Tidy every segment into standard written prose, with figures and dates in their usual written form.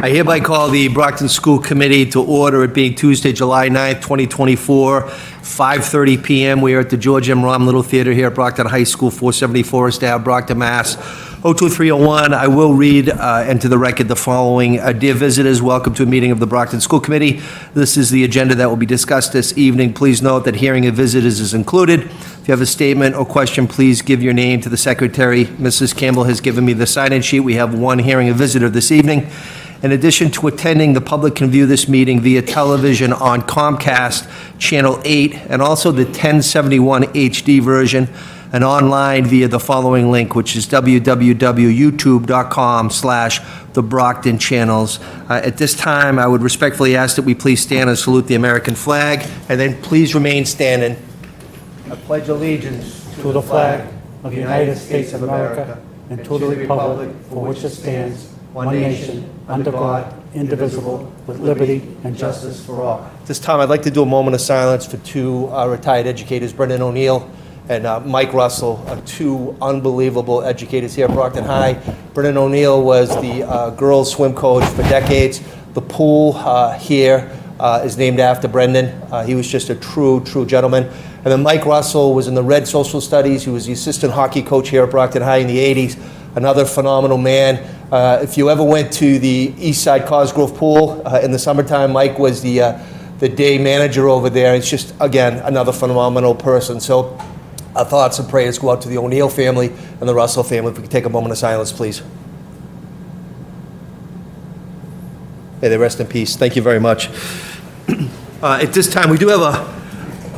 I hereby call the Brockton School Committee to order, it being Tuesday, July 9th, 2024, 5:30 p.m. We are at the George M. Romm Little Theater here at Brockton High School, 470 Forest Ave, Brockton, Mass. 02301. I will read into the record the following. Dear visitors, welcome to a meeting of the Brockton School Committee. This is the agenda that will be discussed this evening. Please note that hearing of visitors is included. If you have a statement or question, please give your name to the secretary. Mrs. Campbell has given me the sign-in sheet. We have one hearing a visitor this evening. In addition to attending, the public can view this meeting via television on Comcast Channel 8 and also the 1071 HD version, and online via the following link, which is www.youtube.com/TheBrocktonChannels. At this time, I would respectfully ask that we please stand and salute the American flag, and then please remain standing. I pledge allegiance to the flag of the United States of America and to the republic for which it stands, one nation, under God, indivisible, with liberty and justice for all. At this time, I'd like to do a moment of silence for two retired educators, Brendan O'Neill and Mike Russell, two unbelievable educators here at Brockton High. Brendan O'Neill was the girls swim coach for decades. The pool here is named after Brendan. He was just a true gentleman. And then Mike Russell was in the Red Social Studies. He was the assistant hockey coach here at Brockton High in the 80s. Another phenomenal man. If you ever went to the Eastside Cosgrove pool in the summertime, Mike was the day manager over there. It's just, again, another phenomenal person. So our thoughts and prayers go out to the O'Neill family and the Russell family. If we could take a moment of silence, please. May they rest in peace. Thank you very much. At this time, we do have a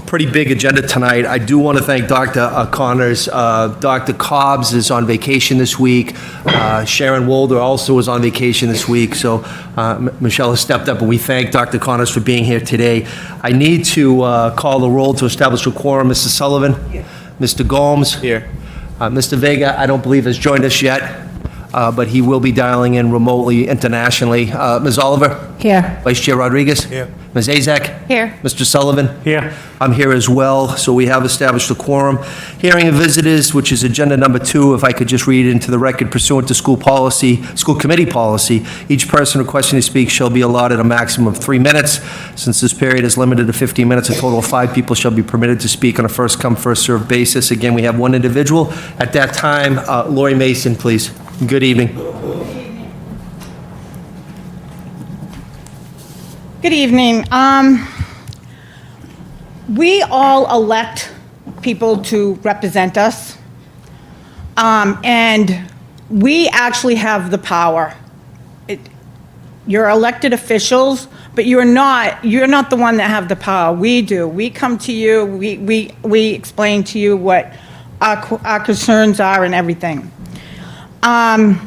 pretty big agenda tonight. I do want to thank Dr. Connors. Dr. Cobbs is on vacation this week. Sharon Wolder also is on vacation this week. So Michelle has stepped up, and we thank Dr. Connors for being here today. I need to call the roll to establish a quorum. Mr. Sullivan? Here. Mr. Gomes? Here. Mr. Vega, I don't believe has joined us yet, but he will be dialing in remotely internationally. Ms. Oliver? Here. Vice Chair Rodriguez? Here. Ms. Azak? Here. Mr. Sullivan? Here. I'm here as well, so we have established a quorum. Hearing of visitors, which is agenda number 2, if I could just read into the record, pursuant to school committee policy, each person requesting to speak shall be allotted a maximum of 3 minutes. Since this period is limited to 15 minutes, a total of 5 people shall be permitted to speak on a first-come, first-served basis. Again, we have one individual. At that time, Lori Mason, please. Good evening. Good evening. We all elect people to represent us, and we actually have the power. You're elected officials, but you're not the one that have the power. We do. We come to you. We explain to you what our concerns are and everything. And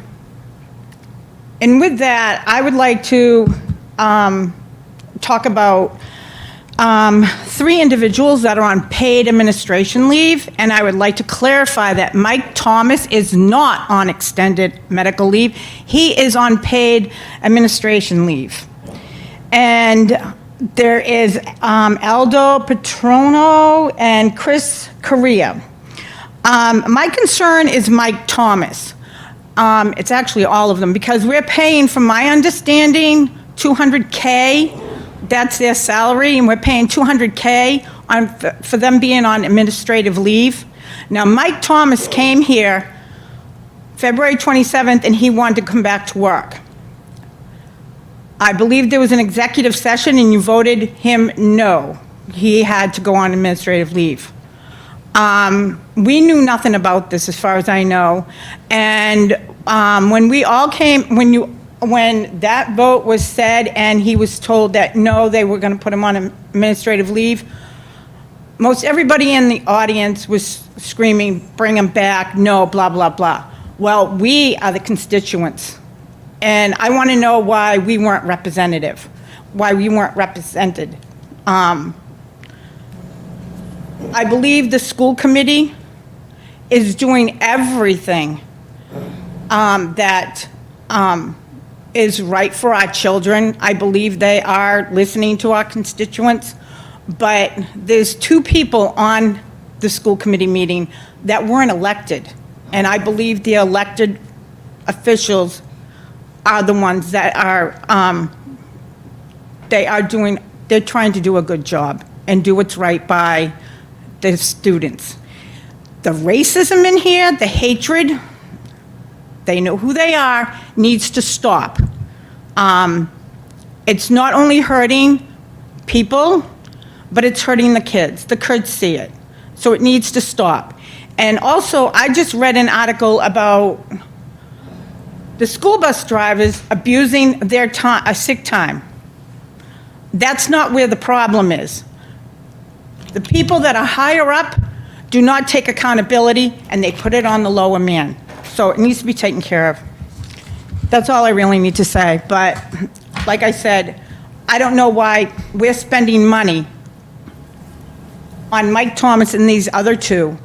with that, I would like to talk about 3 individuals that are on paid administration leave, and I would like to clarify that Mike Thomas is not on extended medical leave. He is on paid administration leave. And there is Aldo Patrono and Chris Correa. My concern is Mike Thomas. It's actually all of them, because we're paying, from my understanding, $200K. That's their salary, and we're paying $200K for them being on administrative leave. Now, Mike Thomas came here February 27th, and he wanted to come back to work. I believe there was an executive session, and you voted him no. He had to go on administrative leave. We knew nothing about this, as far as I know, and when we all came, when that vote was said and he was told that no, they were going to put him on administrative leave, most everybody in the audience was screaming, bring him back, no, blah, blah, blah. Well, we are the constituents, and I want to know why we weren't represented. I believe the school committee is doing everything that is right for our children. I believe they are listening to our constituents, but there's 2 people on the school committee meeting that weren't elected, and I believe the elected officials are the ones that are, they're trying to do a good job and do what's right by the students. The racism in here, the hatred, they know who they are, needs to stop. It's not only hurting people, but it's hurting the kids. The kids see it. So it needs to stop. And also, I just read an article about the school bus drivers abusing their time, sick time. That's not where the problem is. The people that are higher up do not take accountability, and they put it on the lower man. So it needs to be taken care of. That's all I really need to say. But like I said, I don't know why we're spending money on Mike Thomas and these other two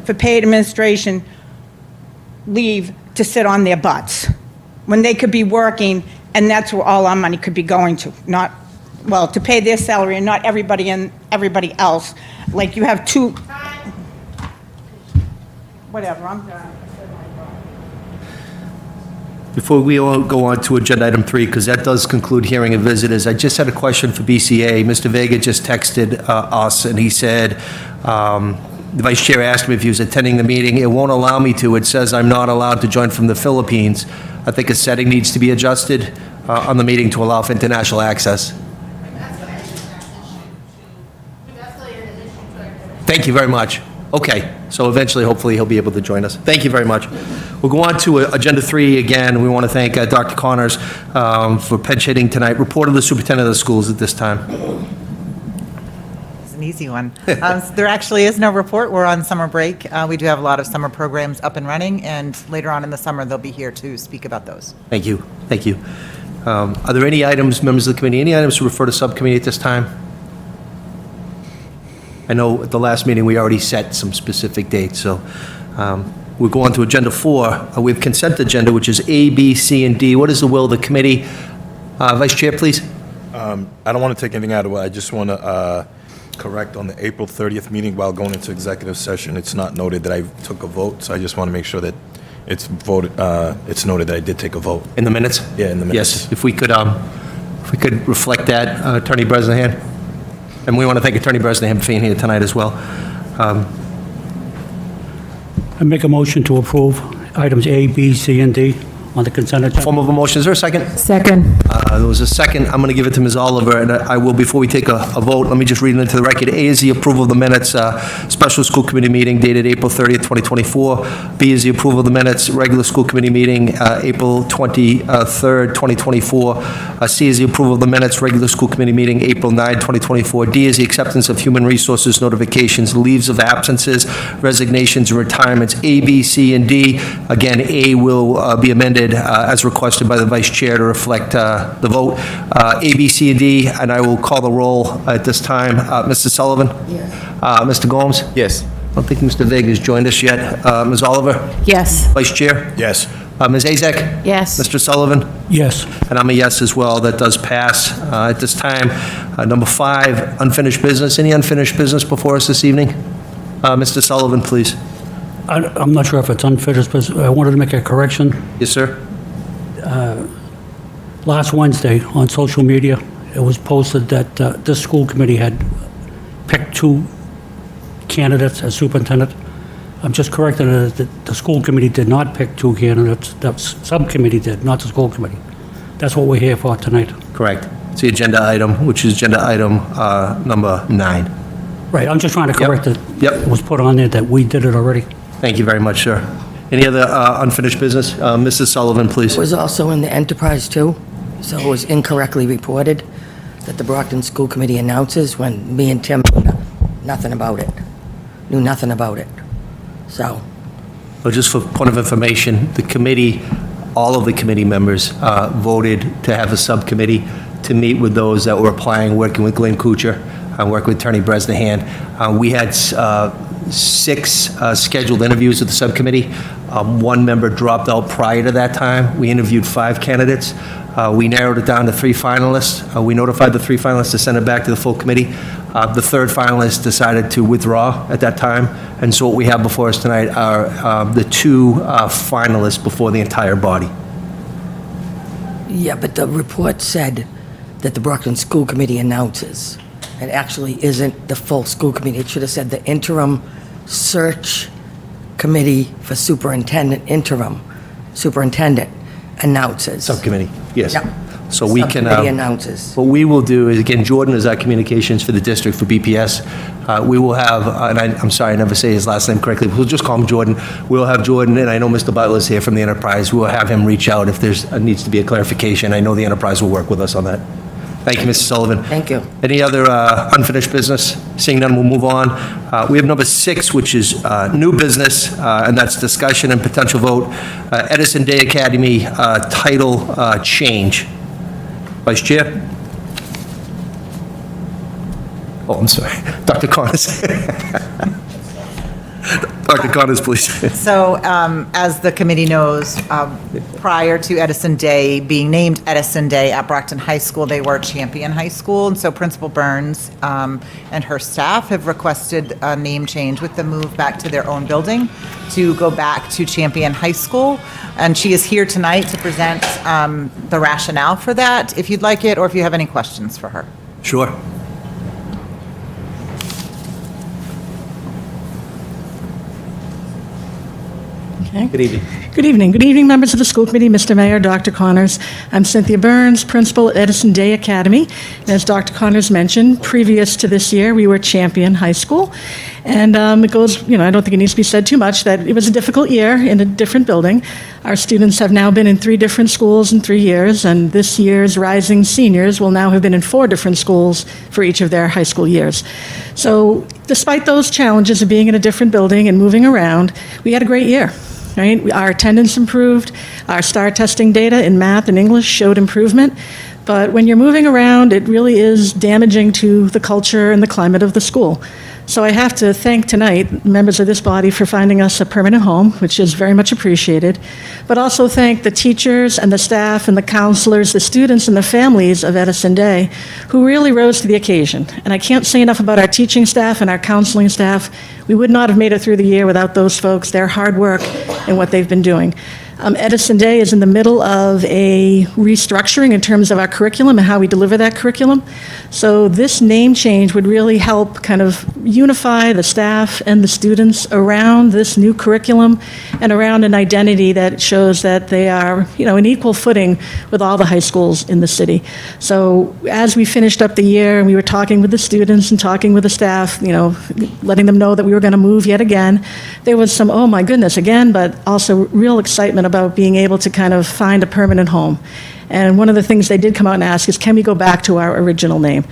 for paid administration leave to sit on their butts when they could be working, and that's where all our money could be going to. Not, well, to pay their salary and not everybody and everybody else. Like you have two. Whatever, I'm done. Before we all go on to agenda item 3, because that does conclude hearing of visitors, I just had a question for BCA. Mr. Vega just texted us, and he said, the vice chair asked me if he was attending the meeting. It won't allow me to. It says I'm not allowed to join from the Philippines. I think a setting needs to be adjusted on the meeting to allow for international access. Thank you very much. Okay, so eventually, hopefully, he'll be able to join us. Thank you very much. We'll go on to agenda 3 again. We want to thank Dr. Connors for pinch hitting tonight. Report of the superintendent of the schools at this time. It's an easy one. There actually is no report. We're on summer break. We do have a lot of summer programs up and running, and later on in the summer, they'll be here to speak about those. Thank you. Thank you. Are there any items, members of the committee, any items to refer to subcommittee at this time? I know at the last meeting, we already set some specific dates, so we'll go on to agenda 4. We have consent agenda, which is A, B, C, and D. What is the will of the committee? Vice Chair, please. I don't want to take anything out of it. I just want to correct on the April 30th meeting while going into executive session. It's not noted that I took a vote, so I just want to make sure that it's voted. It's noted that I did take a vote. In the minutes? Yeah, in the minutes. Yes, if we could reflect that, Attorney Bresnahan. And we want to thank Attorney Bresnahan for being here tonight as well. I make a motion to approve items A, B, C, and D on the consent agenda. Form of a motion, is there a second? Second. There was a second. I'm going to give it to Ms. Oliver, and I will, before we take a vote, let me just read it into the record. A is the approval of the minutes, special school committee meeting dated April 30th, 2024. B is the approval of the minutes, regular school committee meeting, April 23rd, 2024. C is the approval of the minutes, regular school committee meeting, April 9, 2024. D is the acceptance of human resources notifications, leaves of absences, resignations, and retirements. A, B, C, and D. Again, A will be amended as requested by the vice chair to reflect the vote. A, B, C, and D, and I will call the roll at this time. Mr. Sullivan? Yes. Mr. Gomes? Yes. I don't think Mr. Vega has joined us yet. Ms. Oliver? Yes. Vice Chair? Yes. Ms. Azek? Yes. Mr. Sullivan? Yes. And I'm a yes as well. That does pass. At this time, number 5, unfinished business. Any unfinished business before us this evening? Mr. Sullivan, please. I'm not sure if it's unfinished, but I wanted to make a correction. Yes, sir. Last Wednesday on social media, it was posted that this school committee had picked 2 candidates as superintendent. I'm just correcting it that the school committee did not pick 2 candidates. The subcommittee did, not the school committee. That's what we're here for tonight. Correct. It's the agenda item, which is agenda item number 9. Right, I'm just trying to correct it. Yep. It was put on there that we did it already. Thank you very much, sir. Any other unfinished business? Mrs. Sullivan, please. It was also in the enterprise, too, so it was incorrectly reported that the Brockton School Committee announces when me and Tim knew nothing about it. So, Well, just for point of information, the committee, all of the committee members voted to have a subcommittee to meet with those that were applying, working with Glenn Kuchar, working with Attorney Bresnahan. We had 6 scheduled interviews with the subcommittee. 1 member dropped out prior to that time. We interviewed 5 candidates. We narrowed it down to 3 finalists. We notified the 3 finalists to send it back to the full committee. The 3rd finalist decided to withdraw at that time. And so what we have before us tonight are the 2 finalists before the entire body. Yeah, but the report said that the Brockton School Committee announces. It actually isn't the full school committee. It should have said the interim search committee for superintendent announces. Subcommittee, yes. Yeah. So we can, Subcommittee announces. what we will do is, again, Jordan is our communications for the district for BPS. We will have, and I'm sorry, I never say his last name correctly, but we'll just call him Jordan. We'll have Jordan, and I know Mr. Butler's here from the Enterprise. We'll have him reach out if there's, needs to be a clarification. I know the Enterprise will work with us on that. Thank you, Mr. Sullivan. Thank you. Any other unfinished business? Seeing none, we'll move on. We have number 6, which is new business, and that's discussion and potential vote. Edison Day Academy title change. Vice Chair? Oh, I'm sorry. Dr. Connors. Dr. Connors, please. So, as the committee knows, prior to Edison Day being named Edison Day at Brockton High School, they were Champion High School, and so Principal Burns and her staff have requested a name change with the move back to their own building to go back to Champion High School. And she is here tonight to present the rationale for that, if you'd like it, or if you have any questions for her. Sure. Okay. Good evening. Good evening. Good evening, members of the school committee, Mr. Mayor, Dr. Connors. I'm Cynthia Burns, principal at Edison Day Academy. And as Dr. Connors mentioned, previous to this year, we were Champion High School. And it goes, I don't think it needs to be said too much, that it was a difficult year in a different building. Our students have now been in 3 different schools in 3 years, and this year's rising seniors will now have been in 4 different schools for each of their high school years. So despite those challenges of being in a different building and moving around, we had a great year. Right? Our attendance improved, our STAR testing data in math and English showed improvement, but when you're moving around, it really is damaging to the culture and the climate of the school. So I have to thank tonight members of this body for finding us a permanent home, which is very much appreciated, but also thank the teachers and the staff and the counselors, the students and the families of Edison Day, who really rose to the occasion. And I can't say enough about our teaching staff and our counseling staff. We would not have made it through the year without those folks, their hard work and what they've been doing. Edison Day is in the middle of a restructuring in terms of our curriculum and how we deliver that curriculum. So this name change would really help kind of unify the staff and the students around this new curriculum and around an identity that shows that they are, an equal footing with all the high schools in the city. So as we finished up the year and we were talking with the students and talking with the staff, letting them know that we were going to move yet again, there was some, oh my goodness, again, but also real excitement about being able to kind of find a permanent home. And one of the things they did come out and ask is, can we go back to our original name?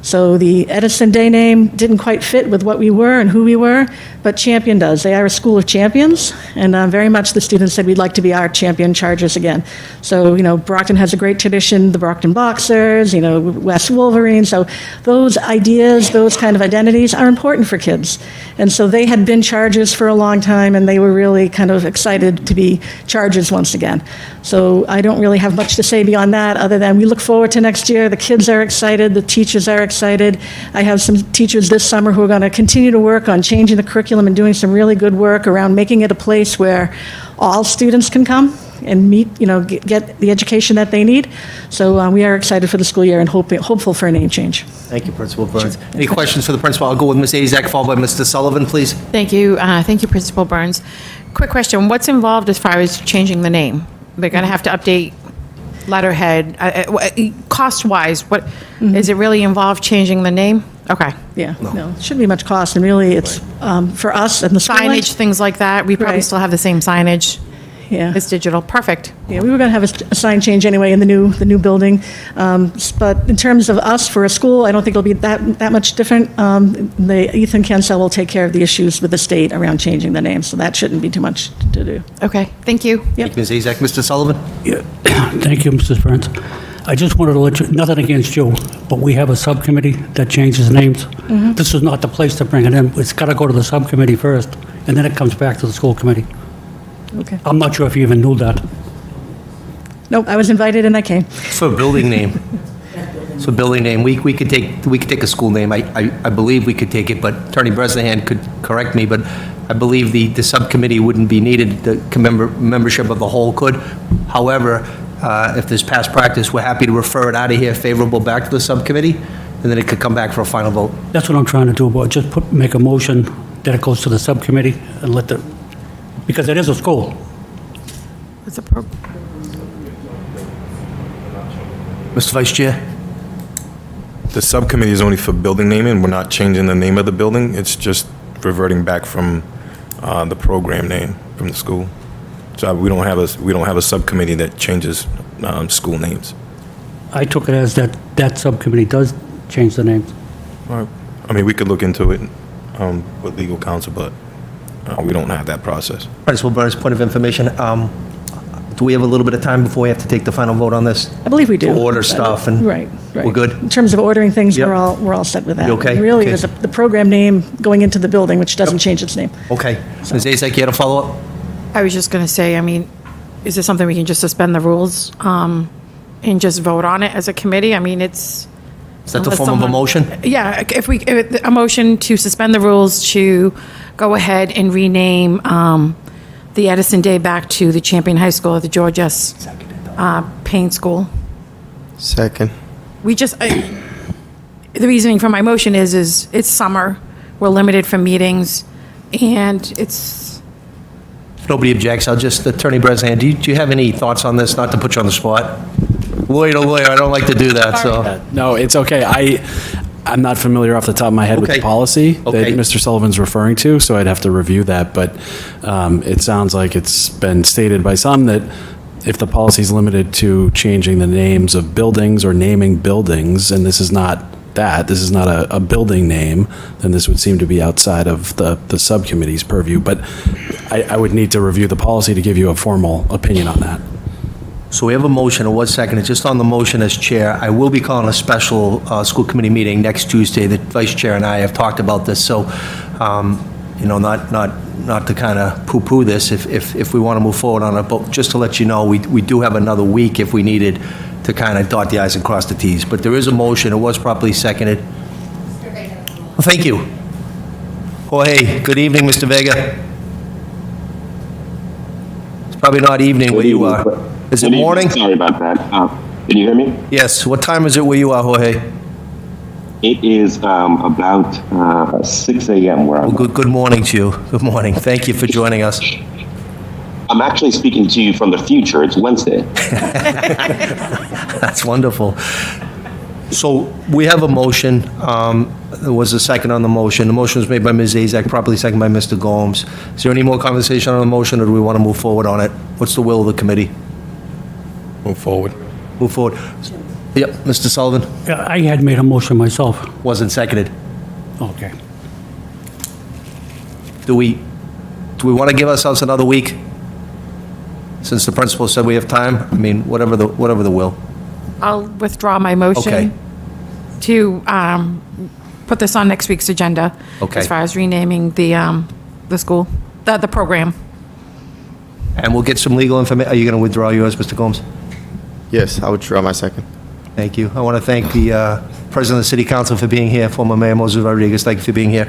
So the Edison Day name didn't quite fit with what we were and who we were, but Champion does. They are a school of champions, and very much the students said we'd like to be our champion chargers again. So, Brockton has a great tradition, the Brockton Boxers, West Wolverines. So those ideas, those kind of identities are important for kids. And so they had been chargers for a long time, and they were really kind of excited to be chargers once again. So I don't really have much to say beyond that, other than we look forward to next year. The kids are excited, the teachers are excited. I have some teachers this summer who are going to continue to work on changing the curriculum and doing some really good work around making it a place where all students can come and meet, get the education that they need. So we are excited for the school year and hopeful for a name change. Thank you, Principal Burns. Any questions for the principal? I'll go with Ms. Azak, followed by Mr. Sullivan, please. Thank you. Thank you, Principal Burns. Quick question. What's involved as far as changing the name? They're going to have to update letterhead. Cost-wise, what is it really involved changing the name? Okay. Yeah, no, it shouldn't be much cost, and really it's for us and the school. Signage, things like that. We probably Right. still have the same signage. Yeah. It's digital. Perfect. Yeah, we were going to have a sign change anyway in the new building, but in terms of us for a school, I don't think it'll be that much different. Ethan Cancel will take care of the issues with the state around changing the name, so that shouldn't be too much to do. Okay. Thank you. Thank you, Ms. Azak. Mr. Sullivan? Yeah. Thank you, Mrs. Burns. I just wanted to let you, nothing against you, but we have a subcommittee that changes names. This is not the place to bring it in. It's got to go to the subcommittee first, and then it comes back to the school committee. Okay. I'm not sure if you even knew that. Nope, I was invited and I came. For a building name. So building name, we could take a school name. I believe we could take it, but Attorney Bresnahan could correct me, but I believe the subcommittee wouldn't be needed. The membership of the whole could. However, If there's past practice, we're happy to refer it out of here favorable back to the subcommittee, and then it could come back for a final vote. That's what I'm trying to do, but just make a motion that it goes to the subcommittee and because it is a school. It's a pro- Mr. Vice Chair? The subcommittee is only for building naming. We're not changing the name of the building. It's just reverting back from the program name from the school. So we don't have a subcommittee that changes school names. I took it as that subcommittee does change the names. I mean, we could look into it with legal counsel, but we don't have that process. Principal Burns, point of information. Do we have a little bit of time before we have to take the final vote on this? I believe we do. To order stuff and... Right. We're good? In terms of ordering things, Yep. we're all set with that. You okay? Really, Okay. there's the program name going into the building, which doesn't change its name. Okay. Ms. Azak, you had a follow-up? I was just going to say, I mean, is this something we can just suspend the rules and just vote on it as a committee? I mean, it's... Is that the unless form of a someone- motion? Yeah, if a motion to suspend the rules to go ahead and rename the Edison Day back to the Champion High School at the George S. Payne School. Second. We just, the reasoning for my motion is it's summer, we're limited for meetings, and it's, If nobody objects, I'll just, Attorney Bresnahan, do you have any thoughts on this? Not to put you on the spot. Lawyer to lawyer, I don't like to do that, so. No, it's okay. I'm not familiar off the top of my head with Okay. the policy that Okay. Mr. Sullivan's referring to, so I'd have to review that. But it sounds like it's been stated by some that if the policy is limited to changing the names of buildings or naming buildings, and this is not that, this is not a building name, then this would seem to be outside of the subcommittee's purview. But I would need to review the policy to give you a formal opinion on that. So we have a motion, it was seconded. Just on the motion as chair, I will be calling a special school committee meeting next Tuesday. The vice chair and I have talked about this, so, not to kind of poo-poo this if we want to move forward on it, but just to let you know, we do have another week if we needed to kind of dot the i's and cross the t's. But there is a motion, it was properly seconded. Well, thank you. Jorge, good evening, Mr. Vega. It's probably not evening where you are. Is it Good evening. morning? Sorry about that. Can you hear me? Yes. What time is it where you are, Jorge? It is about 6 a.m. where I'm. Good morning to you. Good morning. Thank you for joining us. I'm actually speaking to you from the future. It's Wednesday. That's wonderful. So we have a motion. There was a second on the motion. The motion was made by Ms. Azak, properly seconded by Mr. Gomes. Is there any more conversation on the motion, or do we want to move forward on it? What's the will of the committee? Move forward. Move forward. Yep, Mr. Sullivan? Yeah, I had made a motion myself. Wasn't seconded. Okay. Do we want to give ourselves another week? Since the principal said we have time? I mean, whatever the will. I'll withdraw my motion Okay. to put this on next week's agenda. Okay. As far as renaming the school, the program. And we'll get some legal information. Are you going to withdraw yours, Mr. Gomes? Yes, I would draw my second. Thank you. I want to thank the President of the City Council for being here, former Mayor Moses Rodriguez, thank you for being here.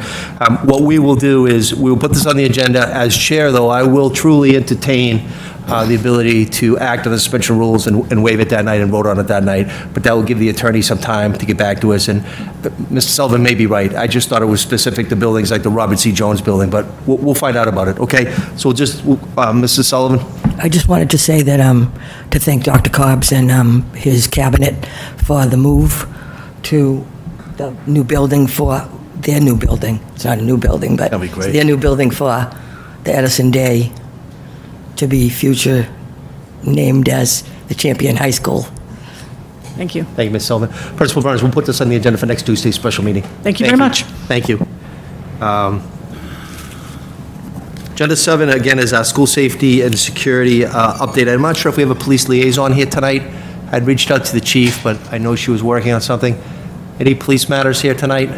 What we will do is, we will put this on the agenda. As chair, though, I will truly entertain the ability to act on the suspension rules and waive it that night and vote on it that night, but that will give the attorney some time to get back to us. And Mr. Sullivan may be right. I just thought it was specific to buildings like the Robert C. Jones building, but we'll find out about it, okay? So we'll just, Mr. Sullivan? I just wanted to say that, to thank Dr. Cobbs and his cabinet for the move to the new building for their new building. It's not a new building, but That'd be great. it's their new building for the Edison Day to be future named as the Champion High School. Thank you. Thank you, Ms. Sullivan. Principal Burns, we'll put this on the agenda for next Tuesday's special meeting. Thank you very much. Thank you. Agenda 7, again, is our school safety and security update. I'm not sure if we have a police liaison here tonight. I'd reached out to the chief, but I know she was working on something. Any police matters here tonight?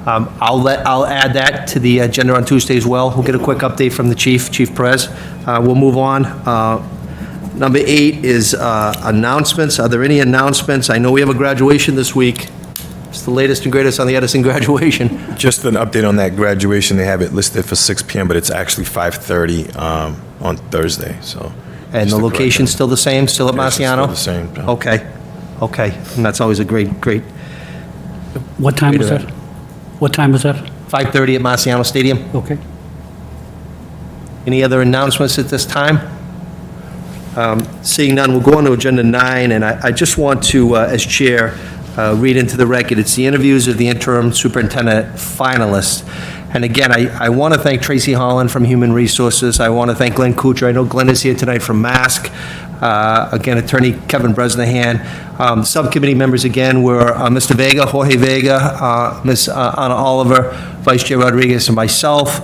I'll add that to the agenda on Tuesday as well. We'll get a quick update from the chief, Chief Perez. We'll move on. Number 8 is announcements. Are there any announcements? I know we have a graduation this week. It's the latest and greatest on the Edison graduation. Just an update on that graduation. They have it listed for 6 p.m., but it's actually 5:30 on Thursday. So And Just the to correct location's that. still the same, still at Yes, it's still Marciano? the same, yeah. Okay, okay, and that's always a great, What time was that? What time was that? 5:30 at Marciano Stadium. Okay. Any other announcements at this time? Seeing none, we'll go on to Agenda 9, and I just want to, as chair, read into the record, it's the interviews of the interim superintendent finalists. And again, I want to thank Tracy Holland from Human Resources. I want to thank Glenn Kuchar. I know Glenn is here tonight from Mask. Again, Attorney Kevin Bresnahan. Subcommittee members again were Mr. Vega, Jorge Vega, Ms. Anna Oliver, Vice Chair Rodriguez, and myself.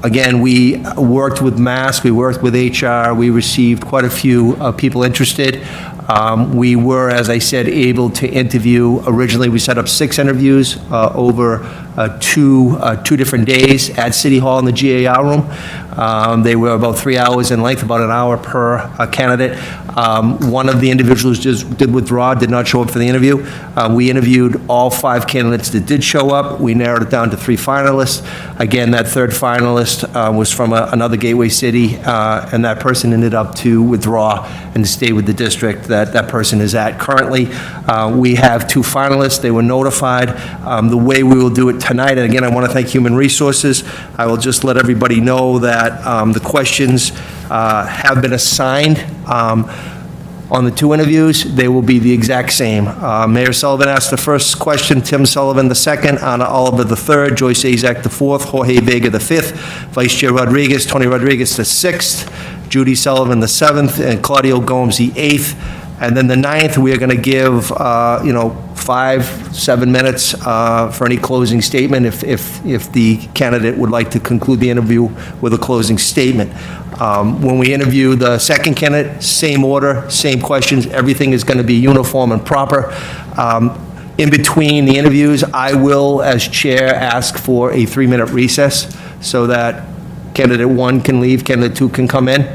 Again, we worked with Mask, we worked with HR, we received quite a few people interested. We were, as I said, able to interview. Originally, we set up 6 interviews over two different days at City Hall in the GAR room. They were about 3 hours in length, about an hour per candidate. One of the individuals just did withdraw, did not show up for the interview. We interviewed all 5 candidates that did show up. We narrowed it down to 3 finalists. Again, that third finalist was from another gateway city, and that person ended up to withdraw and to stay with the district that person is at currently. We have 2 finalists. They were notified. The way we will do it tonight, and again, I want to thank Human Resources. I will just let everybody know that the questions have been assigned on the 2 interviews. They will be the exact same. Mayor Sullivan asked the first question, Tim Sullivan the second, Anna Oliver the third, Joyce Azak the fourth, Jorge Vega the fifth, Vice Chair Rodriguez, Tony Rodriguez the sixth, Judy Sullivan the seventh, and Claudio Gomes the eighth. And then the 9th, we are going to give, 5-7 minutes for any closing statement if the candidate would like to conclude the interview with a closing statement. When we interview the second candidate, same order, same questions, everything is going to be uniform and proper. In between the interviews, I will, as chair, ask for a 3-minute recess so that candidate 1 can leave, candidate 2 can come in.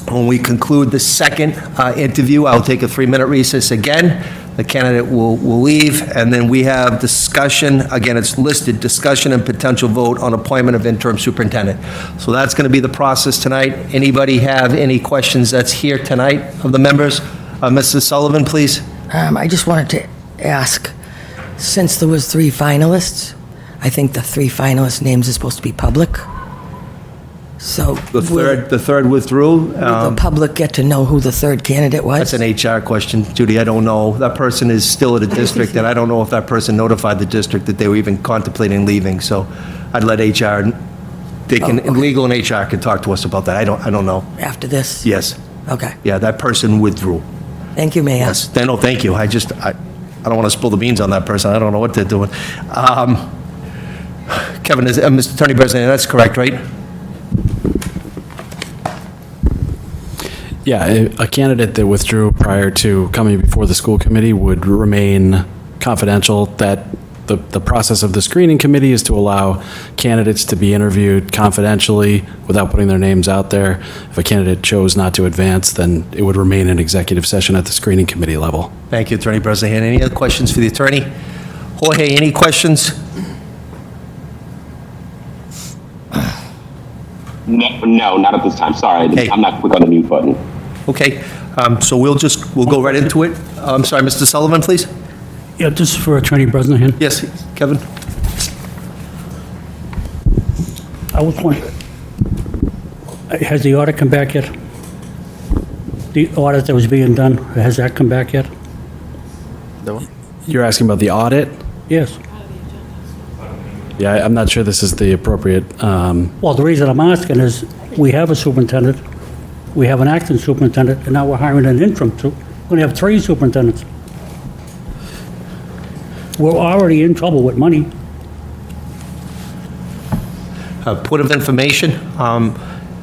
When we conclude the second interview, I'll take a 3-minute recess again. The candidate will leave, and then we have discussion. Again, it's listed, discussion and potential vote on appointment of interim superintendent. So that's going to be the process tonight. Anybody have any questions that's here tonight of the members? Mrs. Sullivan, please. I just wanted to ask, since there was 3 finalists, I think the 3 finalists' names are supposed to be public. So The third withdrew. will the public get to know who the third candidate was? That's an HR question, Judy. I don't know. That person is still at a district, and I don't know if that person notified the district that they were even contemplating leaving. So I'd let HR, legal and HR can talk to us about that. I don't know. After this? Yes. Okay. Yeah, that person withdrew. Thank you, Mayor. Yes. No, thank you. I don't want to spill the beans on that person. I don't know what they're doing. Kevin, Mr. Attorney President, that's correct, right? Yeah, a candidate that withdrew prior to coming before the school committee would remain confidential. That the process of the screening committee is to allow candidates to be interviewed confidentially without putting their names out there. If a candidate chose not to advance, then it would remain an executive session at the screening committee level. Thank you, Attorney Bresnahan. Any other questions for the attorney? Jorge, any questions? No, not at this time. Sorry, Hey. I'm not quick on the mute button. Okay, so we'll go right into it. I'm sorry, Mr. Sullivan, please? Yeah, this is for Attorney Bresnahan. Yes, Kevin? I was wondering, has the audit come back yet? The audit that was being done, has that come back yet? You're asking about the audit? Yes. Yeah, I'm not sure this is the appropriate, Well, the reason I'm asking is, we have a superintendent, we have an acting superintendent, and now we're hiring an interim too. We're going to have 3 superintendents. We're already in trouble with money. Point of information,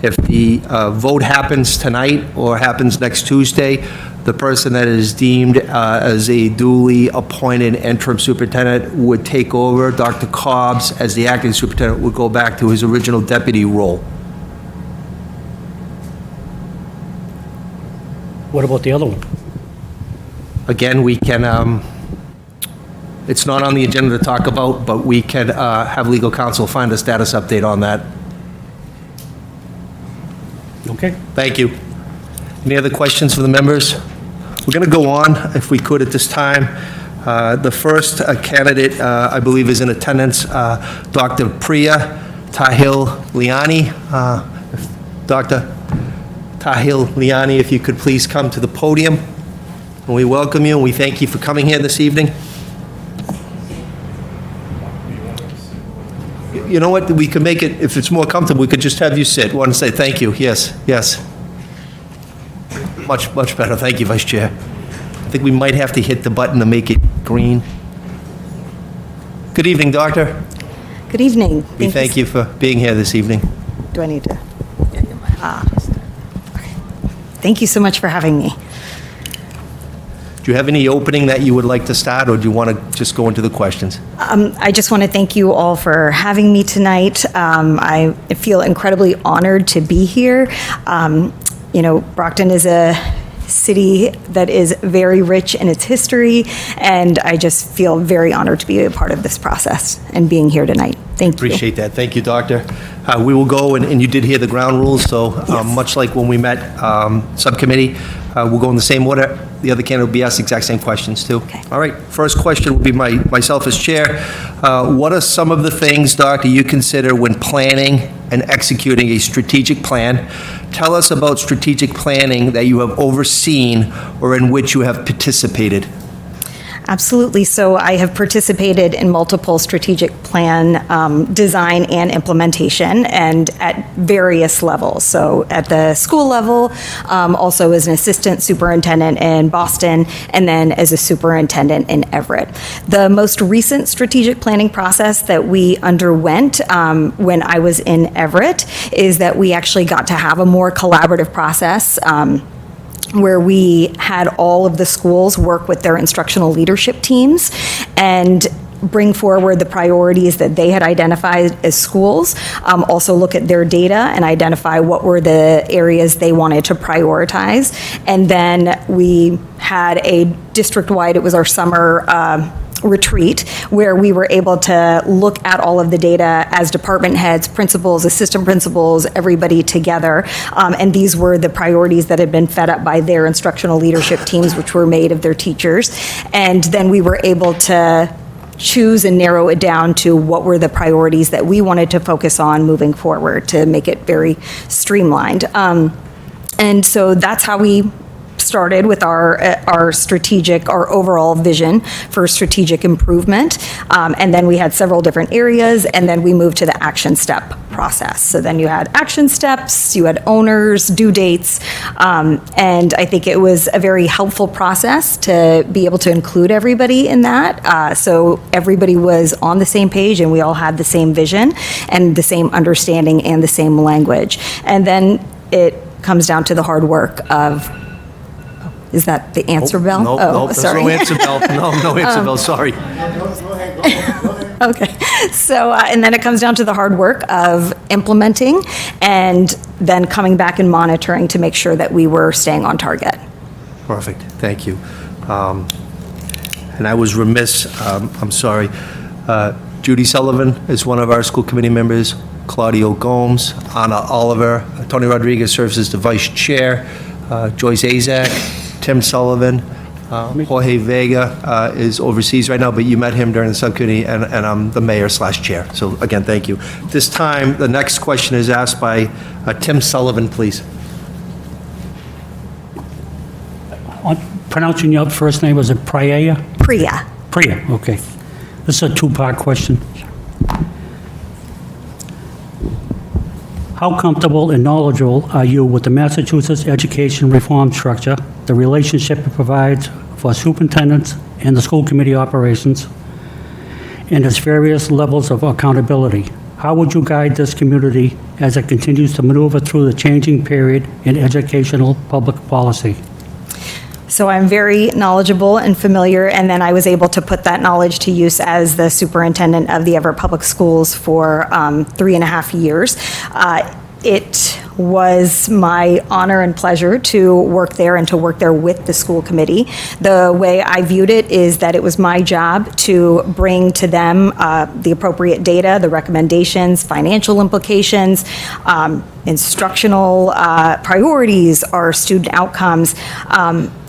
if the vote happens tonight or happens next Tuesday, the person that is deemed as a duly appointed interim superintendent would take over. Dr. Cobbs, as the acting superintendent, would go back to his original deputy role. What about the other one? Again, we can, it's not on the agenda to talk about, but we can have legal counsel find a status update on that. Okay? Thank you. Any other questions for the members? We're going to go on, if we could, at this time. The first candidate, I believe, is in attendance, Dr. Priya Tahil Liani. Dr. Tahil Liani, if you could please come to the podium. And we welcome you, and we thank you for coming here this evening. You know what, we could make it, if it's more comfortable, we could just have you sit. Want to say thank you, yes, yes. Much, much better, thank you, Vice Chair. I think we might have to hit the button to make it green. Good evening, Doctor. Good evening. We thank you for being here this evening. Do I need to? Okay. Thank you so much for having me. Do you have any opening that you would like to start, or do you want to just go into the questions? I just want to thank you all for having me tonight. I feel incredibly honored to be here. Brockton is a city that is very rich in its history, and I just feel very honored to be a part of this process and being here tonight. Thank you. Appreciate that. Thank you, Doctor. We will go, and you did hear the ground rules, so much like when we met subcommittee, we'll go in the same order. The other candidate will be asked the exact same questions, too. Okay. All right. First question will be myself as chair. What are some of the things, Doctor, you consider when planning and executing a strategic plan? Tell us about strategic planning that you have overseen or in which you have participated. Absolutely. So I have participated in multiple strategic plan design and implementation, and at various levels. So at the school level, also as an assistant superintendent in Boston, and then as a superintendent in Everett. The most recent strategic planning process that we underwent when I was in Everett is that we actually got to have a more collaborative process where we had all of the schools work with their instructional leadership teams and bring forward the priorities that they had identified as schools, also look at their data and identify what were the areas they wanted to prioritize. And then we had a district-wide, it was our summer retreat, where we were able to look at all of the data as department heads, principals, assistant principals, everybody together. And these were the priorities that had been fed up by their instructional leadership teams, which were made of their teachers. And then we were able to choose and narrow it down to what were the priorities that we wanted to focus on moving forward to make it very streamlined. And so that's how we started with our strategic, our overall vision for strategic improvement. And then we had several different areas, and then we moved to the action step process. So then you had action steps, you had owners, due dates, and I think it was a very helpful process to be able to include everybody in that. So everybody was on the same page, and we all had the same vision and the same understanding and the same language. And then it comes down to the hard work of, is that the answer bell? No, there's sorry. no answer bell. No answer bell, sorry. Okay, so, and then it comes down to the hard work of implementing and then coming back and monitoring to make sure that we were staying on target. Perfect, thank you. And I was remiss, I'm sorry. Judy Sullivan is one of our school committee members, Claudio Gomes, Anna Oliver, Tony Rodriguez serves as the vice chair, Joyce Azak, Tim Sullivan, Jorge Vega is overseas right now, but you met him during the subcommittee, and I'm the mayor/chair. So again, thank you. This time, the next question is asked by Tim Sullivan, please. Pronouncing your first name, was it Priya? Priya. Priya, okay. This is a two-part question. How comfortable and knowledgeable are you with the Massachusetts education reform structure, the relationship it provides for superintendents and the school committee operations, and its various levels of accountability? How would you guide this community as it continues to maneuver through the changing period in educational public policy? So I'm very knowledgeable and familiar, and then I was able to put that knowledge to use as the superintendent of the Everett Public Schools for 3.5 years. It was my honor and pleasure to work there and to work there with the school committee. The way I viewed it is that it was my job to bring to them the appropriate data, the recommendations, financial implications, instructional priorities, our student outcomes,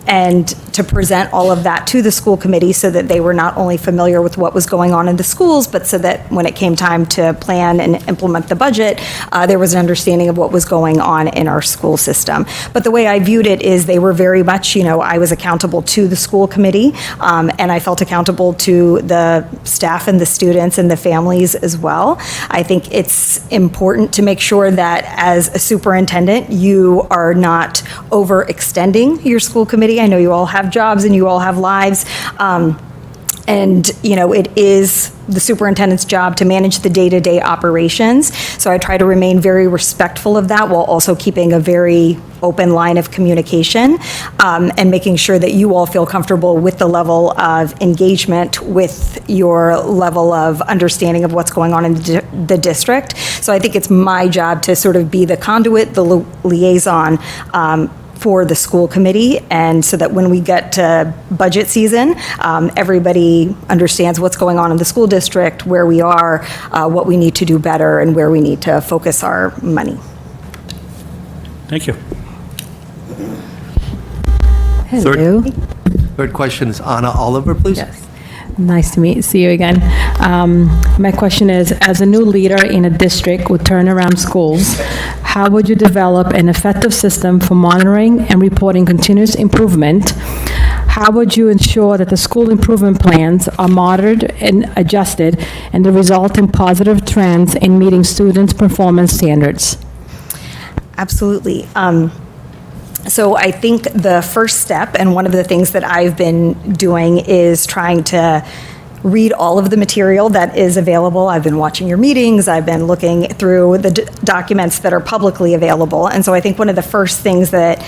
and to present all of that to the school committee so that they were not only familiar with what was going on in the schools, but so that when it came time to plan and implement the budget, there was an understanding of what was going on in our school system. But the way I viewed it is they were very much, I was accountable to the school committee, and I felt accountable to the staff and the students and the families as well. I think it's important to make sure that as a superintendent, you are not overextending your school committee. I know you all have jobs and you all have lives. And, it is the superintendent's job to manage the day-to-day operations. So I try to remain very respectful of that while also keeping a very open line of communication and making sure that you all feel comfortable with the level of engagement, with your level of understanding of what's going on in the district. So I think it's my job to sort of be the conduit, the liaison for the school committee, and so that when we get to budget season, everybody understands what's going on in the school district, where we are, what we need to do better, and where we need to focus our money. Thank you. Hello. Third question is Anna Oliver, please. Yes. Nice to see you again. My question is, as a new leader in a district with turnaround schools, how would you develop an effective system for monitoring and reporting continuous improvement? How would you ensure that the school improvement plans are monitored and adjusted and the result in positive trends in meeting students' performance standards? Absolutely. So I think the first step, and one of the things that I've been doing, is trying to read all of the material that is available. I've been watching your meetings. I've been looking through the documents that are publicly available. And so I think one of the first things that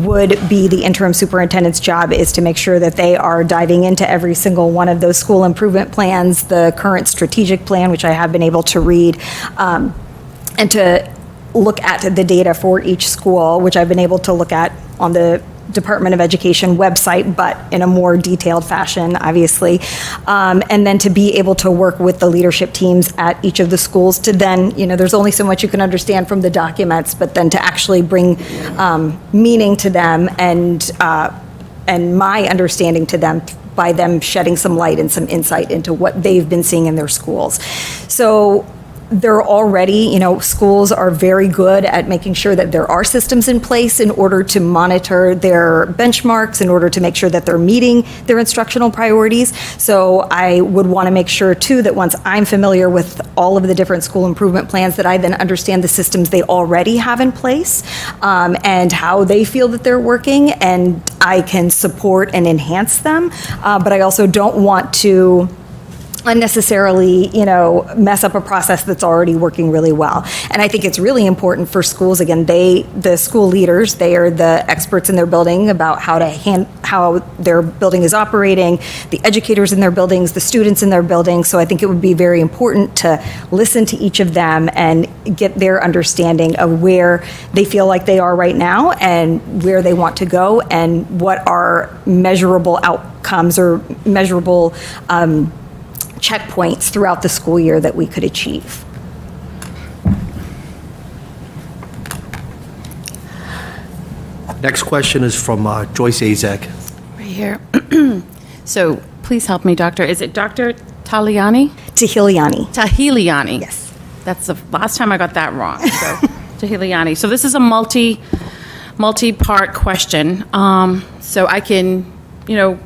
would be the interim superintendent's job is to make sure that they are diving into every single one of those school improvement plans, the current strategic plan, which I have been able to read, and to look at the data for each school, which I've been able to look at on the Department of Education website, but in a more detailed fashion, obviously. And then to be able to work with the leadership teams at each of the schools to then, there's only so much you can understand from the documents, but then to actually bring meaning to them and my understanding to them by them shedding some light and some insight into what they've been seeing in their schools. So they're already, schools are very good at making sure that there are systems in place in order to monitor their benchmarks, in order to make sure that they're meeting their instructional priorities. So I would want to make sure, too, that once I'm familiar with all of the different school improvement plans, that I then understand the systems they already have in place and how they feel that they're working, and I can support and enhance them. But I also don't want to unnecessarily, mess up a process that's already working really well. And I think it's really important for schools. Again, the school leaders, they are the experts in their building about how their building is operating, the educators in their buildings, the students in their buildings. So I think it would be very important to listen to each of them and get their understanding of where they feel like they are right now and where they want to go and what are measurable outcomes or measurable checkpoints throughout the school year that we could achieve. Next question is from Joyce Azek. Right here. So please help me, Doctor. Is it Dr. Tahiliani? Tahiliani. Tahiliani. Yes. That's the last time I got that wrong. So Tahiliani. So this is a multi-part question. So I can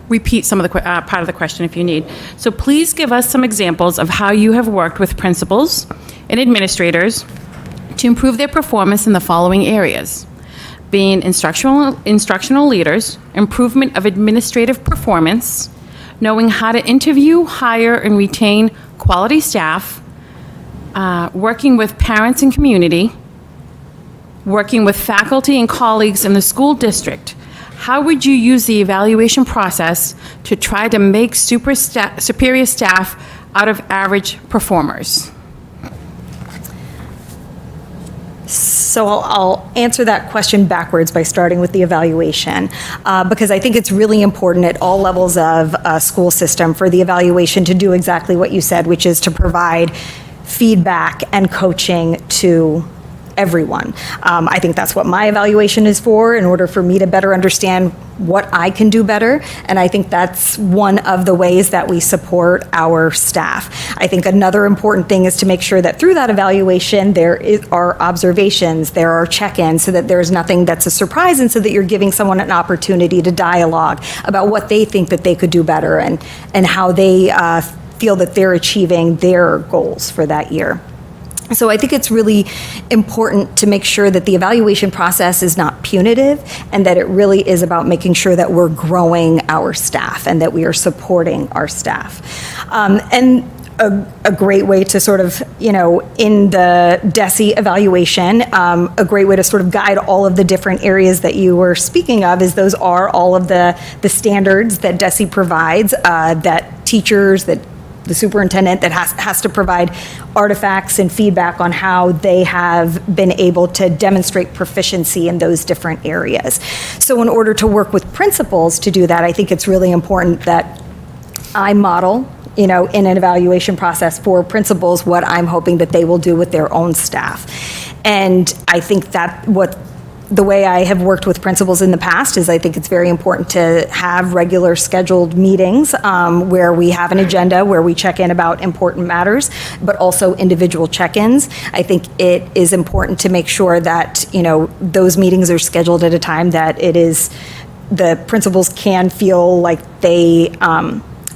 repeat some of the part of the question if you need. So please give us some examples of how you have worked with principals and administrators to improve their performance in the following areas: being instructional leaders, improvement of administrative performance, knowing how to interview, hire, and retain quality staff, working with parents and community, working with faculty and colleagues in the school district. How would you use the evaluation process to try to make superior staff out of average performers? So So I'll answer that question backwards by starting with the evaluation, because I think it's really important at all levels of a school system for the evaluation to do exactly what you said, which is to provide feedback and coaching to everyone. I think that's what my evaluation is for, in order for me to better understand what I can do better. And I think that's one of the ways that we support our staff. I think another important thing is to make sure that through that evaluation, are observations, there are check-ins, so that there's nothing that's a surprise, and so that you're giving someone an opportunity to dialogue about what they think that they could do better, and how they feel that they're achieving their goals for that year. So I think it's really important to make sure that the evaluation process is not punitive, and that it really is about making sure that we're growing our staff and that we are supporting our staff. And a great way to sort of, in the DESE evaluation, a great way to sort of guide all of the different areas that you were speaking of is those are all of the standards that DESE provides, that teachers, that the superintendent, that has to provide artifacts and feedback on how they have been able to demonstrate proficiency in those different areas. So in order to work with principals to do that, I think it's really important that I model, in an evaluation process for principals, what I'm hoping that they will do with their own staff. And I think that the way I have worked with principals in the past is I think it's very important to have regular scheduled meetings where we have an agenda, where we check in about important matters, but also individual check-ins. I think it is important to make sure that, those meetings are scheduled at a time that the principals can feel like they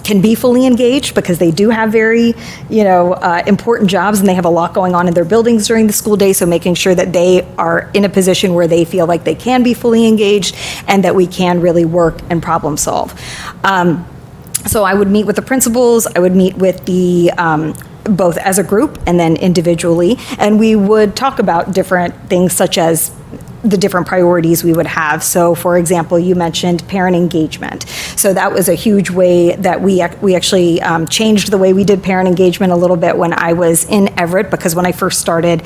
can be fully engaged, because they do have very, important jobs, and they have a lot going on in their buildings during the school day. So making sure that they are in a position where they feel like they can be fully engaged, and that we can really work and problem solve. So I would meet with the principals, I would meet with the both as a group and then individually, and we would talk about different things, such as the different priorities we would have. So for example, you mentioned parent engagement. So that was a huge way that we actually changed the way we did parent engagement a little bit when I was in Everett, because when I first started,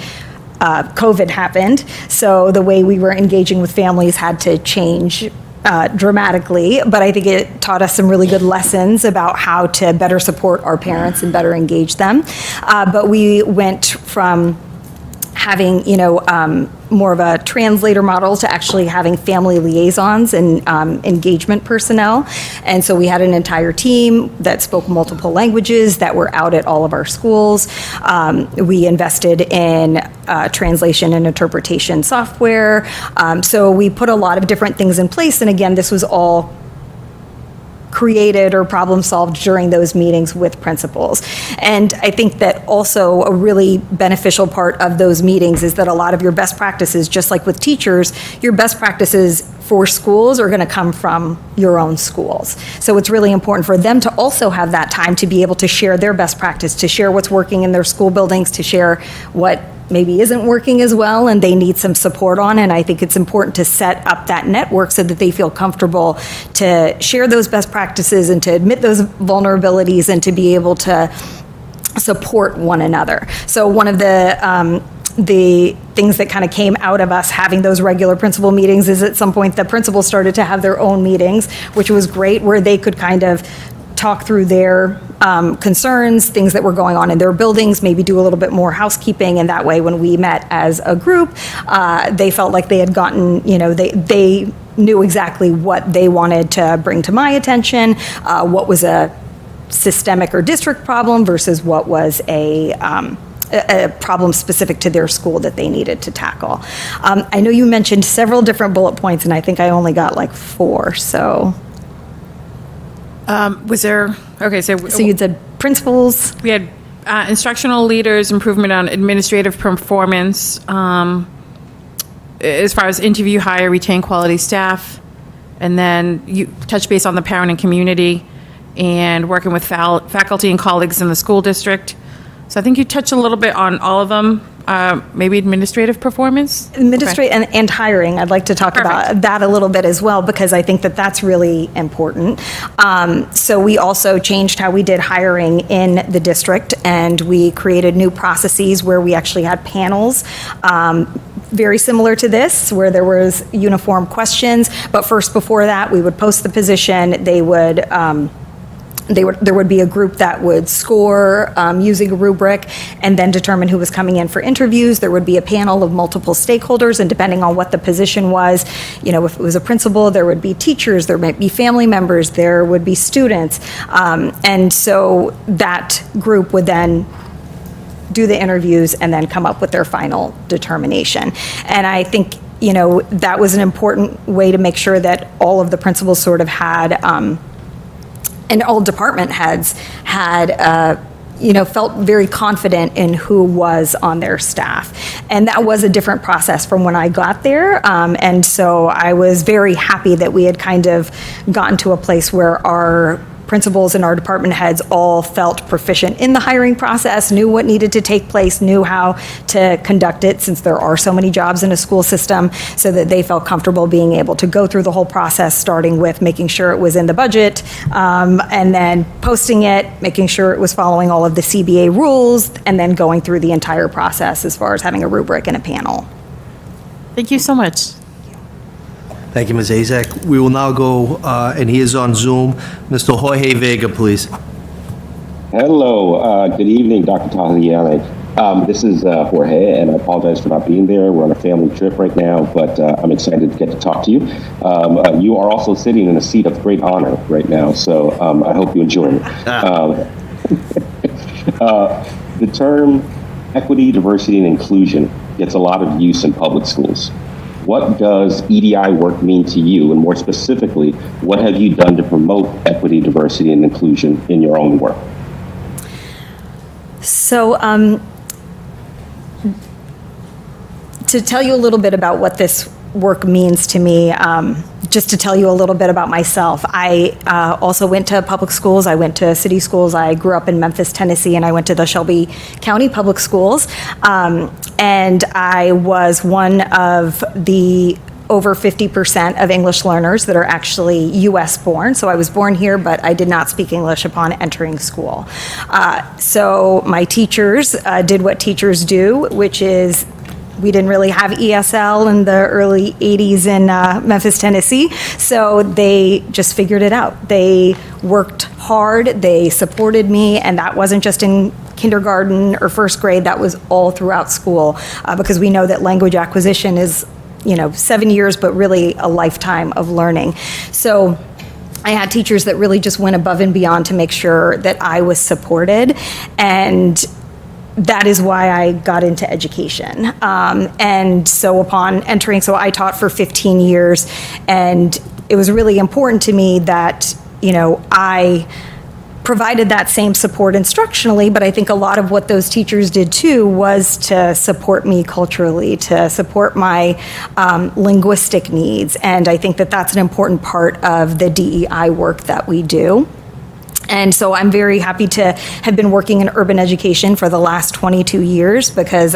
COVID happened. So the way we were engaging with families had to change dramatically, but I think it taught us some really good lessons about how to better support our parents and better engage them. But we went from having, more of a translator model to actually having family liaisons and engagement personnel. And so we had an entire team that spoke multiple languages that were out at all of our schools. We invested in translation and interpretation software. So we put a lot of different things in place. And again, this was all created or problem solved during those meetings with principals. And I think that also a really beneficial part of those meetings is that a lot of your best practices, just like with teachers, your best practices for schools are going to come from your own schools. So it's really important for them to also have that time to be able to share their best practice, to share what's working in their school buildings, to share what maybe isn't working as well and they need some support on. And I think it's important to set up that network so that they feel comfortable to share those best practices and to admit those vulnerabilities and to be able to support one another. So one of the things that kind of came out of us having those regular principal meetings is at some point the principals started to have their own meetings, which was great, where they could kind of talk through their concerns, things that were going on in their buildings, maybe do a little bit more housekeeping. And that way, when we met as a group, they felt like they had gotten, they knew exactly what they wanted to bring to my attention, what was a systemic or district problem versus what was a problem specific to their school that they needed to tackle. I know you mentioned several different bullet points, and I think I only got like 4, so. Was there, okay, so you said principals? We had instructional leaders, improvement on administrative performance, as far as interview, hire, retain quality staff, and then you touch base on the parent and community, and working with faculty and colleagues in the school district. So I think you touched a little bit on all of them. Maybe administrative performance? And hiring. I'd like to talk about that a little bit as well, because I think that that's really important. So we also changed how we did hiring in the district, and we created new processes where we actually had panels very similar to this, where there was uniform questions, but first before that, we would post the position, there would be a group that would score using a rubric and then determine who was coming in for interviews. There would be a panel of multiple stakeholders, and depending on what the position was, if it was a principal, there would be teachers, there might be family members, there would be students. And so that group would then do the interviews and then come up with their final determination. And I think, that was an important way to make sure that all of the principals sort of had, and all department heads had, felt very confident in who was on their staff. And that was a different process from when I got there. And so I was very happy that we had kind of gotten to a place where our principals and our department heads all felt proficient in the hiring process, knew what needed to take place, knew how to conduct it, since there are so many jobs in a school system, so that they felt comfortable being able to go through the whole process, starting with making sure it was in the budget, and then posting it, making sure it was following all of the CBA rules, and then going through the entire process as far as having a rubric and a panel. Thank you so much. Thank you, Ms. Azak. We will now go, and he is on Zoom, Mr. Jorge Vega, please. Hello, good evening, Dr. Tahiane. This is Jorge, and I apologize for not being there. We're on a family trip right now, but I'm excited to get to talk to you. You are also sitting in a seat of great honor right now, so I hope you enjoy it. The term equity, diversity, and inclusion gets a lot of use in public schools. What does EDI work mean to you? And more specifically, what have you done to promote equity, diversity, and inclusion in your own work? So, to tell you a little bit about what this work means to me, just to tell you a little bit about myself, I also went to public schools. I went to city schools. I grew up in Memphis, Tennessee, and I went to the Shelby County Public Schools. And I was one of the over 50% of English learners that are actually U.S. born. So I was born here, but I did not speak English upon entering school. So my teachers did what teachers do, which is, we didn't really have ESL in the early 80s in Memphis, Tennessee, so they just figured it out. They worked hard, they supported me, and that wasn't just in kindergarten or first grade, that was all throughout school, because we know that language acquisition is, 7 years, but really a lifetime of learning. So I had teachers that really just went above and beyond to make sure that I was supported, and that is why I got into education. And so upon entering, so I taught for 15 years, and it was really important to me that, I provided that same support instructionally, but I think a lot of what those teachers did too was to support me culturally, to support my linguistic needs. And I think that that's an important part of the DEI work that we do. And so I'm very happy to have been working in urban education for the last 22 years, because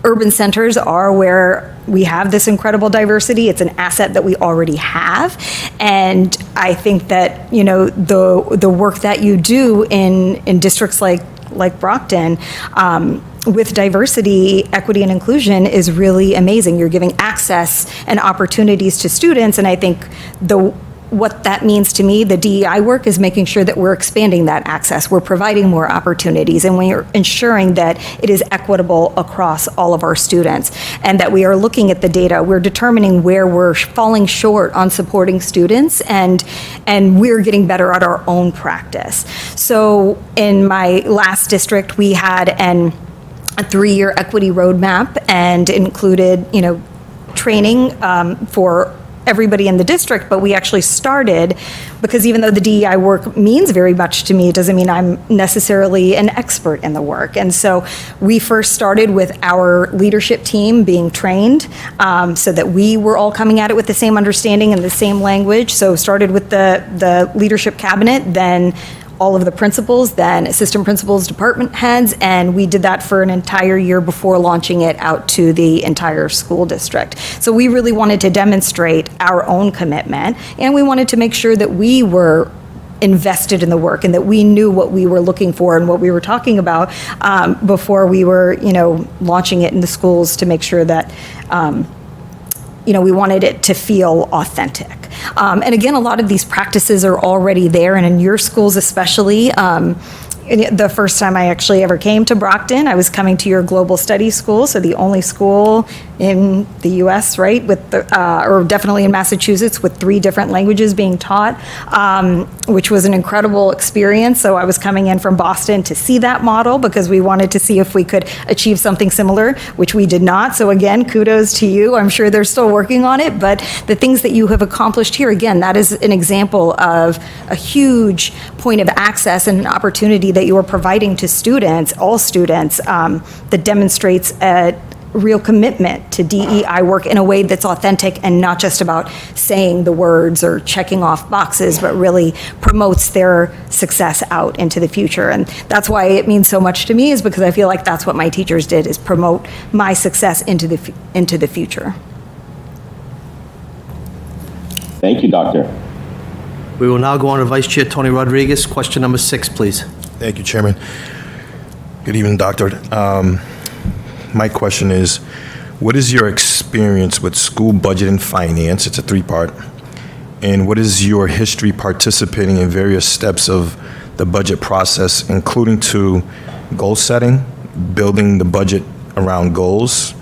urban centers are where we have this incredible diversity. It's an asset that we already have. And I think that, the work that you do in districts like Brockton, with diversity, equity, and inclusion is really amazing. You're giving access and opportunities to students, and I think what that means to me, the DEI work, is making sure that we're expanding that access, we're providing more opportunities, and we're ensuring that it is equitable across all of our students, and that we are looking at the data, we're determining where we're falling short on supporting students, and we're getting better at our own practice. So in my last district, we had a 3-year equity roadmap, and included, training for everybody in the district, but we actually started, because even though the DEI work means very much to me, it doesn't mean I'm necessarily an expert in the work. And so we first started with our leadership team being trained, so that we were all coming at it with the same understanding and the same language. So started with the leadership cabinet, then all of the principals, then assistant principals, department heads, and we did that for an entire year before launching it out to the entire school district. So we really wanted to demonstrate our own commitment, and we wanted to make sure that we were invested in the work and that we knew what we were looking for and what we were talking about before we were, launching it in the schools to make sure that, we wanted it to feel authentic. And again, a lot of these practices are already there, and in your schools especially. The first time I actually ever came to Brockton, I was coming to your global studies school, so the only school in the U.S., right, or definitely in Massachusetts, with 3 different languages being taught, which was an incredible experience. So I was coming in from Boston to see that model because we wanted to see if we could achieve something similar, which we did not. So again, kudos to you. I'm sure they're still working on it, but the things that you have accomplished here, again, that is an example of a huge point of access and an opportunity that you are providing to students, all students, that demonstrates a real commitment to DEI work in a way that's authentic and not just about saying the words or checking off boxes, but really promotes their success out into the future. And that's why it means so much to me, is because I feel like that's what my teachers did, is promote my success into the future. Thank you, Doctor. We will now go on to Vice Chair Tony Rodriguez. Question number 6, please. Thank you, Chairman. Good evening, Doctor. My question is, what is your experience with school budget and finance? It's a 3-part. And what is your history participating in various steps of the budget process, including to goal setting, building the budget around goals,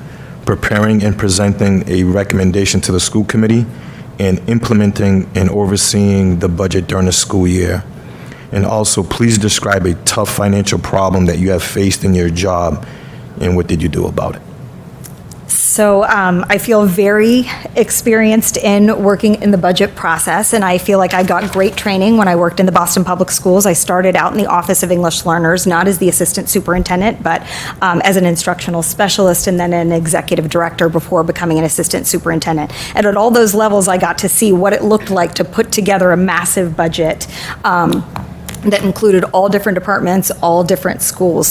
preparing and presenting a recommendation to the school committee, and implementing and overseeing the budget during the school year? And also, please describe a tough financial problem that you have faced in your job, and what did you do about it? So I feel very experienced in working in the budget process, and I feel like I got great training when I worked in the Boston Public Schools. I started out in the Office of English Learners, not as the assistant superintendent, but as an instructional specialist and then an executive director before becoming an assistant superintendent. And at all those levels, I got to see what it looked like to put together a massive budget that included all different departments, all different schools.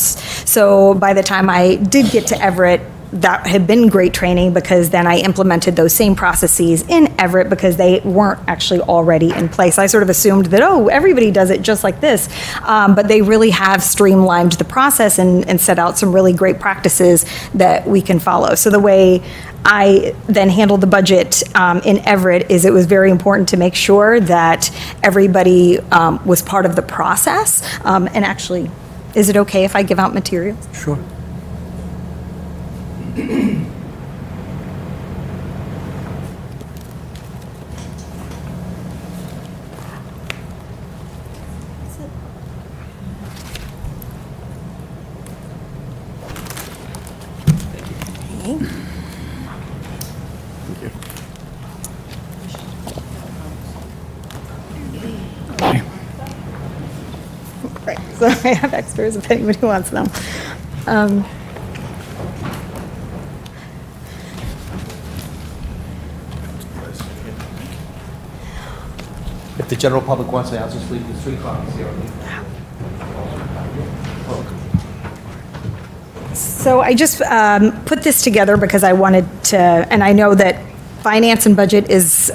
So by the time I did get to Everett, that had been great training, because then I implemented those same processes in Everett because they weren't actually already in place. I sort of assumed that, everybody does it just like this. But they really have streamlined the process and set out some really great practices that we can follow. So the way I then handled the budget in Everett is it was very important to make sure that everybody was part of the process. And actually, is it okay if I give out materials? Sure. Right, so I have extras if anybody wants them. If the general public wants to, I'll just leave the 3 copies here. So I just put this together because I wanted to, and I know that finance and budget is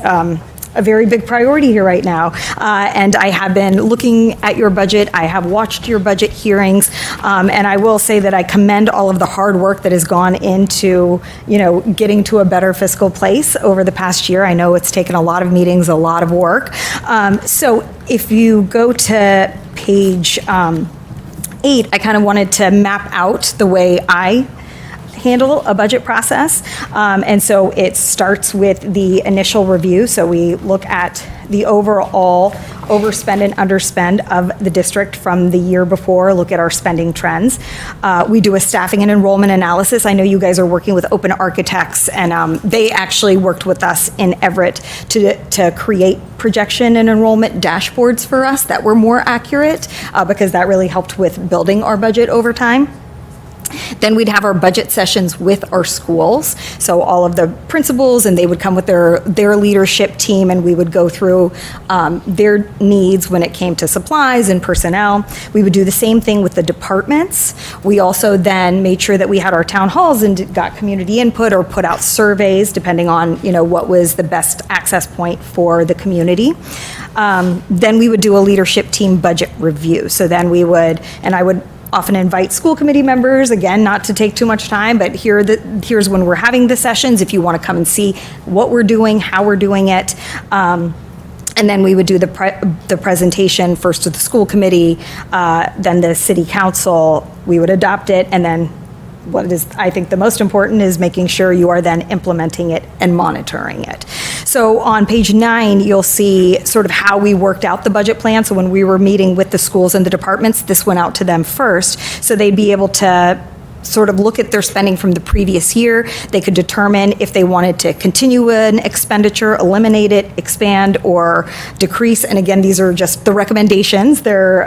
a very big priority here right now. And I have been looking at your budget. I have watched your budget hearings. And I will say that I commend all of the hard work that has gone into, getting to a better fiscal place over the past year. I know it's taken a lot of meetings, a lot of work. So if you go to page 8, I kind of wanted to map out the way I handle a budget process. And so it starts with the initial review. So we look at the overall overspend and underspend of the district from the year before, look at our spending trends. We do a staffing and enrollment analysis. I know you guys are working with Open Architects, and they actually worked with us in Everett to create projection and enrollment dashboards for us that were more accurate, because that really helped with building our budget over time. Then we'd have our budget sessions with our schools. So all of the principals, and they would come with their leadership team, and we would go through their needs when it came to supplies and personnel. We would do the same thing with the departments. We also then made sure that we had our town halls and got community input or put out surveys, depending on, what was the best access point for the community. Then we would do a leadership team budget review. So then I would often invite school committee members, again, not to take too much time, but here's when we're having the sessions, if you want to come and see what we're doing, how we're doing it. And then we would do the presentation first to the school committee, then the city council. We would adopt it, and then what is, I think, the most important is making sure you are then implementing it and monitoring it. So on page 9, you'll see sort of how we worked out the budget plan. So when we were meeting with the schools and the departments, this went out to them first. So they'd be able to sort of look at their spending from the previous year. They could determine if they wanted to continue an expenditure, eliminate it, expand, or decrease. And again, these are just the recommendations. They're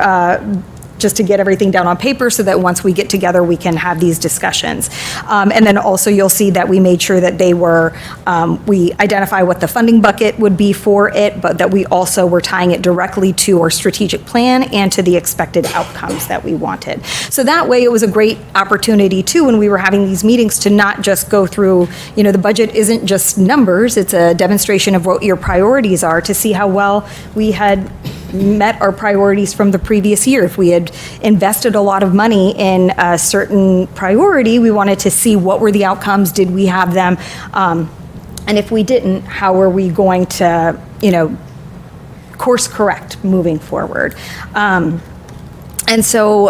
just to get everything down on paper so that once we get together, we can have these discussions. And then also you'll see that we made sure that we identify what the funding bucket would be for it, but that we also were tying it directly to our strategic plan and to the expected outcomes that we wanted. So that way it was a great opportunity too, when we were having these meetings, to not just go through, the budget isn't just numbers, it's a demonstration of what your priorities are, to see how well we had met our priorities from the previous year. If we had invested a lot of money in a certain priority, we wanted to see what were the outcomes, did we have them, and if we didn't, how were we going to, course correct moving forward. And so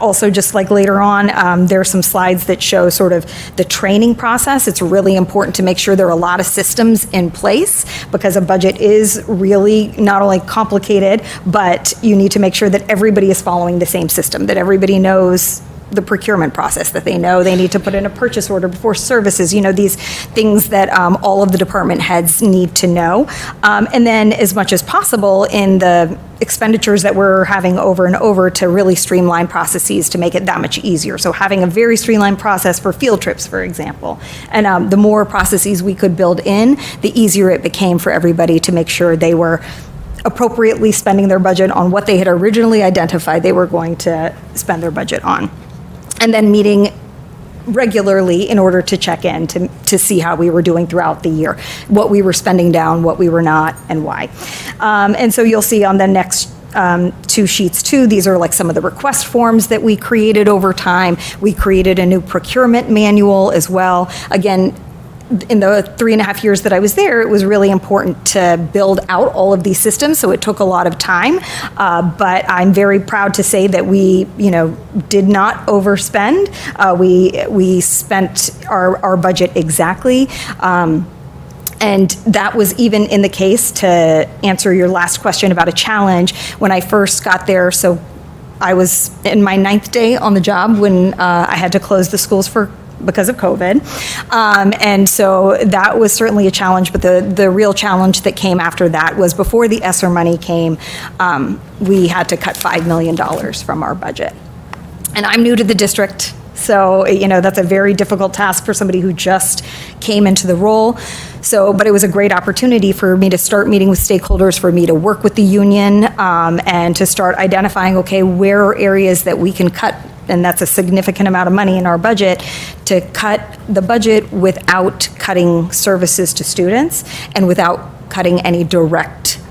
also, just like later on, there are some slides that show sort of the training process. It's really important to make sure there are a lot of systems in place, because a budget is really not only complicated, but you need to make sure that everybody is following the same system, that everybody knows the procurement process, that they know they need to put in a purchase order before services, these things that all of the department heads need to know. And then as much as possible in the expenditures that we're having over and over, to really streamline processes to make it that much easier. So having a very streamlined process for field trips, for example. And the more processes we could build in, the easier it became for everybody to make sure they were appropriately spending their budget on what they had originally identified they were going to spend their budget on. And then meeting regularly in order to check in, to see how we were doing throughout the year, what we were spending down, what we were not, and why. And so you'll see on the next two sheets too, these are like some of the request forms that we created over time. We created a new procurement manual as well. Again, in the 3.5 years that I was there, it was really important to build out all of these systems, so it took a lot of time. But I'm very proud to say that we, did not overspend. We spent our budget exactly. And that was even in the case, to answer your last question about a challenge, when I first got there. So I was in my 9th day on the job when I had to close the schools because of COVID. And so that was certainly a challenge, but the real challenge that came after that was, before the ESSER money came, we had to cut $5 million from our budget. And I'm new to the district, so, that's a very difficult task for somebody who just came into the role. So, but it was a great opportunity for me to start meeting with stakeholders, for me to work with the union, and to start identifying, okay, where are areas that we can cut, and that's a significant amount of money in our budget, to cut the budget without cutting services to students and without cutting any direct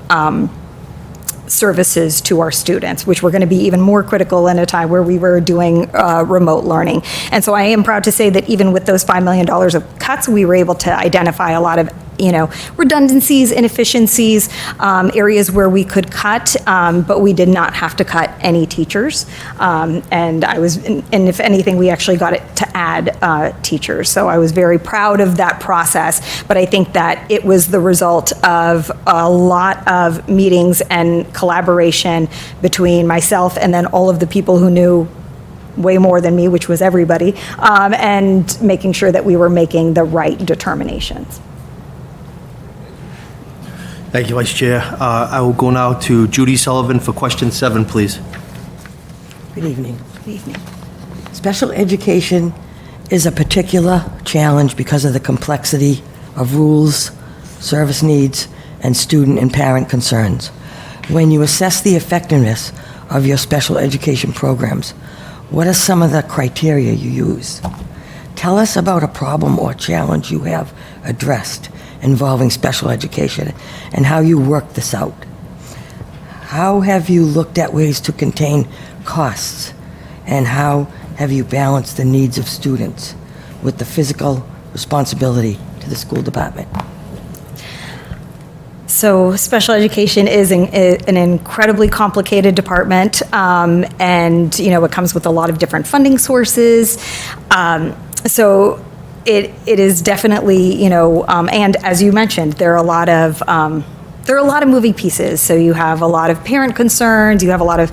services to our students, which were going to be even more critical in a time where we were doing remote learning. And so I am proud to say that even with those $5 million of cuts, we were able to identify a lot of redundancies, inefficiencies, areas where we could cut, but we did not have to cut any teachers. And if anything, we actually got it to add teachers. So I was very proud of that process, but I think that it was the result of a lot of meetings and collaboration between myself and then all of the people who knew way more than me, which was everybody, and making sure that we were making the right determinations. Thank you, Vice Chair. I will go now to Judy Sullivan for question 7, please. Good evening. Good evening. Special education is a particular challenge because of the complexity of rules, service needs, and student and parent concerns. When you assess the effectiveness of your special education programs, what are some of the criteria you use? Tell us about a problem or challenge you have addressed involving special education and how you work this out. How have you looked at ways to contain costs, and how have you balanced the needs of students with the physical responsibility to the school department? So special education is an incredibly complicated department, and it comes with a lot of different funding sources. So it is definitely and as you mentioned, there are a lot of moving pieces. So you have a lot of parent concerns, you have a lot of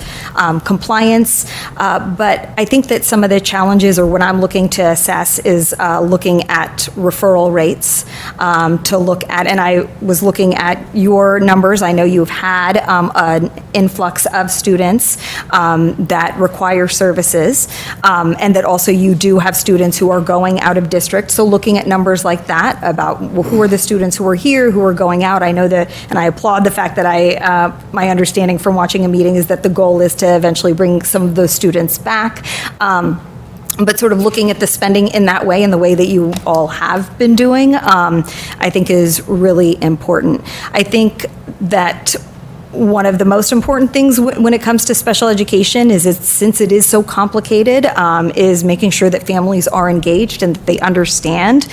compliance, but I think that some of the challenges, or what I'm looking to assess, is looking at referral rates, to look at, and I was looking at your numbers. I know you've had an influx of students that require services, and that also you do have students who are going out of district. So looking at numbers like that about who are the students who are here, who are going out. I know that, and I applaud the fact that my understanding from watching a meeting is that the goal is to eventually bring some of those students back. But sort of looking at the spending in that way, and the way that you all have been doing, I think is really important. I think that one of the most important things when it comes to special education is, since it is so complicated, is making sure that families are engaged and that they understand.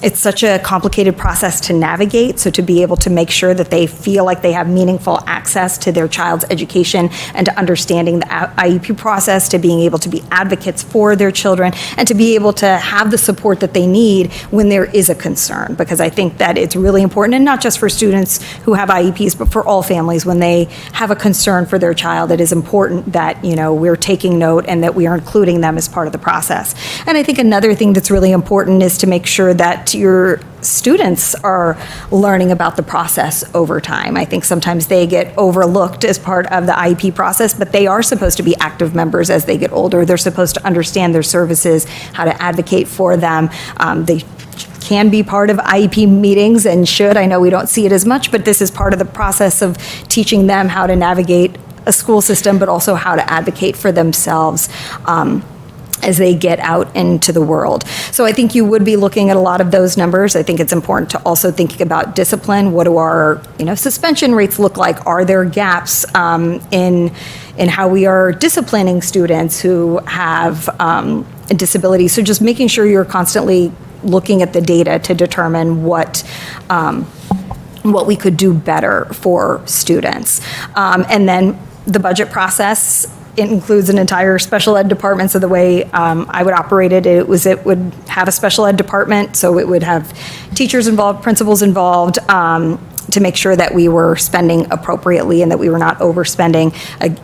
It's such a complicated process to navigate, so to be able to make sure that they feel like they have meaningful access to their child's education, and to understanding the IEP process, to being able to be advocates for their children, and to be able to have the support that they need when there is a concern. Because I think that it's really important, and not just for students who have IEPs, but for all families, when they have a concern for their child, it is important that we're taking note and that we are including them as part of the process. And I think another thing that's really important is to make sure that your students are learning about the process over time. I think sometimes they get overlooked as part of the IEP process, but they are supposed to be active members as they get older. They're supposed to understand their services, how to advocate for them. They can be part of IEP meetings, and should. I know we don't see it as much, but this is part of the process of teaching them how to navigate a school system, but also how to advocate for themselves as they get out into the world. So I think you would be looking at a lot of those numbers. I think it's important to also think about discipline. What do our suspension rates look like? Are there gaps in how we are disciplining students who have disabilities? So just making sure you're constantly looking at the data to determine what we could do better for students. And then the budget process, it includes an entire special ed department. So the way I would operate it, it would have a special ed department. So it would have teachers involved, principals involved, to make sure that we were spending appropriately and that we were not overspending.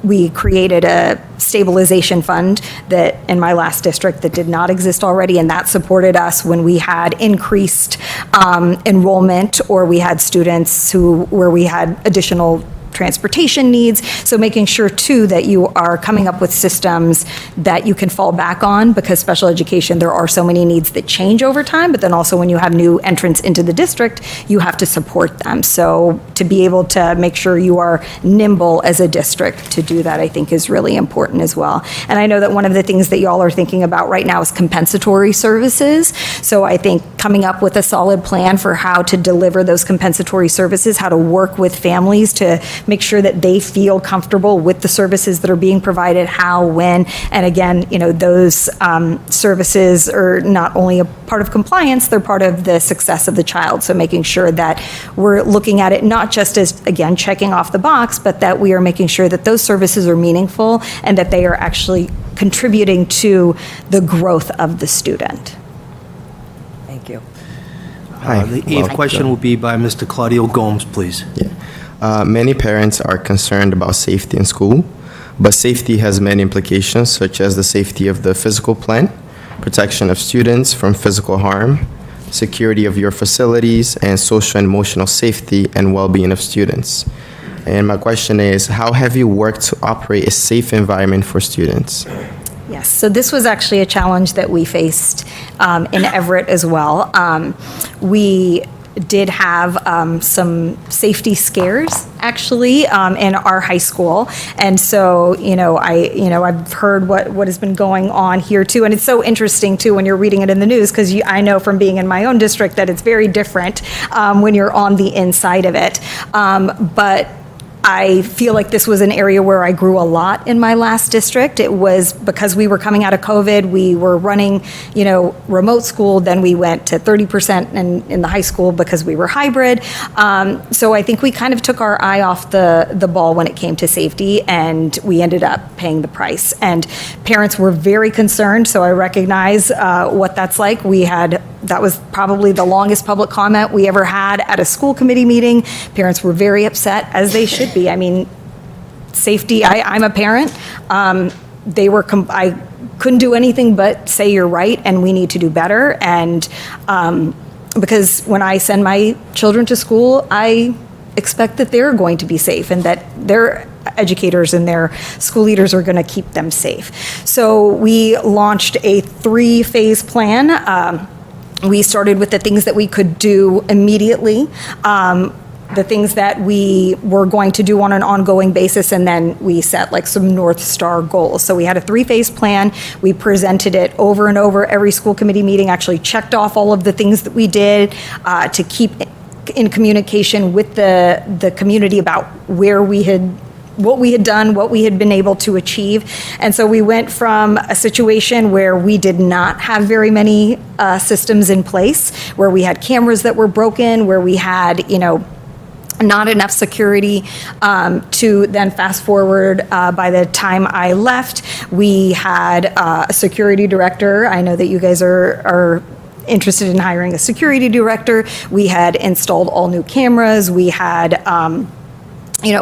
We created a stabilization fund that in my last district that did not exist already, and that supported us when we had increased enrollment, or we had students where we had additional transportation needs. So making sure too that you are coming up with systems that you can fall back on, because special education, there are so many needs that change over time, but then also when you have new entrants into the district, you have to support them. So to be able to make sure you are nimble as a district to do that, I think is really important as well. And I know that one of the things that y'all are thinking about right now is compensatory services. So I think coming up with a solid plan for how to deliver those compensatory services, how to work with families to make sure that they feel comfortable with the services that are being provided, how, when, and again, those services are not only a part of compliance, they're part of the success of the child. So making sure that we're looking at it not just as, again, checking off the box, but that we are making sure that those services are meaningful and that they are actually contributing to the growth of the student. Thank you. Hi. The eighth question will be by Mr. Claudio Gomes, please. Many parents are concerned about safety in school, but safety has many implications, such as the safety of the physical plant, protection of students from physical harm, security of your facilities, and social and emotional safety and well-being of students. And my question is, how have you worked to operate a safe environment for students? Yes, so this was actually a challenge that we faced in Everett as well. We did have some safety scares, actually, in our high school. And so, I've heard what has been going on here, too. And it's so interesting, too, when you're reading it in the news, because I know from being in my own district that it's very different when you're on the inside of it. But I feel like this was an area where I grew a lot in my last district. It was because we were coming out of COVID, we were running, remote school, then we went to 30% in the high school because we were hybrid. So I think we kind of took our eye off the ball when it came to safety, and we ended up paying the price. And parents were very concerned, so I recognize what that's like. That was probably the longest public comment we ever had at a school committee meeting. Parents were very upset, as they should be. I mean, safety, I'm a parent. I couldn't do anything but say you're right and we need to do better. And because when I send my children to school, I expect that they're going to be safe and that their educators and their school leaders are going to keep them safe. So we launched a 3-phase plan. We started with the things that we could do immediately, the things that we were going to do on an ongoing basis, and then we set like some North Star goals. So we had a 3-phase plan. We presented it over and over. Every school committee meeting actually checked off all of the things that we did to keep in communication with the community about what we had done, what we had been able to achieve. And so we went from a situation where we did not have very many systems in place, where we had cameras that were broken, where we had, not enough security, to then fast forward, by the time I left, we had a security director. I know that you guys are interested in hiring a security director. We had installed all new cameras. We had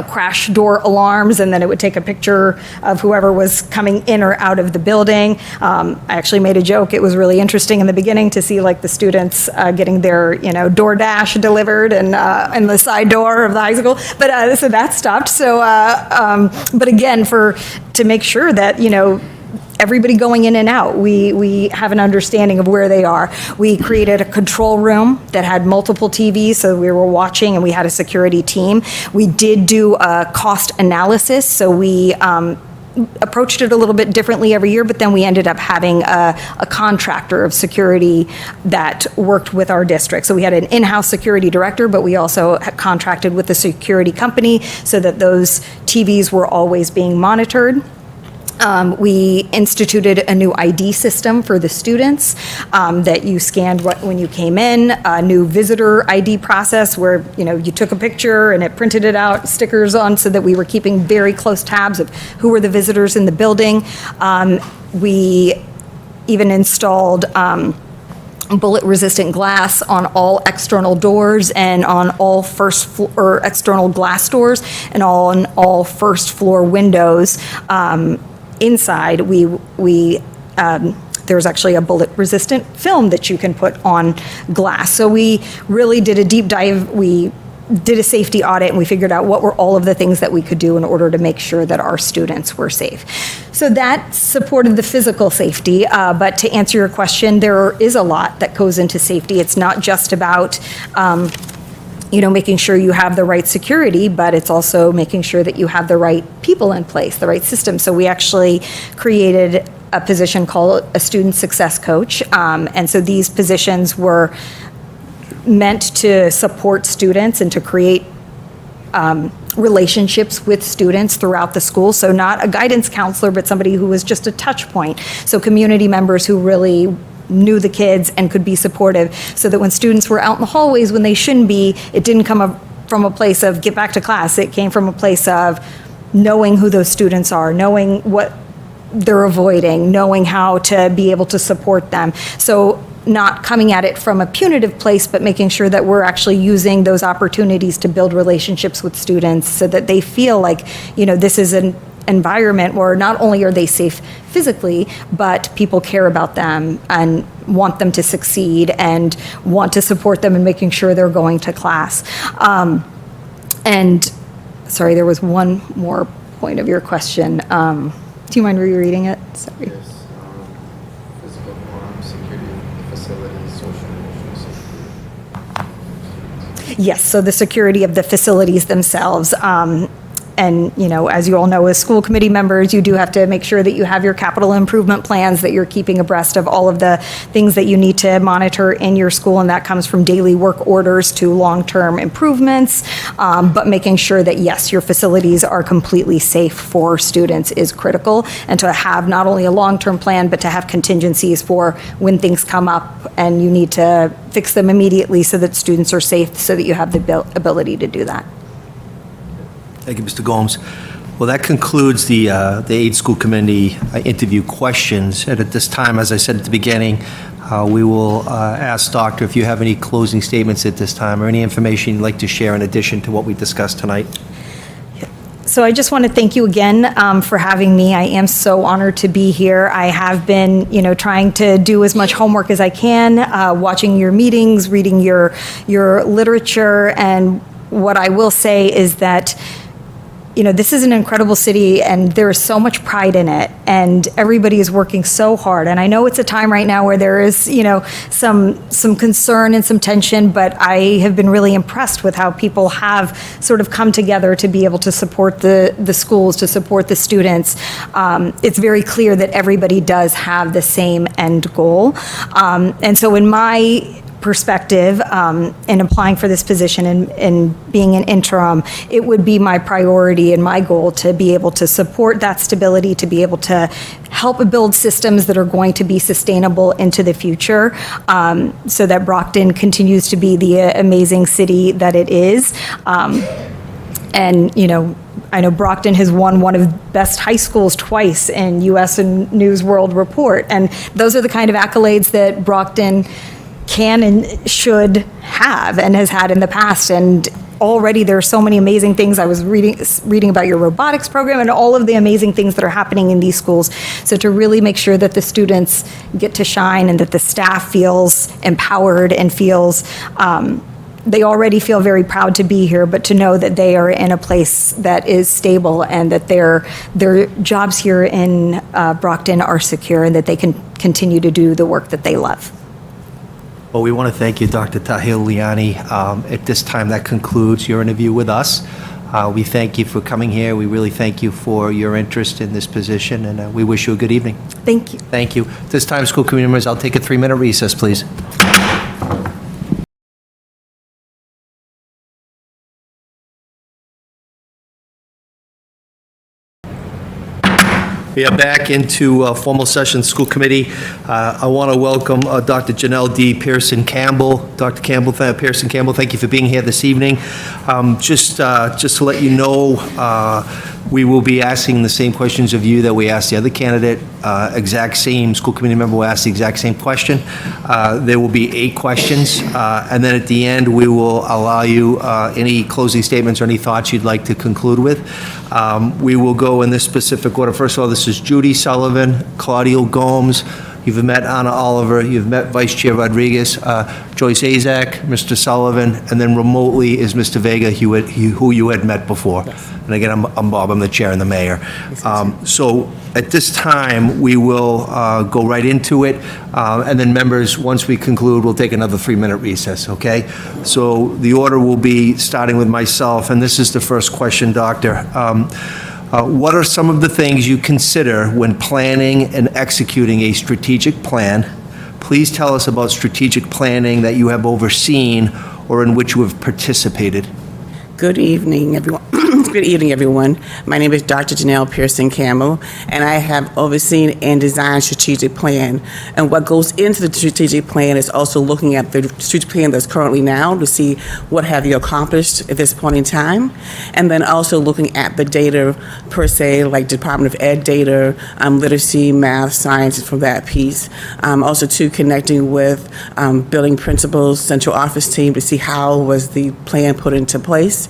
crash door alarms, and then it would take a picture of whoever was coming in or out of the building. I actually made a joke. It was really interesting in the beginning to see like the students getting their, DoorDash delivered and in the side door of the high school. But so that stopped. So, but again, to make sure that, everybody going in and out, we have an understanding of where they are. We created a control room that had multiple TVs, so we were watching, and we had a security team. We did do a cost analysis, so we approached it a little bit differently every year, but then we ended up having a contractor of security that worked with our district. So we had an in-house security director, but we also had contracted with the security company so that those TVs were always being monitored. We instituted a new ID system for the students that you scanned when you came in, a new visitor ID process where, you took a picture and it printed it out, stickers on, so that we were keeping very close tabs of who were the visitors in the building. We even installed bullet-resistant glass on all external doors and on all external glass doors and on all first floor windows. Inside, there's actually a bullet-resistant film that you can put on glass. So we really did a deep dive. We did a safety audit, and we figured out what were all of the things that we could do in order to make sure that our students were safe. So that supported the physical safety, but to answer your question, there is a lot that goes into safety. It's not just about making sure you have the right security, but it's also making sure that you have the right people in place, the right system. So we actually created a position called a student success coach. And so these positions were meant to support students and to create relationships with students throughout the school. So not a guidance counselor, but somebody who was just a touch point. So community members who really knew the kids and could be supportive, so that when students were out in the hallways when they shouldn't be, it didn't come from a place of get back to class. It came from a place of knowing who those students are, knowing what they're avoiding, knowing how to be able to support them. So not coming at it from a punitive place, but making sure that we're actually using those opportunities to build relationships with students so that they feel like, this is an environment where not only are they safe physically, but people care about them and want them to succeed and want to support them in making sure they're going to class. And there was one more point of your question. Do you mind rereading it? Sorry. Yes. Yes, so the security of the facilities themselves. And, as you all know, as school committee members, you do have to make sure that you have your capital improvement plans, that you're keeping abreast of all of the things that you need to monitor in your school, and that comes from daily work orders to long-term improvements. But making sure that, yes, your facilities are completely safe for students is critical, and to have not only a long-term plan, but to have contingencies for when things come up and you need to fix them immediately so that students are safe, so that you have the ability to do that. Thank you, Mr. Gomes. Well, that concludes the aid school committee interview questions. And at this time, as I said at the beginning, we will ask Doctor if you have any closing statements at this time or any information you'd like to share in addition to what we discussed tonight. So I just want to thank you again for having me. I am so honored to be here. I have been, trying to do as much homework as I can, watching your meetings, reading your literature, and what I will say is that this is an incredible city, and there is so much pride in it, and everybody is working so hard. And I know it's a time right now where there is, some concern and some tension, but I have been really impressed with how people have sort of come together to be able to support the schools, to support the students. It's very clear that everybody does have the same end goal. And so in my perspective, in applying for this position and being an interim, it would be my priority and my goal to be able to support that stability, to be able to help build systems that are going to be sustainable into the future, so that Brockton continues to be the amazing city that it is. And, I know Brockton has won one of best high schools twice in U.S. and News World Report, and those are the kind of accolades that Brockton can and should have and has had in the past. And already there are so many amazing things. I was reading about your robotics program and all of the amazing things that are happening in these schools. So to really make sure that the students get to shine and that the staff feels empowered and feels they already feel very proud to be here, but to know that they are in a place that is stable and that their jobs here in Brockton are secure and that they can continue to do the work that they love. Well, we want to thank you, Dr. Tahil Liani. At this time, that concludes your interview with us. We thank you for coming here. We really thank you for your interest in this position, and we wish you a good evening. Thank you. Thank you. At this time, school committee members, I'll take a 3-minute recess, please. We are back into formal session, school committee. I want to welcome Dr. Janelle D. Pearson-Campbell. Dr. Pearson-Campbell, thank you for being here this evening. Just to let you know, we will be asking the same questions of you that we asked the other candidate. Exact same school committee member will ask the exact same question. There will be 8 questions, and then at the end, we will allow you any closing statements or any thoughts you'd like to conclude with. We will go in this specific order. First of all, this is Judy Sullivan, Claudio Gomes. You've met Anna Oliver. You've met Vice Chair Rodriguez, Joyce Azak, Mr. Sullivan, and then remotely is Mr. Vega, who you had met before. Yes. And again, I'm Bob. I'm the chair and the mayor. So at this time, we will go right into it, and then members, once we conclude, we'll take another 3-minute recess. Okay? So the order will be starting with myself, and this is the first question, Doctor. What are some of the things you consider when planning and executing a strategic plan? Please tell us about strategic planning that you have overseen or in which you have participated. Good evening, everyone. Good evening, everyone. My name is Dr. Janelle Pearson-Campbell, and I have overseen and designed strategic plan. And what goes into the strategic plan is also looking at the strategic plan that's currently now to see what have you accomplished at this point in time, and then also looking at the data per se, like Department of Ed data, literacy, math, science, from that piece. Also, too, connecting with building principals, central office team to see how was the plan put into place.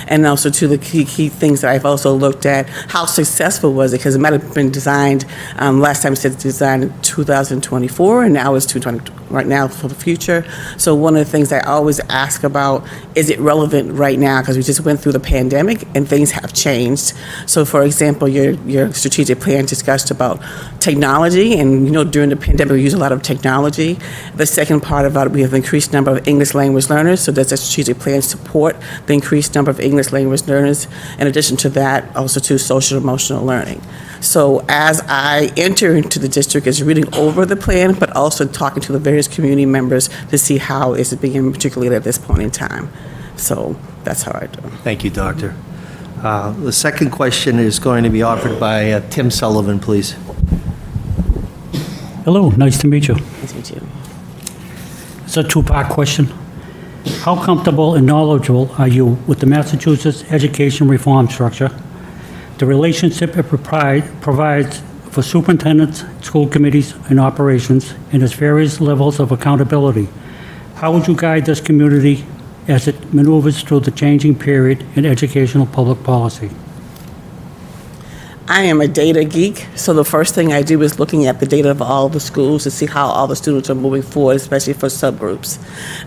And also to the key things that I've also looked at, how successful was it? Because it might have been designed, last time it said designed in 2024, and now it's 2020, right now for the future. So one of the things I always ask about, is it relevant right now? Because we just went through the pandemic and things have changed. So for example, your strategic plan discussed about technology, and during the pandemic we use a lot of technology. The second part about it, we have increased number of English language learners, so does the strategic plan support the increased number of English language learners? In addition to that, also to social emotional learning. So as I enter into the district, is reading over the plan, but also talking to the various community members to see how is it being articulated at this point in time. So that's how I do. Thank you, Doctor. The second question is going to be offered by Tim Sullivan, please. Hello, nice to meet you. Nice to meet you. It's a two-part question. How comfortable and knowledgeable are you with the Massachusetts education reform structure, the relationship it provides for superintendents, school committees, and operations, and its various levels of accountability? How would you guide this community as it maneuvers through the changing period in educational public policy? I am a data geek, so the first thing I do is looking at the data of all the schools to see how all the students are moving forward, especially for subgroups.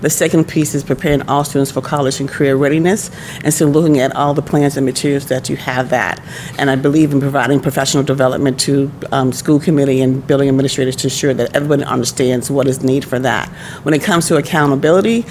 The second piece is preparing all students for college and career readiness, and so looking at all the plans and materials that you have that. And I believe in providing professional development to school committee and building administrators to ensure that everybody understands what is needed for that. When it comes to accountability,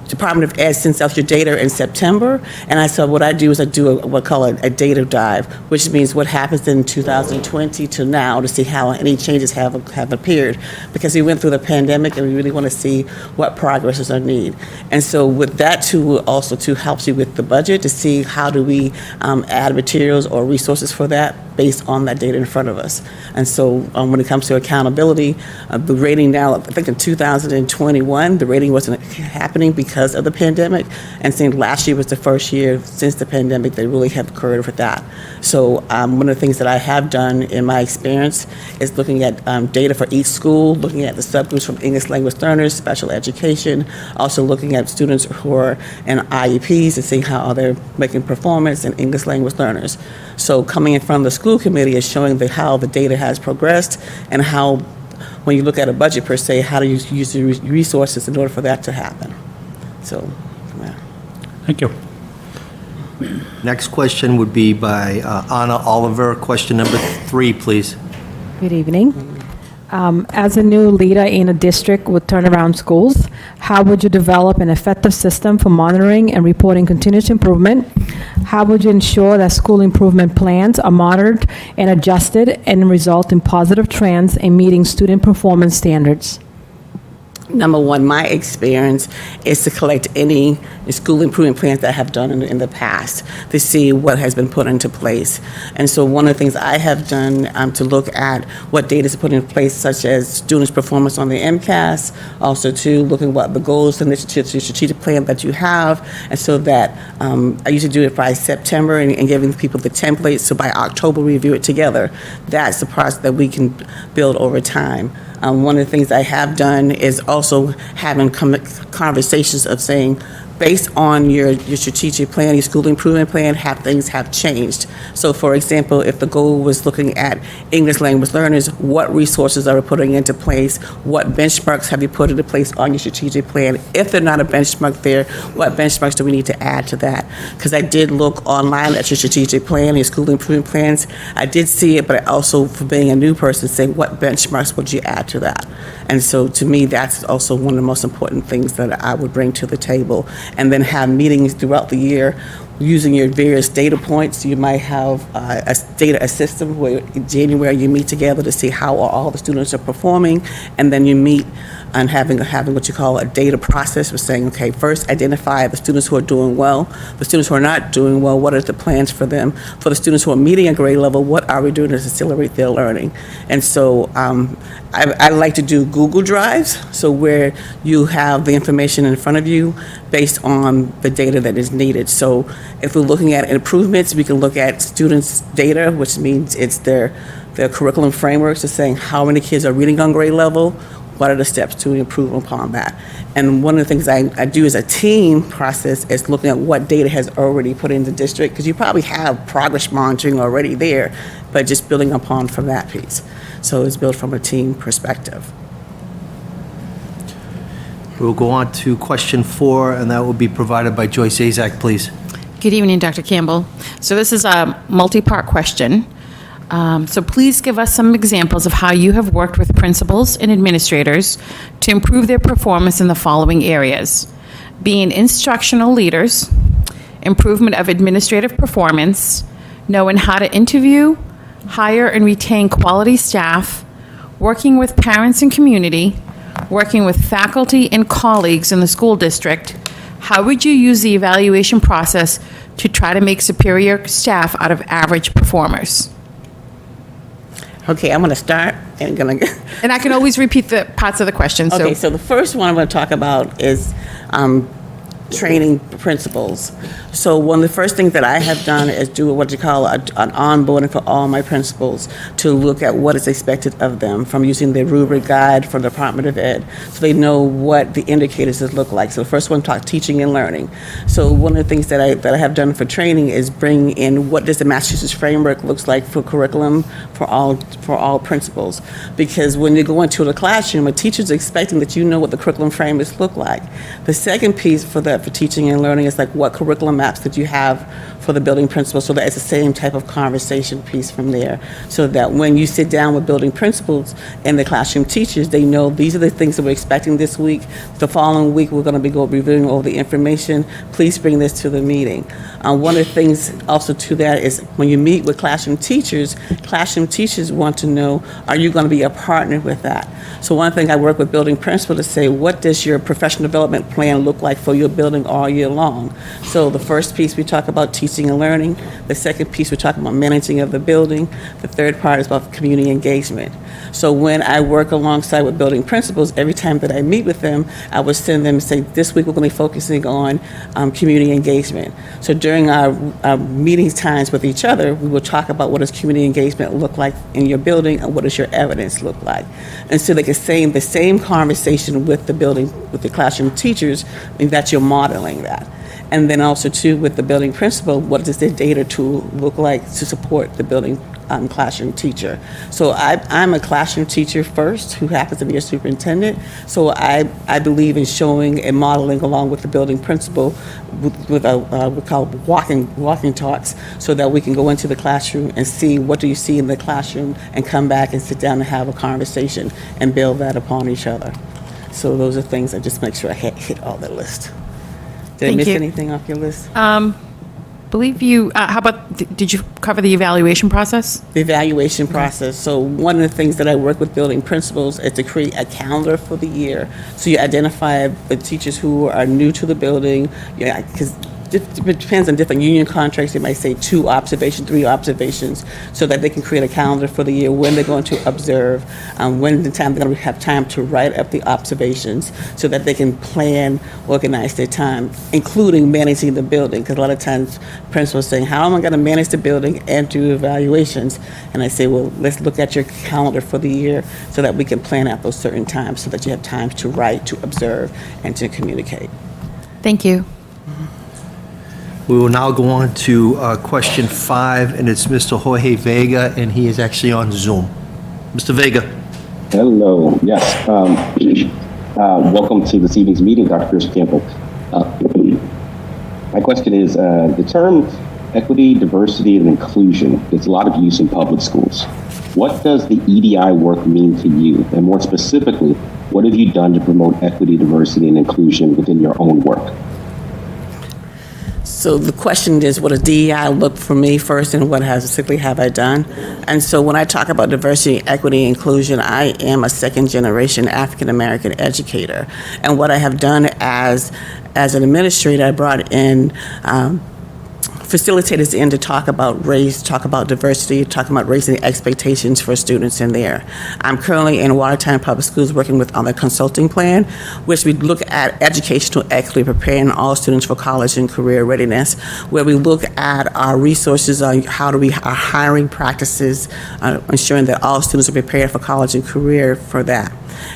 Department of Ed sends out your data in September, and what I do is I do what I call a data dive, which means what happens in 2020 to now to see how any changes have appeared, because we went through the pandemic and we really want to see what progress is our need. And so with that tool also helps you with the budget to see how do we add materials or resources for that based on that data in front of us. And so when it comes to accountability, the rating now, I think in 2021, the rating wasn't happening because of the pandemic. And saying last year was the first year since the pandemic they really have occurred with that. So one of the things that I have done in my experience is looking at data for each school, looking at the subgroups from English language learners, special education, also looking at students who are in IEPs and seeing how they're making performance in English language learners. So coming in from the school committee is showing how the data has progressed and how, when you look at a budget per se, how do you use the resources in order for that to happen. So, yeah. Thank you. Next question would be by Anna Oliver. Question number 3, please. Good evening. As a new leader in a district with turnaround schools, how would you develop an effective system for monitoring and reporting continuous improvement? How would you ensure that school improvement plans are monitored and adjusted and result in positive trends in meeting student performance standards? Number one, my experience is to collect any school improvement plans that I have done in the past to see what has been put into place. And so one of the things I have done to look at what data is put in place, such as students' performance on the MCAS, also to looking what the goals and initiatives, your strategic plan that you have, and so that I usually do it by September and giving people the templates, so by October we review it together. That's the process that we can build over time. One of the things I have done is also having conversations of saying, based on your strategic plan, your school improvement plan, how things have changed. So for example, if the goal was looking at English language learners, what resources are we putting into place? What benchmarks have you put into place on your strategic plan? If they're not a benchmark there, what benchmarks do we need to add to that? Because I did look online at your strategic plan, your school improvement plans. I did see it, but I also, for being a new person, saying what benchmarks would you add to that? And so to me, that's also one of the most important things that I would bring to the table. And then have meetings throughout the year using your various data points. You might have a system where in January you meet together to see how all the students are performing, and then you meet and having what you call a data process of saying, okay, first identify the students who are doing well, the students who are not doing well, what are the plans for them? For the students who are meeting a grade level, what are we doing to accelerate their learning? And so I like to do Google Drives, so where you have the information in front of you based on the data that is needed. So if we're looking at improvements, we can look at students' data, which means it's their curriculum frameworks, of saying how many kids are reading on grade level, what are the steps to improve upon that? And one of the things I do as a team process is looking at what data has already put in the district, because you probably have progress monitoring already there, but just building upon from that piece. So it's built from a team perspective. We'll go on to question 4, and that will be provided by Joyce Azak, please. Good evening, Dr. Campbell. So this is a multi-part question. So please give us some examples of how you have worked with principals and administrators to improve their performance in the following areas: being instructional leaders, improvement of administrative performance, knowing how to interview, hire and retain quality staff, working with parents and community, working with faculty and colleagues in the school district. How would you use the evaluation process to try to make superior staff out of average performers? Okay, I'm going to start and And I can always repeat the parts of the question. Okay, so the first one I'm going to talk about is training principals. So one of the first things that I have done is do what you call an onboarding for all my principals to look at what is expected of them from using the rubric guide from the Department of Ed, so they know what the indicators look like. So the first one talk teaching and learning. So one of the things that I have done for training is bring in what does the Massachusetts framework looks like for curriculum for all principals, because when you go into the classroom, a teacher's expecting that you know what the curriculum frameworks look like. The second piece for teaching and learning is like what curriculum maps that you have for the building principals, so that it's the same type of conversation piece from there, so that when you sit down with building principals and the classroom teachers, they know these are the things that we're expecting this week. The following week, we're going to be reviewing all the information. Please bring this to the meeting. One of the things also to that is when you meet with classroom teachers want to know, are you going to be a partner with that? So one thing I work with building principals to say, what does your professional development plan look like for your building all year long? So the first piece we talk about teaching and learning. The second piece we're talking about managing of the building. The third part is about community engagement. So when I work alongside with building principals, every time that I meet with them, I would send them and say, this week we're going to be focusing on community engagement. So during our meeting times with each other, we will talk about what does community engagement look like in your building and what does your evidence look like. And so they can say the same conversation with the classroom teachers, and that you're modeling that. And then also too with the building principal, what does their data tool look like to support the building classroom teacher? So I'm a classroom teacher first, who happens to be a superintendent. So I believe in showing and modeling along with the building principal with we call walking talks, so that we can go into the classroom and see what do you see in the classroom and come back and sit down and have a conversation and build that upon each other. So those are things I just make sure I hit all the list. Did I miss anything off your list? Believe you, how about, did you cover the evaluation process? The evaluation process. So one of the things that I work with building principals is to create a calendar for the year. So you identify the teachers who are new to the building, because it depends on different union contracts. They might say 2 observations, 3 observations, so that they can create a calendar for the year when they're going to observe, when the time they're going to have time to write up the observations, so that they can plan, organize their time, including managing the building. Because a lot of times principals saying, how am I going to manage the building and do evaluations? And I say, well, let's look at your calendar for the year so that we can plan out those certain times so that you have time to write, to observe, and to communicate. Thank you. We will now go on to question 5, and it's Mr. Jorge Vega, and he is actually on Zoom. Mr. Vega. Hello. Yes. Welcome to this evening's meeting, Dr. Pierce Campbell. My question is, the term equity, diversity, and inclusion gets a lot of use in public schools. What does the EDI work mean to you? And more specifically, what have you done to promote equity, diversity, and inclusion within your own work? So the question is, what does DEI look for me first, and what specifically have I done? And so when I talk about diversity, equity, inclusion, I am a second-generation African-American educator. And what I have done as an administrator, I brought in facilitators in to talk about race, talk about diversity, talk about raising expectations for students in there. I'm currently in Watertown Public Schools working on a consulting plan, which we look at educational equity, preparing all students for college and career readiness, where we look at our resources on our hiring practices, ensuring that all students are prepared for college and career for that.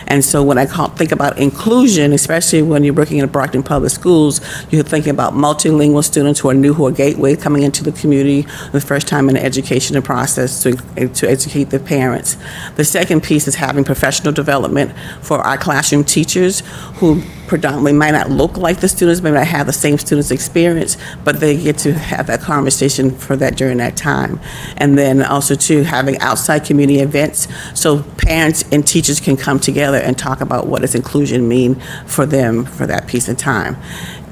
And so when I think about inclusion, especially when you're working in the Brockton Public Schools, you're thinking about multilingual students who are new, who are gateway coming into the community the first time in the educational process to educate the parents. The second piece is having professional development for our classroom teachers who predominantly might not look like the students, may not have the same students' experience, but they get to have that conversation for that during that time. And then also too, having outside community events so parents and teachers can come together and talk about what does inclusion mean for them for that piece of time.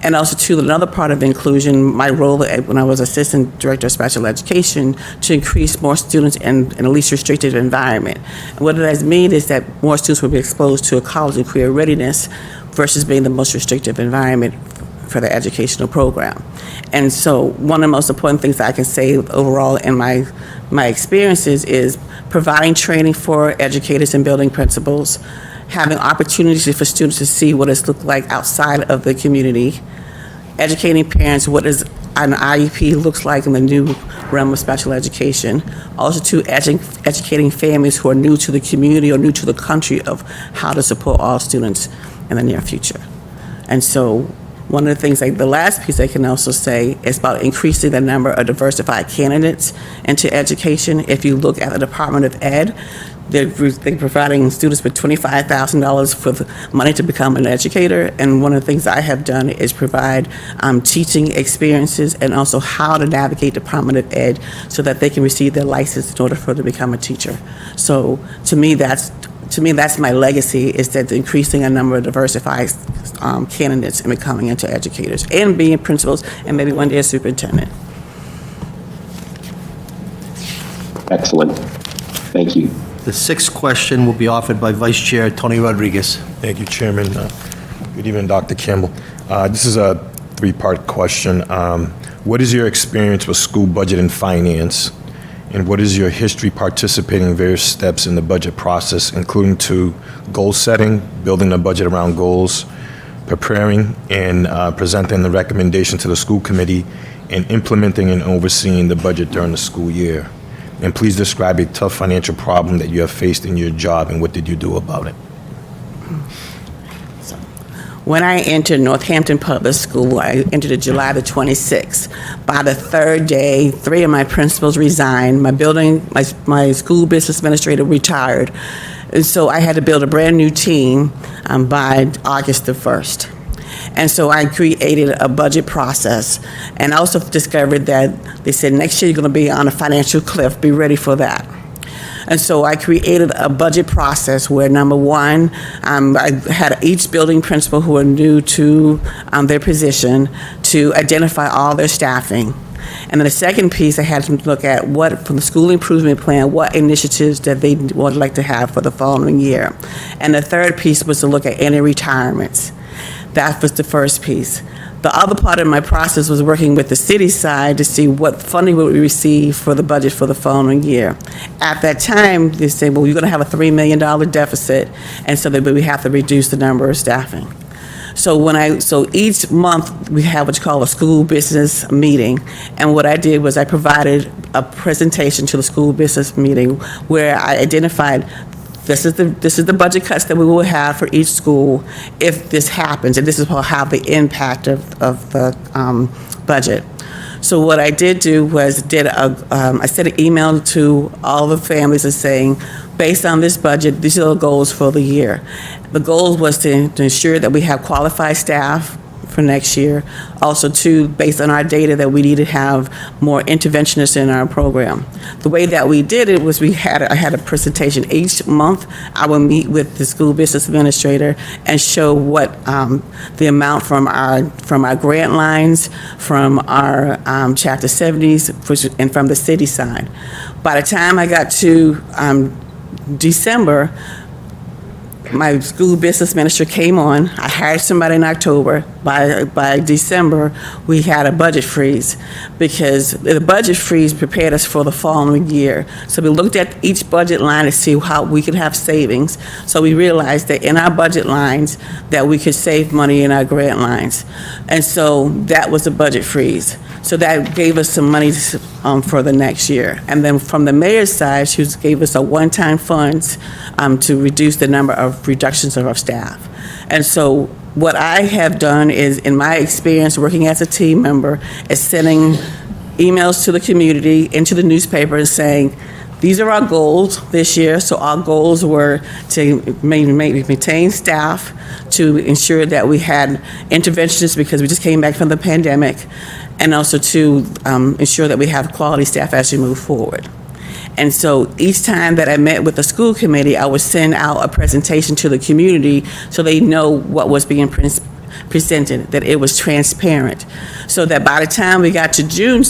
And also, too, another part of inclusion, my role when I was Assistant Director of Special Education, to increase more students in a least restricted environment. And what it does mean is that more students will be exposed to a college and career readiness versus being the most restrictive environment for the educational program. And so one of the most important things that I can say overall in my experiences is providing training for educators and building principals, having opportunities for students to see what it's looked like outside of the community, educating parents what is an IEP looks like in the new realm of special education, also to educating families who are new to the community or new to the country of how to support all students in the near future. And so one of the things, the last piece I can also say is about increasing the number of diversified candidates into education. If you look at the Department of Ed, they're providing students with $25,000 for the money to become an educator. And one of the things I have done is provide teaching experiences and also how to navigate Department of Ed so that they can receive their license in order for them to become a teacher. So to me, that's my legacy, is that increasing a number of diversified candidates and becoming into educators and being principals and maybe one day a superintendent. Excellent. Thank you. The sixth question will be offered by Vice Chair Tony Rodriguez. Thank you, Chairman. Good evening, Dr. Campbell. This is a three-part question. What is your experience with school budget and finance? And what is your history participating in various steps in the budget process, including to goal setting, building a budget around goals, preparing and presenting the recommendation to the school committee, and implementing and overseeing the budget during the school year? And please describe a tough financial problem that you have faced in your job, and what did you do about it? When I entered Northampton Public School, I entered it July the 26th. By the third day, 3 of my principals resigned. My school business administrator retired. And so I had to build a brand new team by August the 1st. And so I created a budget process and also discovered that they said, next year you're going to be on a financial cliff, be ready for that. And so I created a budget process where, number one, I had each building principal who are new to their position to identify all their staffing. And then the second piece, I had to look at what, from the school improvement plan, what initiatives that they would like to have for the following year. And the third piece was to look at any retirements. That was the first piece. The other part of my process was working with the city side to see what funding would we receive for the budget for the following year. At that time, they said, well, you're going to have a $3 million deficit, and so that we have to reduce the number of staffing. So each month we have what's called a school business meeting, and what I did was I provided a presentation to the school business meeting where I identified this is the budget cuts that we will have for each school if this happens, and this is how the impact of the budget. So what I did do was I sent an email to all the families and saying, based on this budget, these are the goals for the year. The goal was to ensure that we have qualified staff for next year. Also, too, based on our data, that we need to have more interventionists in our program. The way that we did it was I had a presentation each month. I would meet with the school business administrator and show what the amount from our grant lines, from our Chapter 70s, and from the city side. By the time I got to December, my school business minister came on. I hired somebody in October. By December, we had a budget freeze because the budget freeze prepared us for the following year. So we looked at each budget line to see how we could have savings. So we realized that in our budget lines that we could save money in our grant lines. And so that was a budget freeze. So that gave us some money for the next year. And then from the mayor's side, she gave us a one-time funds to reduce the number of of reductions of our staff. And so what I have done is, in my experience working as a team member, is sending emails to the community, into the newspaper, and saying, these are our goals this year. So our goals were to maintain staff, to ensure that we had interventionists because we just came back from the pandemic, and also to ensure that we have quality staff as we move forward. And so each time that I met with the school committee, I would send out a presentation to the community so they know what was being presented, that it was transparent. So that by the time we got to June,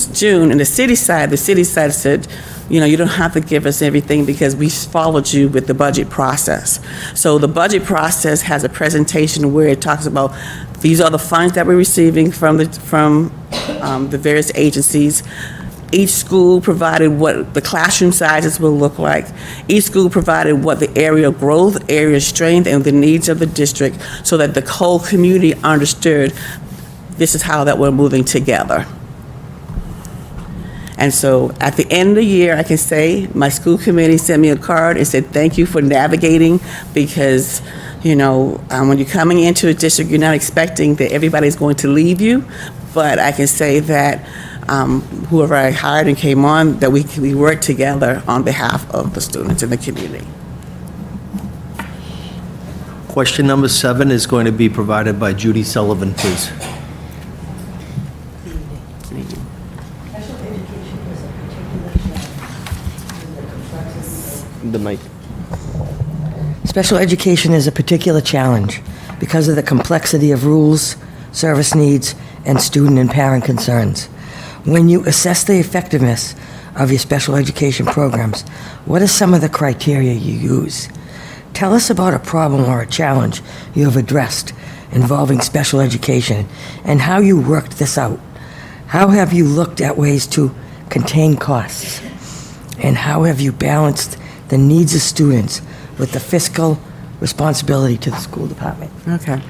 and the city side said, you don't have to give us everything because we followed you with the budget process. So the budget process has a presentation where it talks about these are the funds that we're receiving from the various agencies. Each school provided what the classroom sizes will look like. Each school provided what the area of growth, area of strength, and the needs of the district, so that the whole community understood this is how that we're moving together. And so at the end of the year, I can say my school committee sent me a card and said, thank you for navigating, because when you're coming into a district, you're not expecting that everybody's going to leave you. But I can say that whoever I hired and came on, that we worked together on behalf of the students in the community. Question number 7 is going to be provided by Judy Sullivan, please. The mic. Special education is a particular challenge because of the complexity of rules, service needs, and student and parent concerns. When you assess the effectiveness of your special education programs, what are some of the criteria you use? Tell us about a problem or a challenge you have addressed involving special education and how you worked this out. How have you looked at ways to contain costs? And how have you balanced the needs of students with the fiscal responsibility to the school department? Okay.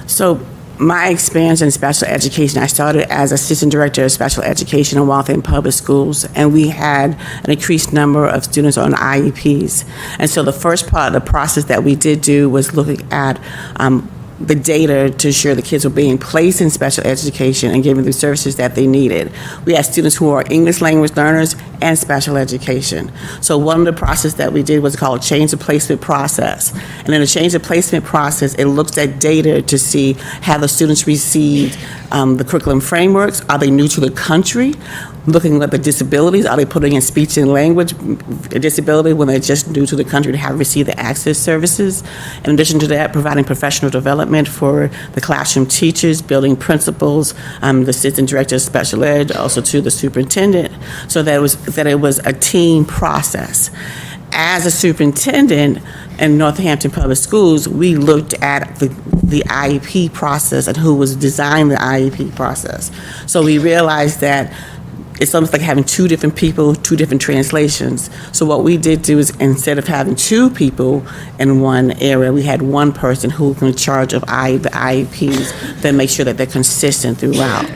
So my experience in special education, I started as assistant director of special education in Waltham Public Schools, and we had an increased number of students on IEPs. And so the first part of the process that we did do was looking at the data to ensure the kids were being placed in special education and given the services that they needed. We had students who are English language learners and special education. So one of the process that we did was called a change of placement process. And in the change of placement process, it looks at data to see have the students received the curriculum frameworks, are they new to the country, looking at the disabilities, are they putting in speech and language disability when they're just new to the country to have received the access services. In addition to that, providing professional development for the classroom teachers, building principals, the assistant director of special ed, also to the superintendent, so that it was a team process. As a superintendent in Northampton Public Schools, we looked at the IEP process and who was designing the IEP process. So we realized that it's almost like having two different people, two different translations. So what we did do is, instead of having two people in one area, we had one person who was in charge of the IEPs that make sure that they're consistent throughout.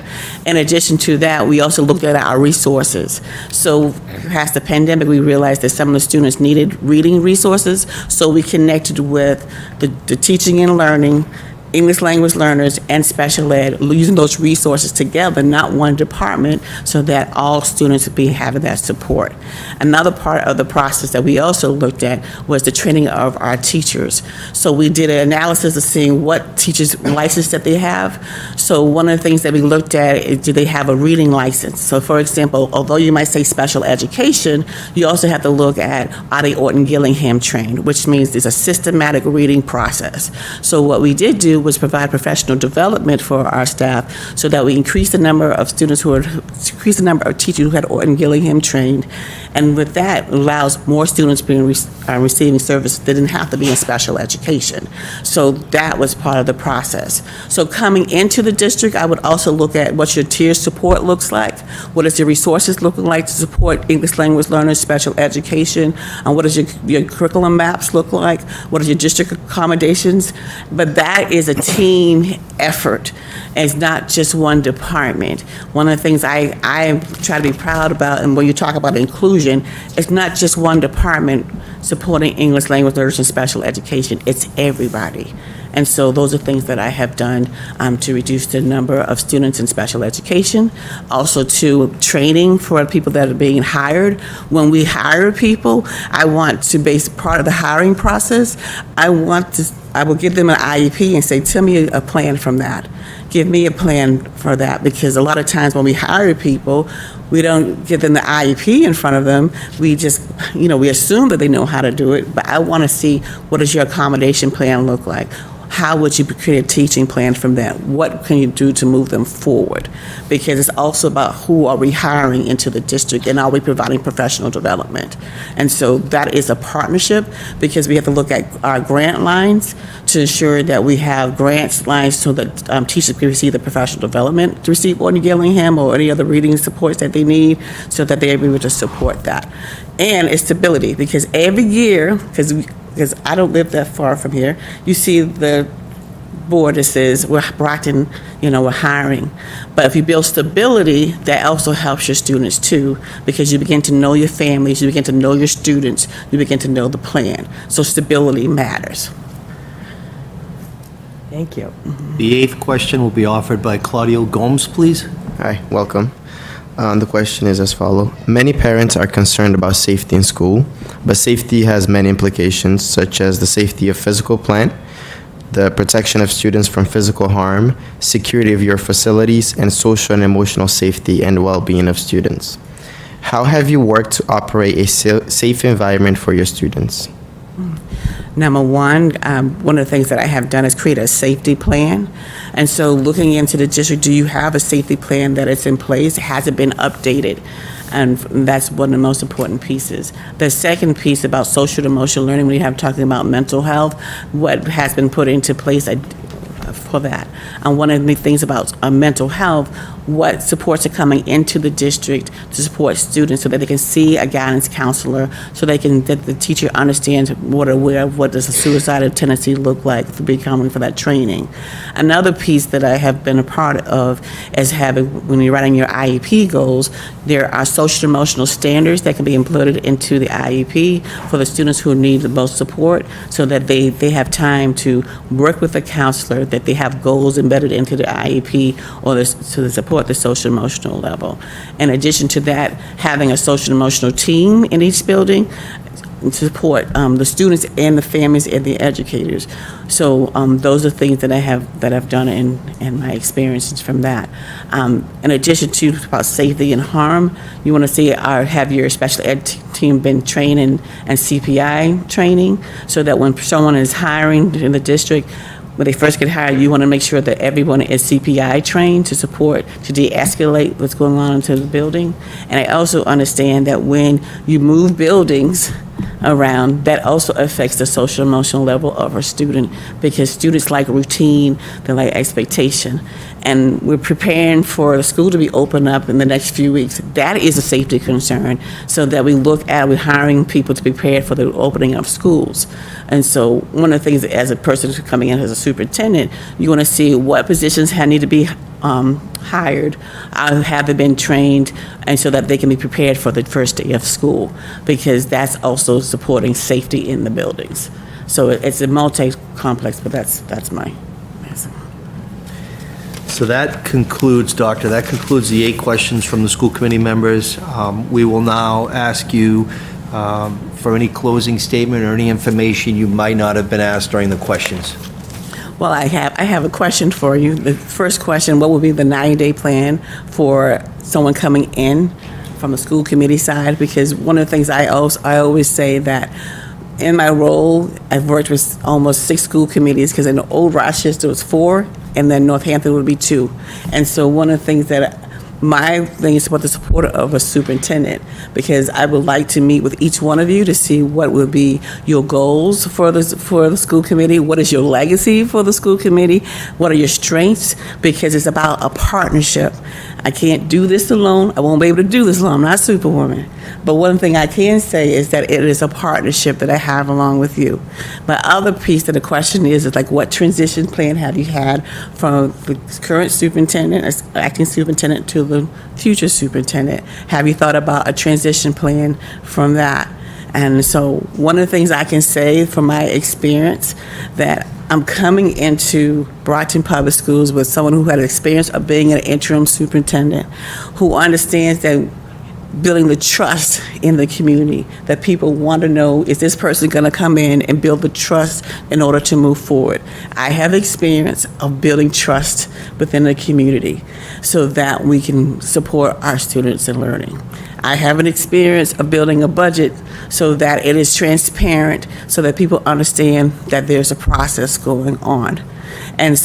In addition to that, we also looked at our resources. So past the pandemic, we realized that some of the students needed reading resources, so we connected with the teaching and learning, English language learners, and special ed, using those resources together, not one department, so that all students would be having that support. Another part of the process that we also looked at was the training of our teachers. So we did an analysis of seeing what teachers' license that they have. So one of the things that we looked at is, do they have a reading license? So for example, although you might say special education, you also have to look at, are they Orton Gillingham trained, which means there's a systematic reading process. So what we did do was provide professional development for our staff so that we increase the number of students increase the number of teachers who had Orton Gillingham trained, and with that allows more students being receiving services that didn't have to be in special education. So that was part of the process. So coming into the district, I would also look at what your tier support looks like, what is your resources looking like to support English language learners, special education, and what does your curriculum maps look like, what are your district accommodations. But that is a team effort. It's not just one department. One of the things I try to be proud about, and when you talk about inclusion, it's not just one department supporting English language learners and special education. It's everybody. And so those are things that I have done to reduce the number of students in special education. Also to training for people that are being hired. When we hire people, I want to base part of the hiring process. I will give them an IEP and say, tell me a plan from that. Give me a plan for that, because a lot of times when we hire people, we don't give them the IEP in front of them. We just, we assume that they know how to do it, but I want to see, what does your accommodation plan look like? How would you create a teaching plan from that? What can you do to move them forward? Because it's also about who are we hiring into the district, and are we providing professional development? And so that is a partnership, because we have to look at our grant lines to ensure that we have grants lines so that teachers can receive the professional development to receive Orny Gillingham or any other reading supports that they need, so that they're able to support that. And it's stability, because every year, because I don't live that far from here, you see the board that says, we're Brockton, we're hiring. But if you build stability, that also helps your students too, because you begin to know your families, you begin to know your students, you begin to know the plan. So stability matters. Thank you. The eighth question will be offered by Claudio Gomes, please. Hi, welcome. The question is as follows. Many parents are concerned about safety in school, but safety has many implications, such as the safety of physical plant, the protection of students from physical harm, security of your facilities, and social and emotional safety and well-being of students. How have you worked to operate a safe environment for your students? Number one of the things that I have done is create a safety plan. And so looking into the district, do you have a safety plan that is in place? Has it been updated? And that's one of the most important pieces. The second piece about social and emotional learning, when you have talking about mental health, what has been put into place for that. And one of the things about mental health, what supports are coming into the district to support students so that they can see a guidance counselor, so that the teacher understands what does a suicidal tendency look like for becoming for that training. Another piece that I have been a part of is when you're writing your IEP goals, there are social emotional standards that can be included into the IEP for the students who need the most support, so that they have time to work with a counselor, that they have goals embedded into the IEP or to support the social emotional level. In addition to that, having a social emotional team in each building to support the students and the families and the educators. So those are things that I've done in my experiences from that. In addition to about safety and harm, you want to see have your special ed team been trained in CPI training, so that when someone is hiring in the district, when they first get hired, you want to make sure that everyone is CPI trained to support, to de-escalate what's going on into the building. And I also understand that when you move buildings around, that also affects the social emotional level of our student, because students like routine, they like expectation. And we're preparing for the school to be open up in the next few weeks. That is a safety concern, so that we're hiring people to prepare for the opening of schools. And so one of the things, as a person coming in as a superintendent, you want to see what positions need to be hired, have they been trained, and so that they can be prepared for the first day of school, because that's also supporting safety in the buildings. So it's a multi-complex, but that's my answer. So that concludes, Doctor, that concludes the 8 questions from the school committee members. We will now ask you for any closing statement or any information you might not have been asked during the questions. Well, I have a question for you. The first question, what would be the 90-day plan for someone coming in from the school committee side? Because one of the things I always say that in my role, I've worked with almost 6 school committees, because in the old Rochester was 4, and then Northampton would be 2. And so one of the things that my thing is about the support of a superintendent, because I would like to meet with each one of you to see what would be your goals for the school committee, what is your legacy for the school committee, what are your strengths, because it's about a partnership. I can't do this alone. I won't be able to do this alone. I'm not Superwoman. But one thing I can say is that it is a partnership that I have along with you. My other piece of the question is like, what transition plan have you had from the current superintendent, as acting superintendent, to the future superintendent? Have you thought about a transition plan from that? And so one of the things I can say from my experience, that I'm coming into Brockton Public Schools with someone who had experience of being an interim superintendent, who understands that building the trust in the community, that people want to know, is this person going to come in and build the trust in order to move forward? I have experience of building trust within the community so that we can support our students in learning. I have an experience of building a budget so that it is transparent, so that people understand that there's a process going on. And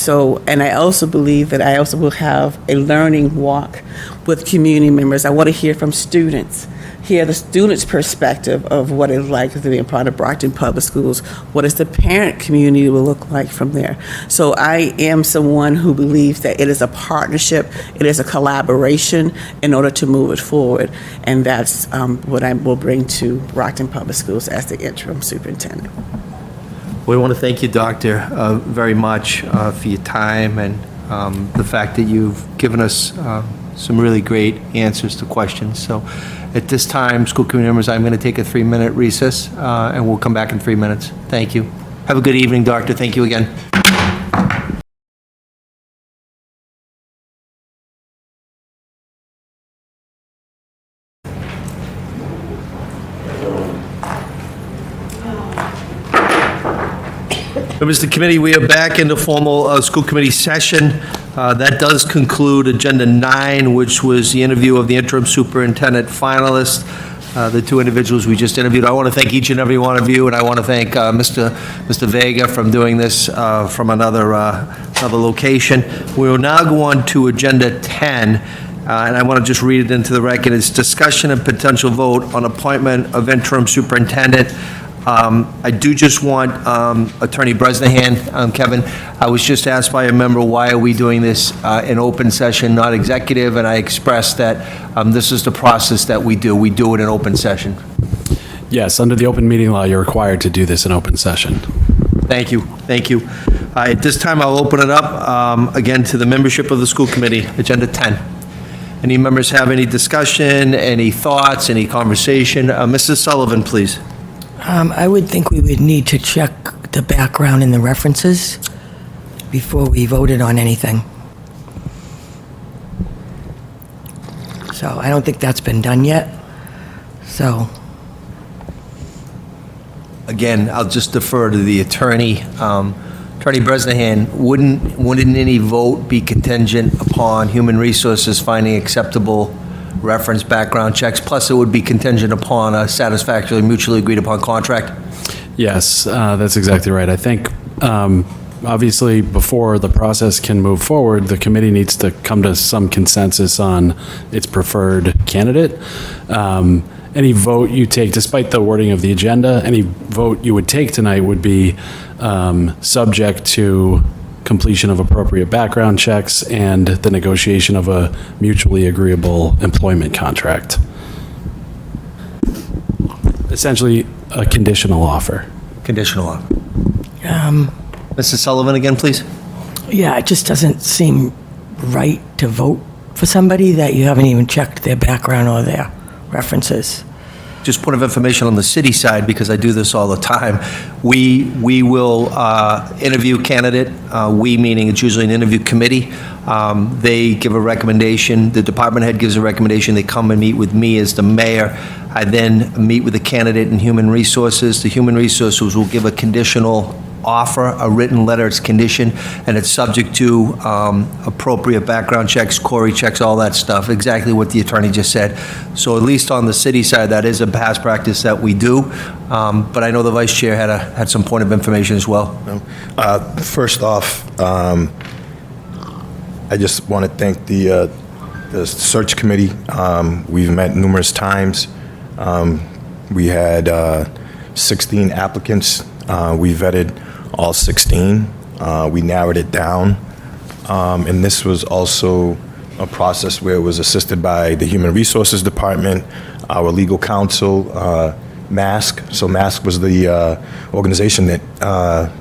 I also believe that I also will have a learning walk with community members. I want to hear from students, hear the students' perspective of what it's like to be a part of Brockton Public Schools. What does the parent community will look like from there? So I am someone who believes that it is a partnership, it is a collaboration in order to move it forward. And that's what I will bring to Brockton Public Schools as the interim superintendent. We want to thank you, Doctor, very much for your time and the fact that you've given us some really great answers to questions. So at this time, school committee members, I'm going to take a 3-minute recess, and we'll come back in 3 minutes. Thank you. Have a good evening, Doctor. Thank you again. Members of the committee, we are back into formal school committee session. That does conclude Agenda 9, which was the interview of the interim superintendent finalist, the 2 individuals we just interviewed. I want to thank each and every one of you, and I want to thank Mr. Vega from doing this from another location. We will now go on to Agenda 10, and I want to just read it into the record. It's discussion and potential vote on appointment of interim superintendent. I do just want Attorney Bresnahan, Kevin, I was just asked by a member, why are we doing this in open session, not executive, and I expressed that this is the process that we do. We do it in open session. Yes, under the open meeting law, you're required to do this in open session. Thank you. Thank you. At this time, I'll open it up again to the membership of the school committee, Agenda 10. Any members have any discussion, any thoughts, any conversation? Mrs. Sullivan, please. I would think we would need to check the background and the references before we voted on anything. So I don't think that's been done yet. So Again, I'll just defer to the attorney. Attorney Bresnahan, wouldn't any vote be contingent upon Human Resources finding acceptable reference background checks? Plus, it would be contingent upon a satisfactorily mutually agreed upon contract? Yes, that's exactly right. I think, obviously, before the process can move forward, the committee needs to come to some consensus on its preferred candidate. Any vote you take, despite the wording of the agenda, any vote you would take tonight would be subject to completion of appropriate background checks and the negotiation of a mutually agreeable employment contract. Essentially, a conditional offer. Conditional offer. Mrs. Sullivan again, please. yeah, it just doesn't seem right to vote for somebody that you haven't even checked their background or their references. Just point of information on the city side, because I do this all the time. We will interview candidate, we meaning it's usually an interview committee. They give a recommendation, the department head gives a recommendation, they come and meet with me as the mayor. I then meet with the candidate in Human Resources. The Human Resources will give a conditional offer, a written letter, it's conditioned, and it's subject to appropriate background checks, Corey checks, all that stuff, exactly what the attorney just said. So at least on the city side, that is a past practice that we do, but I know the vice chair had some point of information as well. First off, I just want to thank the search committee. We've met numerous times. We had 16 applicants. We vetted all 16. We narrowed it down. And this was also a process where it was assisted by the Human Resources Department, our legal counsel, MASC. So MASC was the organization that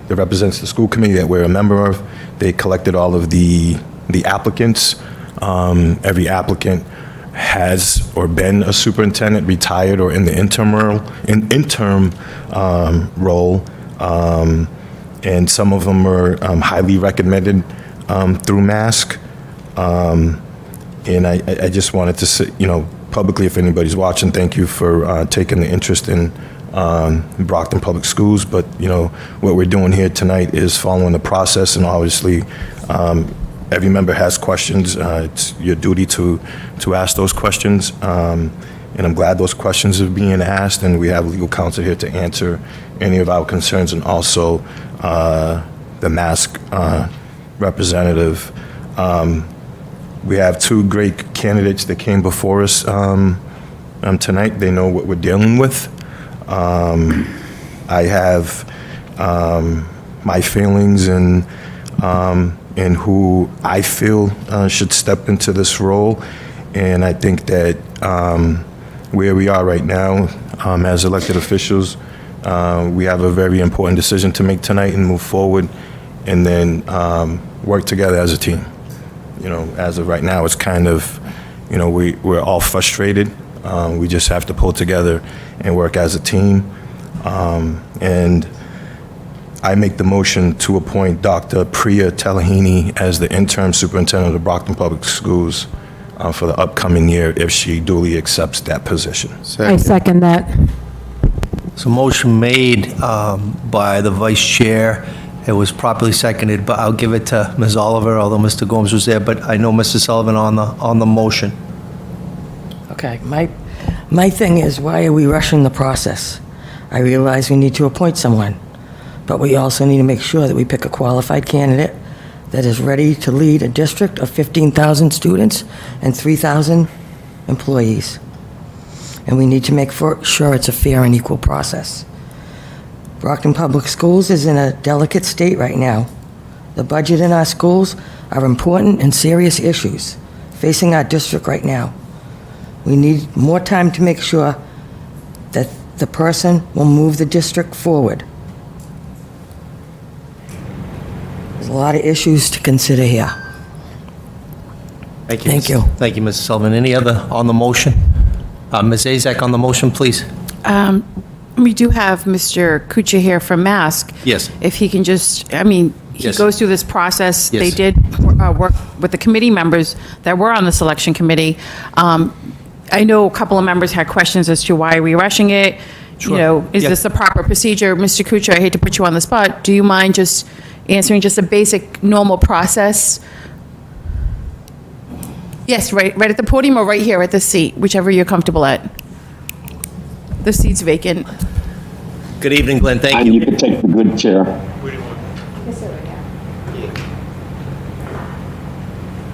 represents the school committee that we're a member of. They collected all of the applicants. Every applicant has or been a superintendent, retired, or in the interim role. And some of them are highly recommended through MASC. And I just wanted to say, publicly, if anybody's watching, thank you for taking the interest in Brockton Public Schools. But, what we're doing here tonight is following the process, and obviously, every member has questions. It's your duty to ask those questions. And I'm glad those questions are being asked, and we have legal counsel here to answer any of our concerns, and also the MASC representative. We have two great candidates that came before us tonight. They know what we're dealing with. I have my feelings and who I feel should step into this role. And I think that where we are right now as elected officials, we have a very important decision to make tonight and move forward, and then work together as a team. As of right now, it's kind of, we're all frustrated. We just have to pull together and work as a team. And I make the motion to appoint Dr. Priya Telahini as the interim superintendent of Brockton Public Schools for the upcoming year, if she duly accepts that position. I second that. So motion made by the vice chair. It was properly seconded, but I'll give it to Ms. Oliver, although Mr. Gomes was there, but I know Mr. Sullivan on the motion. Okay, my thing is, why are we rushing the process? I realize we need to appoint someone, but we also need to make sure that we pick a qualified candidate that is ready to lead a district of 15,000 students and 3,000 employees. And we need to make sure it's a fair and equal process. Brockton Public Schools is in a delicate state right now. The budget in our schools are important and serious issues facing our district right now. We need more time to make sure that the person will move the district forward. There's a lot of issues to consider here. Thank you. Thank you. Thank you, Mr. Sullivan. Any other on the motion? Ms. Azak on the motion, please. We do have Mr. Kuchar here from MASC. Yes. If he can just, he Yes. goes through this process. Yes. They did work with the committee members that were on the selection committee. I know a couple of members had questions as to why are we rushing it? Sure. Is Yeah. this the proper procedure? Mr. Kuchar, I hate to put you on the spot. Do you mind just answering just a basic, normal process? Yes, right at the podium or right here at the seat, whichever you're comfortable at. The seat's vacant. Good evening, Glenn. Thank And you. you can take the good chair.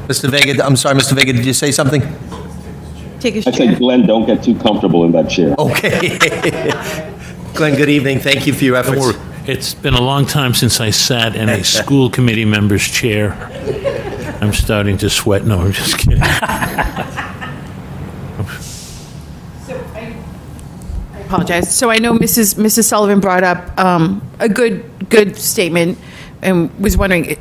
Mr. Vega, I'm sorry, Mr. Vega, did you say something? Take a I chair. said, Glenn, don't get too comfortable in that chair. Okay. Glenn, good evening. Thank you for your efforts. It's been a long time since I sat in a school committee member's chair. I'm starting to sweat. No, I'm just kidding. Apologize. So I know Mrs. Sullivan brought up a good statement and was wondering,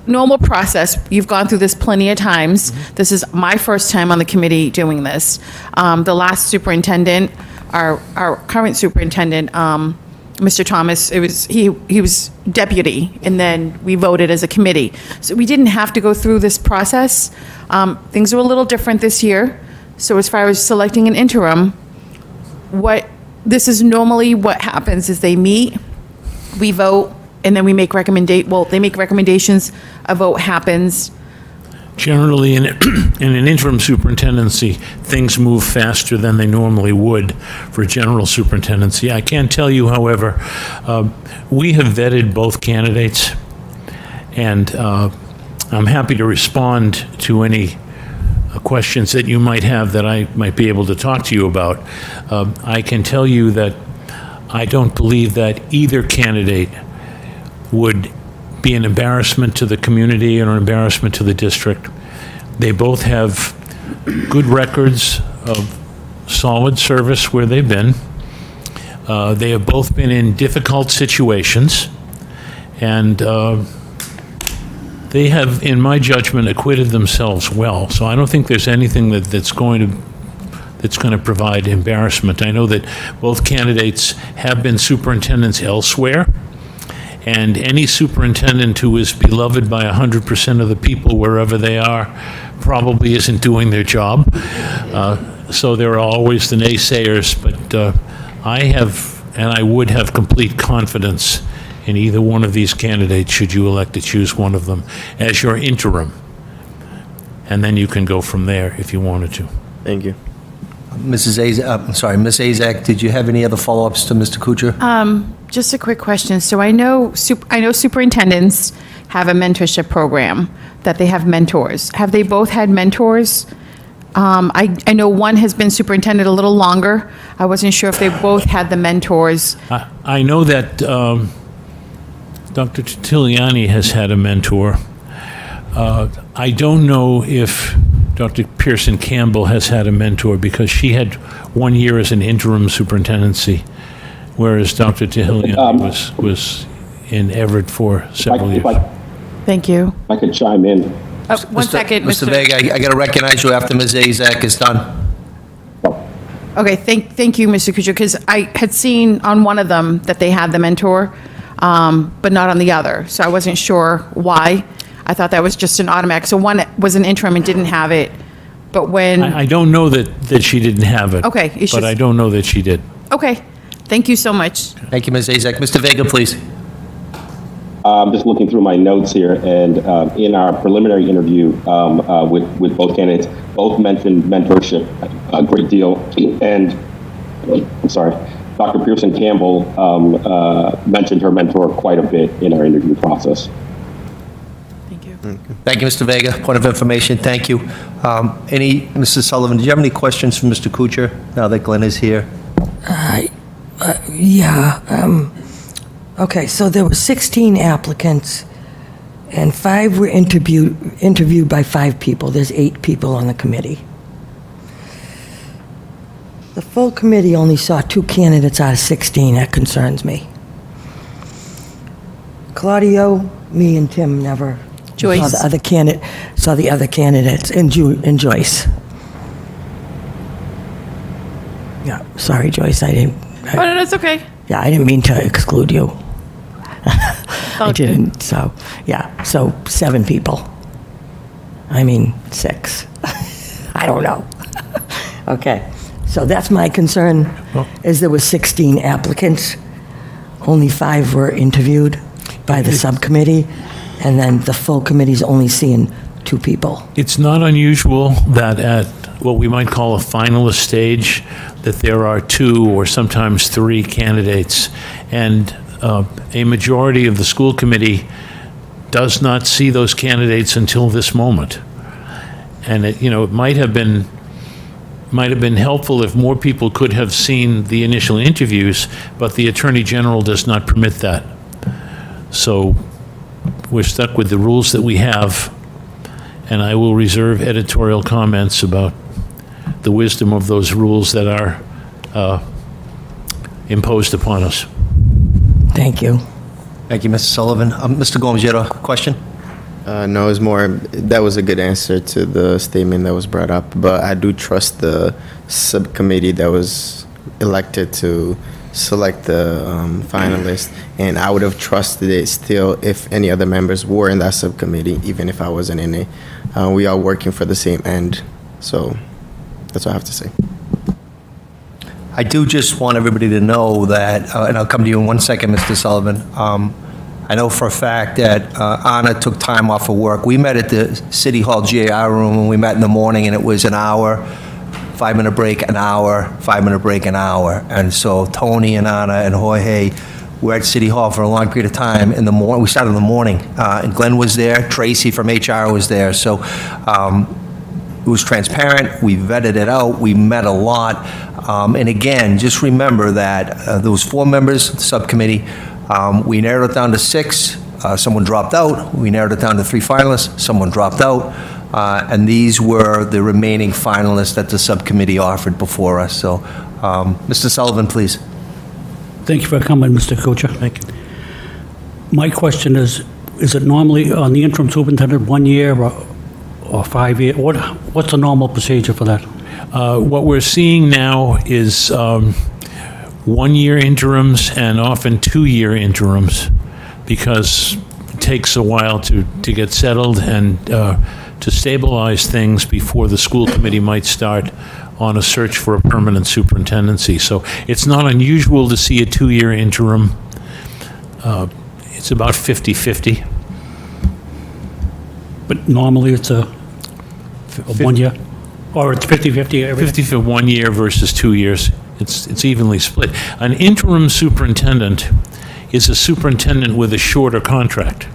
normal process, you've gone through this plenty of times. This is my first time on the committee doing this. The last superintendent, our current superintendent, Mr. Thomas, he was deputy, and then we voted as a committee. So we didn't have to go through this process. Things are a little different this year. So as far as selecting an interim, this is normally what happens is they meet, we vote, and then we make they make recommendations, a vote happens. Generally, in an interim superintendency, things move faster than they normally would for a general superintendency. I can tell you, however, we have vetted both candidates, and I'm happy to respond to any questions that you might have that I might be able to talk to you about. I can tell you that I don't believe that either candidate would be an embarrassment to the community or an embarrassment to the district. They both have good records of solid service where they've been. They have both been in difficult situations, and they have, in my judgment, acquitted themselves well. So I don't think there's anything that's going to provide embarrassment. I know that both candidates have been superintendents elsewhere, and any superintendent who is beloved by 100% of the people wherever they are probably isn't doing their job. So there are always the naysayers, but I have, and I would have complete confidence in either one of these candidates should you elect to choose one of them as your interim. And then you can go from there if you wanted to. Thank you. Ms. Azak, did you have any other follow-ups to Mr. Kuchar? Just a quick question. So I know superintendents have a mentorship program, that they have mentors. Have they both had mentors? I know one has been superintendent a little longer. I wasn't sure if they both had the mentors. I know that Dr. Titiliani has had a mentor. I don't know if Dr. Pearson Campbell has had a mentor, because she had 1 year as an interim superintendency, whereas Dr. Titiliani was in Everett for several years. Thank you. I could chime in. One second, Mr. Vega, I got to recognize you after Ms. Azak is done. Okay, thank you, Mr. Kuchar, because I had seen on one of them that they had the mentor, but not on the other. So I wasn't sure why. I thought that was just an automatic. So one was an interim and didn't have it, but when... I don't know that she didn't have it. Okay, it's but just- I don't know that she did. Okay, thank you so much. Thank you, Ms. Azak. Mr. Vega, please. I'm just looking through my notes here, and in our preliminary interview with both candidates, both mentioned mentorship a great deal. And I'm sorry, Dr. Pearson Campbell mentioned her mentor quite a bit in our interview process. Thank you, Mr. Vega. Point of information, thank you. Mrs. Sullivan, do you have any questions for Mr. Kuchar now that Glenn is here? Okay, so there were 16 applicants, and 5 were interviewed by 5 people. There's 8 people on the committee. The full committee only saw 2 candidates out of 16. That concerns me. Claudio, me, and Tim never Joyce. saw the other candidates, and Joyce. Yeah, sorry, Joyce, I didn't. Oh, no, that's okay. Yeah, I didn't mean to exclude you. I didn't, so, yeah, so 7 people. I mean, 6. I don't know. Okay, so that's my concern, is there were 16 applicants, only 5 were interviewed by the subcommittee, and then the full committee's only seeing 2 people. It's not unusual that at what we might call a finalist stage, that there are 2 or sometimes 3 candidates, and a majority of the school committee does not see those candidates until this moment. And it might have been helpful if more people could have seen the initial interviews, but the Attorney General does not permit that. So we're stuck with the rules that we have, and I will reserve editorial comments about the wisdom of those rules that are imposed upon us. Thank you. Thank you, Mr. Sullivan. Mr. Gomes, you had a question? No, it's more, that was a good answer to the statement that was brought up, but I do trust the subcommittee that was elected to select the finalist, and I would have trusted it still if any other members were in that subcommittee, even if I wasn't in it. We are working for the same end, so that's what I have to say. I do just want everybody to know that, and I'll come to you in one second, Mr. Sullivan. I know for a fact that Anna took time off of work. We met at the City Hall GAR room, and we met in the morning, and it was an hour, 5-minute break, an hour, 5-minute break, an hour. And so Tony and Anna and Jorge were at City Hall for a long period of time in the morning. We started in the morning, and Glenn was there, Tracy from HR was there. So it was transparent, we vetted it out, we met a lot. And again, just remember that there was 4 members of the subcommittee. We narrowed it down to 6. Someone dropped out. We narrowed it down to 3 finalists. Someone dropped out. And these were the remaining finalists that the subcommittee offered before us. So, Mr. Sullivan, please. Thank you for coming, Mr. Kuchar. Thank you. My question is it normally on the interim superintendent 1 year or 5 year? What's the normal procedure for that? What we're seeing now is 1 year interims and often 2 year interims, because it takes a while to get settled and to stabilize things before the school committee might start on a search for a permanent superintendency. So it's not unusual to see a 2 year interim. It's about 50-50. But normally it's a 1 year? Or it's 50-50 every? 50 for 1 year versus 2 years. It's evenly split. An interim superintendent is a superintendent with a shorter contract.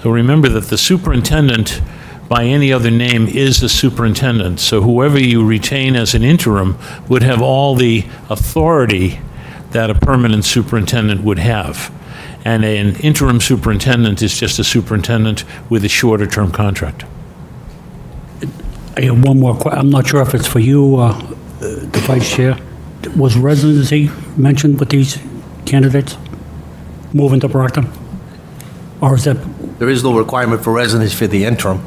So remember that the superintendent, by any other name, is the superintendent. So whoever you retain as an interim would have all the authority that a permanent superintendent would have. And an interim superintendent is just a superintendent with a shorter term contract. I have one more question. I'm not sure if it's for you, the vice chair. Was residency mentioned with these candidates moving to Brockton? Or is that? There is no requirement for residence for the interim.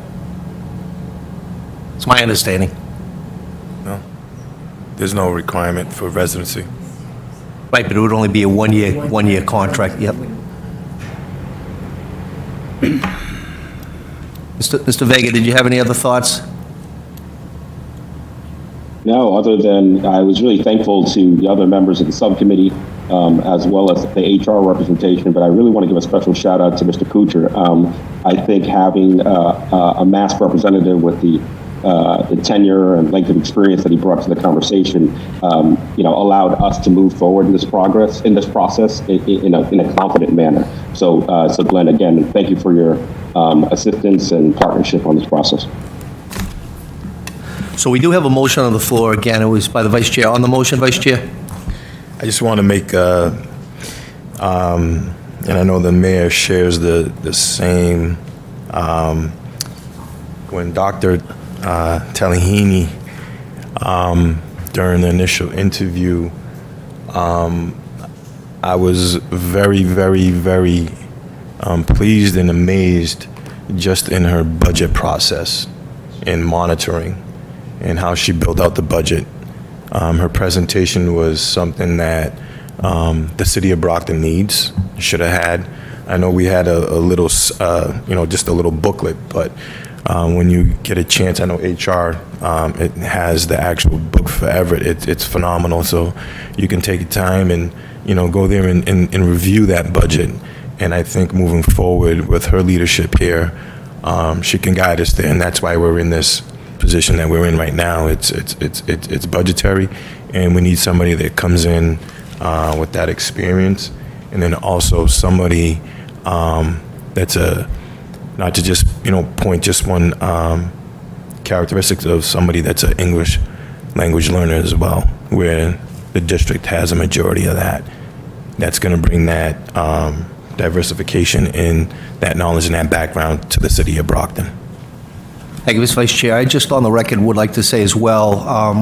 It's my understanding. No, there's no requirement for residency. Right, but it would only be a one-year contract, yep. Mr. Vega, did you have any other thoughts? No, other than I was really thankful to the other members of the subcommittee, as well as the HR representation, but I really want to give a special shout out to Mr. Kuchar. I think having a mass representative with the tenure and length of experience that he brought to the conversation, allowed us to move forward in this process in a confident manner. So Glenn, again, thank you for your assistance and partnership on this process. So we do have a motion on the floor. Again, it was by the vice chair. On the motion, vice chair? I just want to make, and I know the mayor shares the same, when Dr. Talihini, during the initial interview, I was very, very, very pleased and amazed just in her budget process, in monitoring, and how she built out the budget. Her presentation was something that the city of Brockton needs, should have had. I know we had a little, just a little booklet, but when you get a chance, I know HR, it has the actual book for Everett. It's phenomenal. So you can take your time and, go there and review that budget. And I think moving forward with her leadership here, she can guide us there. And that's why we're in this position that we're in right now. It's budgetary, and we need somebody that comes in with that experience, and then also somebody that's not to just point just one characteristics of somebody that's an English language learner as well, where the district has a majority of that. That's going to bring that diversification in that knowledge and that background to the city of Brockton. Thank you, Mr. Vice Chair. I just on the record would like to say as well,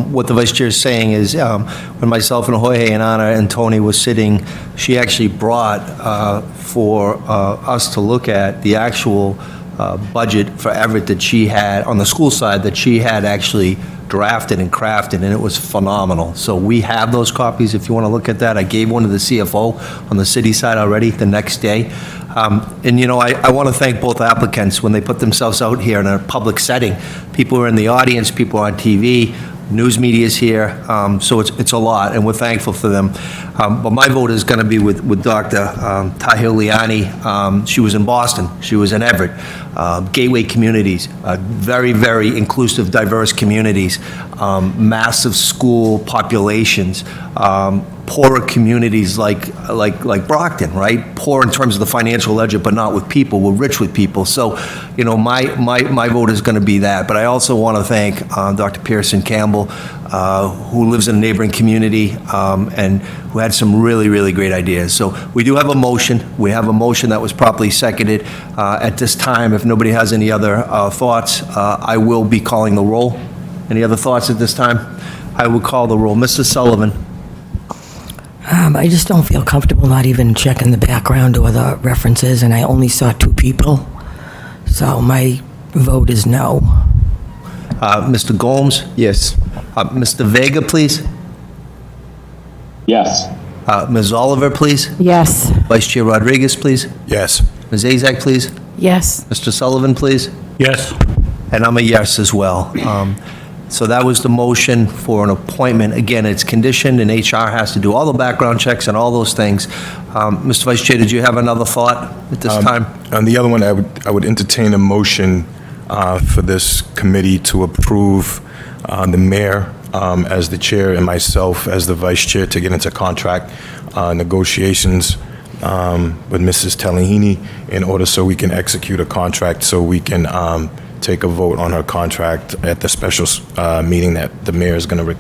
what the Vice Chair is saying is when myself and Jorge and Anna and Tony was sitting, she actually brought for us to look at the actual budget for Everett that she had, on the school side, that she had actually drafted and crafted, and it was phenomenal. So we have those copies if you want to look at that. I gave one to the CFO on the city side already the next day. I want to thank both applicants when they put themselves out here in a public setting. People are in the audience, people are on TV, news media is here, so it's a lot, and we're thankful for them. But my vote is going to be with Dr. Tahir Liani. She was in Boston, she was in Everett, gateway communities, very, very inclusive, diverse communities, massive school populations, poorer communities like Brockton, right? Poor in terms of the financial ledger, but not with people. We're rich with people. So, my vote is going to be that. But I also want to thank Dr. Pearson Campbell. who lives in a neighboring community, and who had some really, really great ideas. So we do have a motion. We have a motion that was properly seconded. At this time, if nobody has any other thoughts, I will be calling the roll. Any other thoughts at this time? I will call the roll. Mr. Sullivan? I just don't feel comfortable not even checking the background or the references, and I only saw 2 people. So my vote is no. Mr. Gomes? Yes. Mr. Vega, please. Yes. Ms. Oliver, please. Yes. Vice Chair Rodriguez, please. Yes. Ms. Azak, please. Yes. Mr. Sullivan, please. Yes. And I'm a yes as well. So that was the motion for an appointment. Again, it's conditioned, and HR has to do all the background checks and all those things. Mr. Vice Chair, did you have another thought at this time? On the other one, I would entertain a motion for this committee to approve the mayor as the chair and myself as the vice chair to get into contract negotiations with Mrs. Tellahini in order so we can execute a contract, so we can take a vote on her contract at the special meeting that the mayor is going to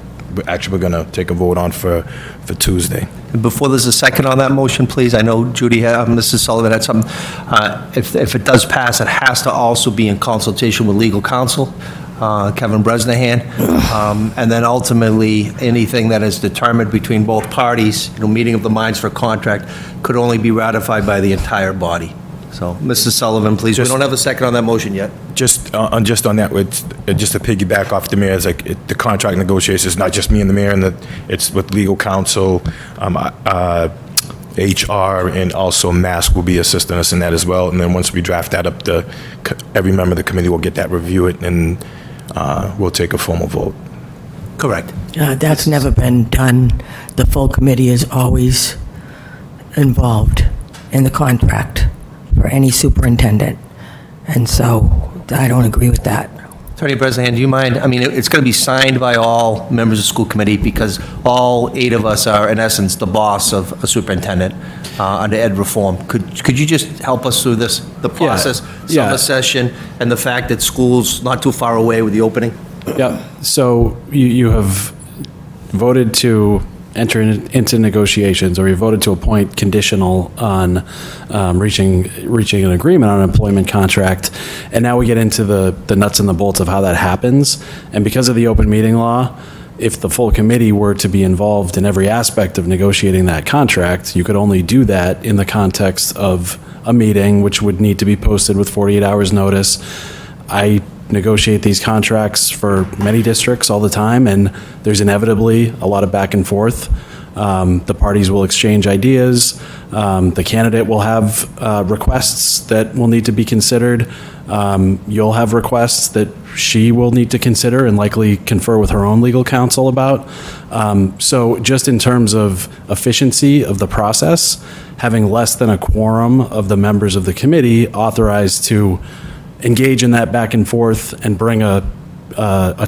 actually we're going to take a vote on for Tuesday. Before there's a second on that motion, please, I know Judy, Mrs. Sullivan had something. If it does pass, it has to also be in consultation with legal counsel, Kevin Bresnahan, and then ultimately, anything that is determined between both parties, meeting of the minds for contract, could only be ratified by the entire body. So, Mrs. Sullivan, please, we don't have a second on that motion yet. Just on that, just to piggyback off the mayor, it's like the contract negotiations is not just me and the mayor, and it's with legal counsel, HR, and also Mask will be assisting us in that as well. And then once we draft that up, every member of the committee will get that, review it, and we'll take a formal vote. Correct. That's never been done. The full committee is always involved in the contract for any superintendent. And so I don't agree with that. Attorney Bresnahan, do you mind? I mean, it's going to be signed by all members of the school committee because all 8 of us are, in essence, the boss of a superintendent under ed reform. Could you just help us through this, the process, summer session, and the fact that school's not too far away with the opening? Yeah. So you have voted to enter into negotiations, or you voted to appoint conditional on reaching an agreement on an employment contract, and now we get into the nuts and the bolts of how that happens. And because of the open meeting law, if the full committee were to be involved in every aspect of negotiating that contract, you could only do that in the context of a meeting, which would need to be posted with 48 hours notice. I negotiate these contracts for many districts all the time, and there's inevitably a lot of back and forth. The parties will exchange ideas. The candidate will have requests that will need to be considered. You'll have requests that she will need to consider and likely confer with her own legal counsel about. So just in terms of efficiency of the process, having less than a quorum of the members of the committee authorized to engage in that back and forth and bring a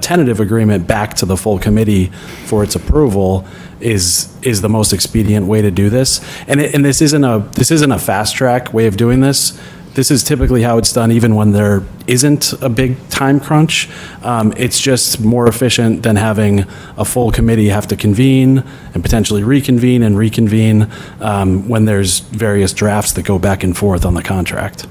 tentative agreement back to the full committee for its approval is the most expedient way to do this. And this isn't a fast track way of doing this. This is typically how it's done, even when there isn't a big time crunch. It's just more efficient than having a full committee have to convene and potentially reconvene and reconvene when there's various drafts that go back and forth on the contract.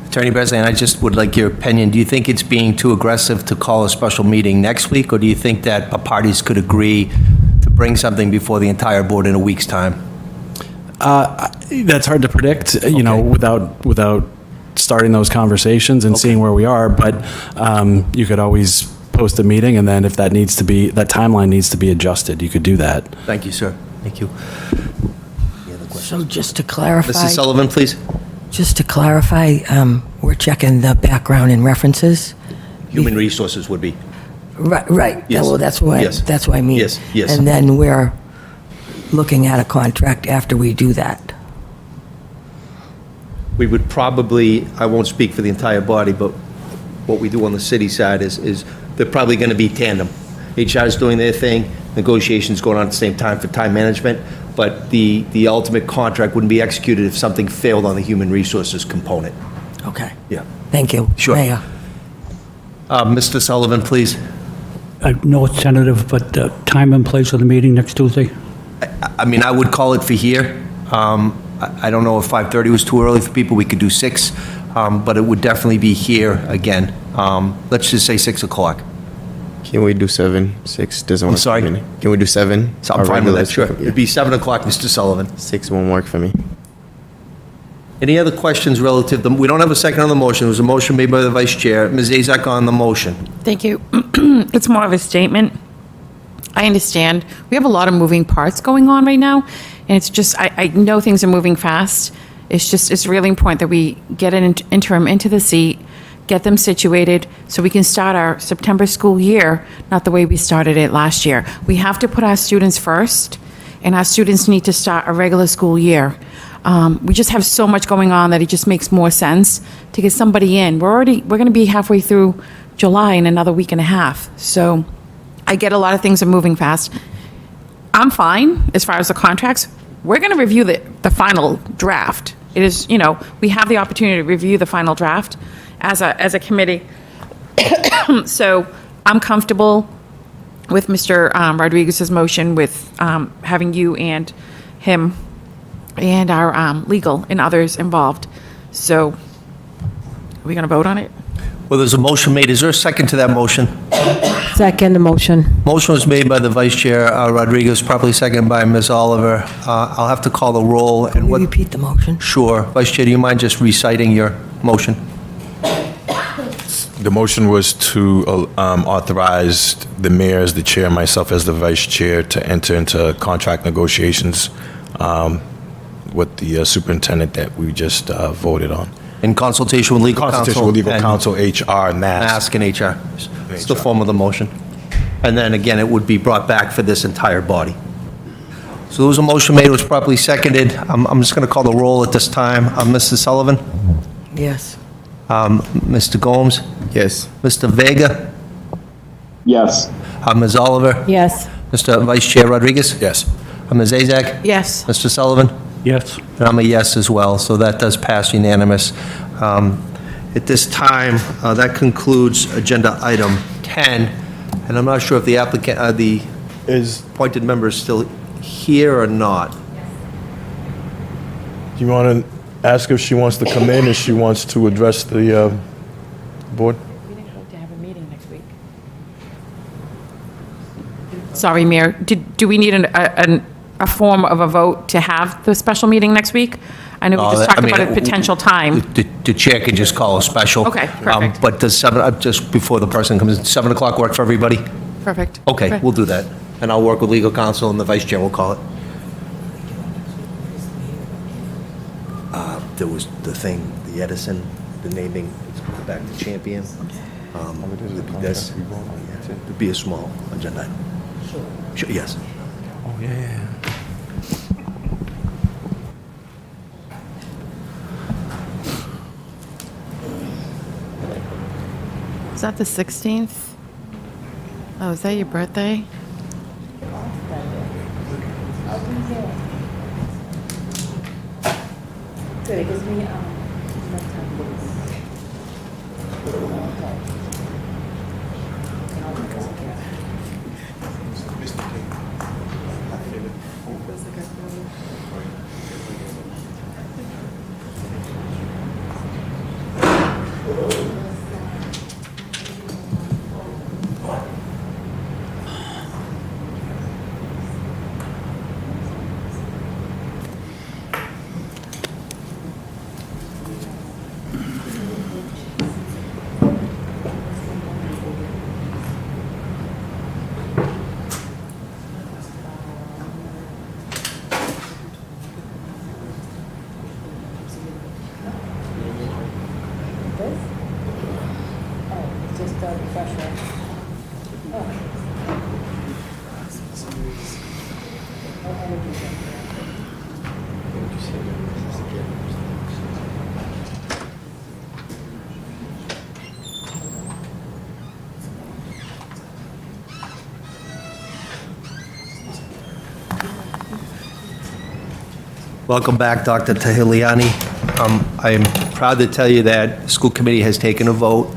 Attorney Bresnahan, I just would like your opinion. Do you think it's being too aggressive to call a special meeting next week, or do you think that parties could agree to bring something before the entire board in a week's time? That's hard to predict, without starting those conversations and seeing where we are. But you could always post a meeting, and then if that timeline needs to be adjusted, you could do that. Thank you, sir. Thank you. So just to clarify. Mrs. Sullivan, please. Just to clarify, we're checking the background and references. Human resources would be. Right. Yes. Well, that's what I mean. Yes. And then we're looking at a contract after we do that. We would probably, I won't speak for the entire body, but what we do on the city side is they're probably going to be tandem. HR is doing their thing, negotiations going on at the same time for time management, but the ultimate contract wouldn't be executed if something failed on the human resources component. Okay. Yeah. Thank you. Sure. Mayor. Mr. Sullivan, please. I know it's tentative, but time and place of the meeting next Tuesday? I mean, I would call it for here. I don't know if 5:30 was too early for people, we could do 6, but it would definitely be here again. Let's just say 6 o'clock. Can we do 7? 6 doesn't work sorry? for me. Can we do 7? So I'm Our fine with regular that, sure. schedule? It'd be 7 o'clock, Mr. Sullivan. 6 won't work for me. Any other questions relative, we don't have a second on the motion. It was a motion made by the vice chair. Ms. Azak on the motion. Thank you. It's more of a statement. I understand. We have a lot of moving parts going on right now, and it's just, I know things are moving fast. It's really important that we get an interim into the seat, get them situated, so we can start our September school year, not the way we started it last year. We have to put our students first, and our students need to start a regular school year. We just have so much going on that it just makes more sense to get somebody in. We're going to be halfway through July in another week and a half. So I get a lot of things are moving fast. I'm fine as far as the contracts. We're going to review the final draft. It is, we have the opportunity to review the final draft as a committee. So I'm comfortable with Mr. Rodriguez's motion with having you and him and our legal and others involved. So are we going to vote on it? Well, there's a motion made. Is there a second to that motion? Second motion. Motion was made by the Vice Chair Rodriguez, properly seconded by Ms. Oliver. I'll have to call the roll. And Can we what? repeat the motion? Sure. Vice Chair, do you mind just reciting your motion? The motion was to authorize the mayor as the chair, myself as the vice chair, to enter into contract negotiations with the superintendent that we just voted on. In consultation with legal counsel? Consultation with legal and counsel, HR, NASC. Mask and HR. It's the form of the motion. And then again, it would be brought back for this entire body. So there was a motion made, it was properly seconded. I'm just going to call the roll at this time. Mr. Sullivan? Yes. Mr. Gomes? Yes. Mr. Vega? Yes. Ms. Oliver? Yes. Mr. Vice Chair Rodriguez? Yes. Ms. Azak? Yes. Mr. Sullivan? Yes. And I'm a yes as well, so that does pass unanimous. At this time, that concludes agenda item 10, and I'm not sure if the applicant, the appointed member is still here or not. Do you want to ask if she wants to come in, if she wants to address the board? We didn't hope to have a meeting next week. Sorry, Mayor. Do we need a form of a vote to have the special meeting next week? I know we just talked about a potential time. The chair could just call a special. Okay, perfect. But does just before the person comes in, 7 o'clock work for everybody? Perfect. Okay, we'll do that. And I'll work with legal counsel and the vice chair will call it. There was the thing, the Edison, the naming, it's put back to champion. This, it'd be a small agenda item. Sure, yes. Oh, yeah. Is that the 16th? Oh, is that your birthday? Welcome back, Dr. Tahiliani. I am proud to tell you that the school committee has taken a vote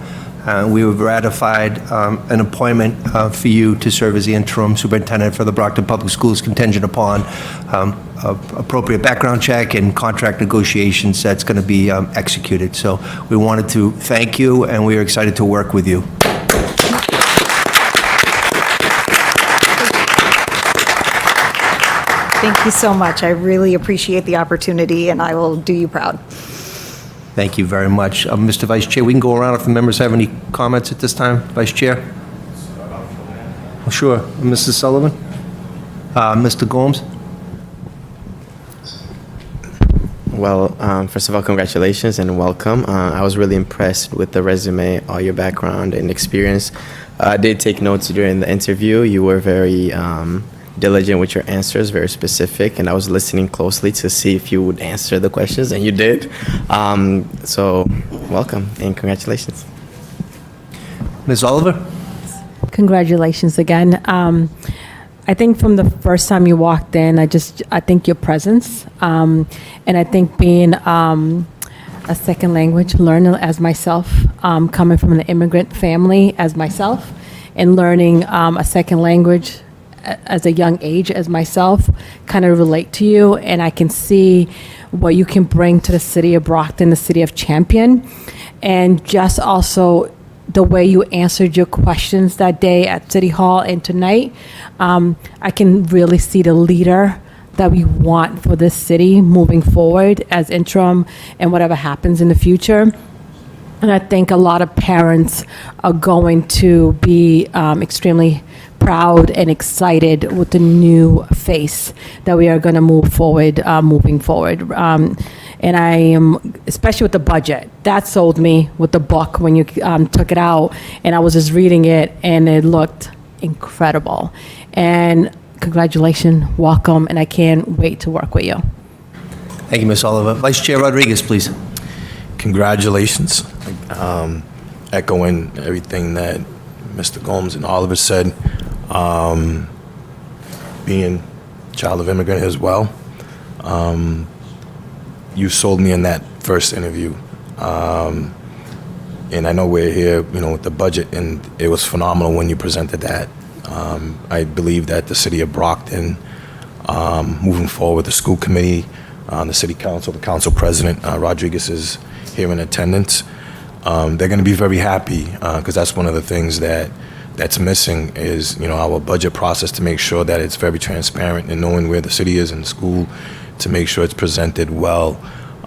We have ratified an appointment for you to serve as the interim superintendent for the Brockton Public Schools contingent upon appropriate background check and contract negotiations that's going to be executed. So we wanted to thank you, and we are excited to work with you. Thank you so much. I really appreciate the opportunity, and I will do you proud. Thank you very much. Mr. Vice Chair, we can go around if the members have any comments at this time. Vice Chair? Sure. Mrs. Sullivan? Mr. Gomes? Well, first of all, congratulations and welcome. I was really impressed with the resume, all your background and experience. I did take notes during the interview. You were very diligent with your answers, very specific, and I was listening closely to see if you would answer the questions, and you did. So welcome and congratulations. Ms. Oliver? Congratulations again. I think from the first time you walked in, I think your presence, and I think being a second language learner as myself, coming from an immigrant family as myself, and learning a second language as a young age as myself, kind of relate to you, and I can see what you can bring to the city of Brockton, the city of Champion, and just also the way you answered your questions that day at City Hall and tonight. I can really see the leader that we want for this city moving forward as interim and whatever happens in the future. And I think a lot of parents are going to be extremely proud and excited with the new face that we are going to move forward, moving forward. And I am, especially with the budget, that sold me with the book when you took it out. And I was just reading it, and it looked incredible. And congratulations, welcome, and I can't wait to work with you. Thank you, Ms. Oliver. Vice Chair Rodriguez, please. Congratulations. Echoing everything that Mr. Gomes and Oliver said, being a child of immigrant as well, you sold me in that first interview. And I know we're here, with the budget, and it was phenomenal when you presented that. I believe that the city of Brockton, moving forward, the school committee, the city council, the council president, Rodriguez is here in attendance. They're going to be very happy because that's one of the things that's missing is, our budget process to make sure that it's very transparent and knowing where the city is in the school to make sure it's presented well.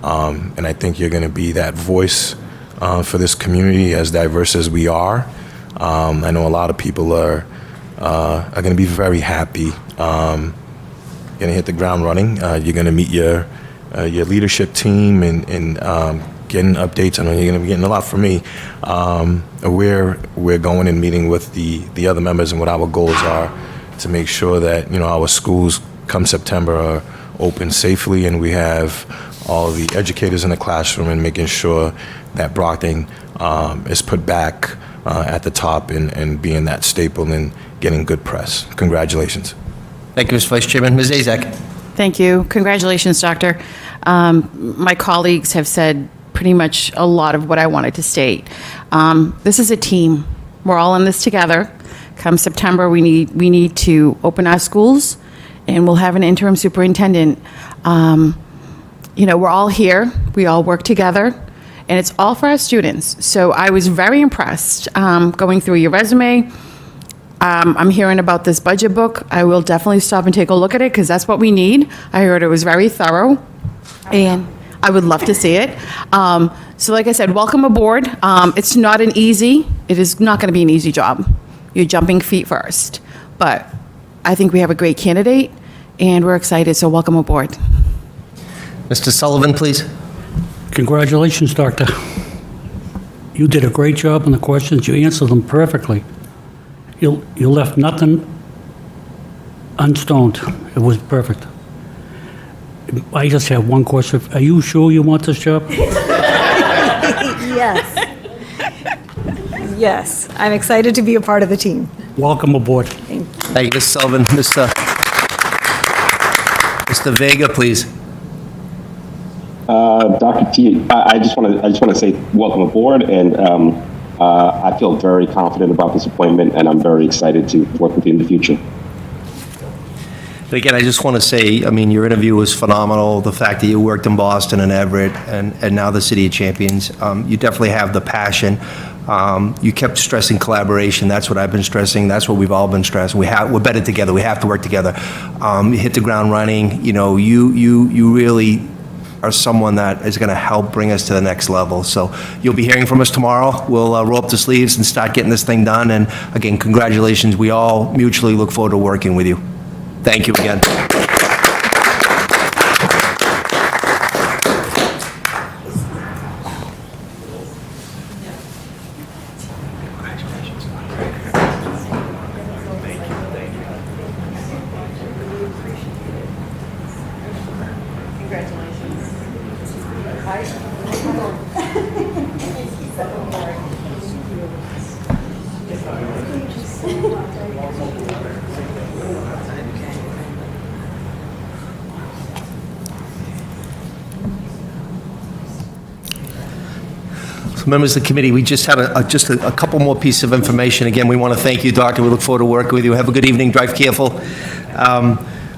And I think you're going to be that voice for this community as diverse as we are. I know a lot of people are going to be very happy. Going to hit the ground running. You're going to meet your leadership team and getting updates. I know you're going to be getting a lot from me. We're going and meeting with the other members and what our goals are to make sure that our schools come September are open safely, and we have all the educators in the classroom and making sure that Brockton is put back at the top and being that staple and getting good press. Congratulations. Thank you, Mr. Vice Chairman. Ms. Azak. Thank you. Congratulations, Doctor. My colleagues have said pretty much a lot of what I wanted to state. This is a team. We're all in this together. Come September, we need to open our schools, and we'll have an interim superintendent. We're all here. We all work together, and it's all for our students. So I was very impressed going through your resume. I'm hearing about this budget book. I will definitely stop and take a look at it because that's what we need. I heard it was very thorough, and I would love to see it. So like I said, welcome aboard. It is not going to be an easy job. You're jumping feet first. But I think we have a great candidate, and we're excited, so welcome aboard. Mr. Sullivan, please. Congratulations, Doctor. You did a great job on the questions. You answered them perfectly. You left nothing unstoned. It was perfect. I just have one question. Are you sure you want this job? Yes. Yes, I'm excited to be a part of the team. Welcome aboard. Thank you, Mr. Sullivan. Mr. Vega, please. Dr. T, I just want to say welcome aboard, and I feel very confident about this appointment, and I'm very excited to work with you in the future. Again, I just want to say, I mean, your interview was phenomenal. The fact that you worked in Boston and Everett and now the City of Champions, you definitely have the passion. You kept stressing collaboration. That's what I've been stressing. That's what we've all been stressing. We're better together. We have to work together. You hit the ground running. You know, you really are someone that is going to help bring us to the next level. So you'll be hearing from us tomorrow. We'll roll up the sleeves and start getting this thing done. And again, congratulations. We all mutually look forward to working with you. Thank you again. Members of the committee, we just had just a couple more pieces of information. Again, we want to thank you, Doctor. We look forward to working with you. Have a good evening. Drive careful.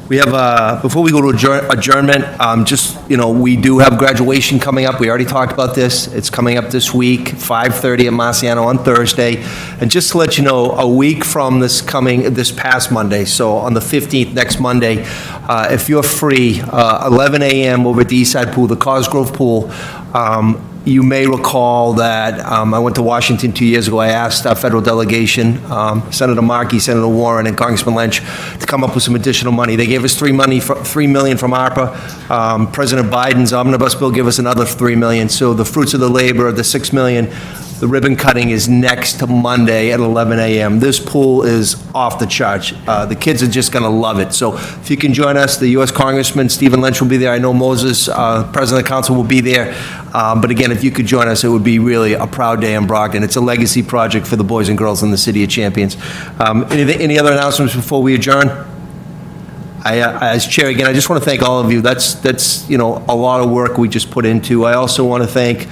We have, before we go to adjournment, we do have graduation coming up. We already talked about this. It's coming up this week, 5:30 at Marciano on Thursday. And just to let you know, a week from this past Monday, so on the 15th, next Monday, if you're free, 11 a.m. over at the Eastside Pool, the Cosgrove Pool, you may recall that I went to Washington 2 years ago. I asked our federal delegation, Senator Markey, Senator Warren, and Congressman Lynch, to come up with some additional money. They gave us $3 million from ARPA. President Biden's omnibus bill gave us another $3 million. So the fruits of the labor, the $6 million, the ribbon cutting is next to Monday at 11 a.m. This pool is off the charts. The kids are just going to love it. So if you can join us, the U.S. Congressman Stephen Lynch will be there. I know Moses, President of the Council, will be there. But again, if you could join us, it would be really a proud day in Brockton. It's a legacy project for the boys and girls in the City of Champions. Any other announcements before we adjourn? As chair, again, I just want to thank all of you. That's a lot of work we just put into. I also want to thank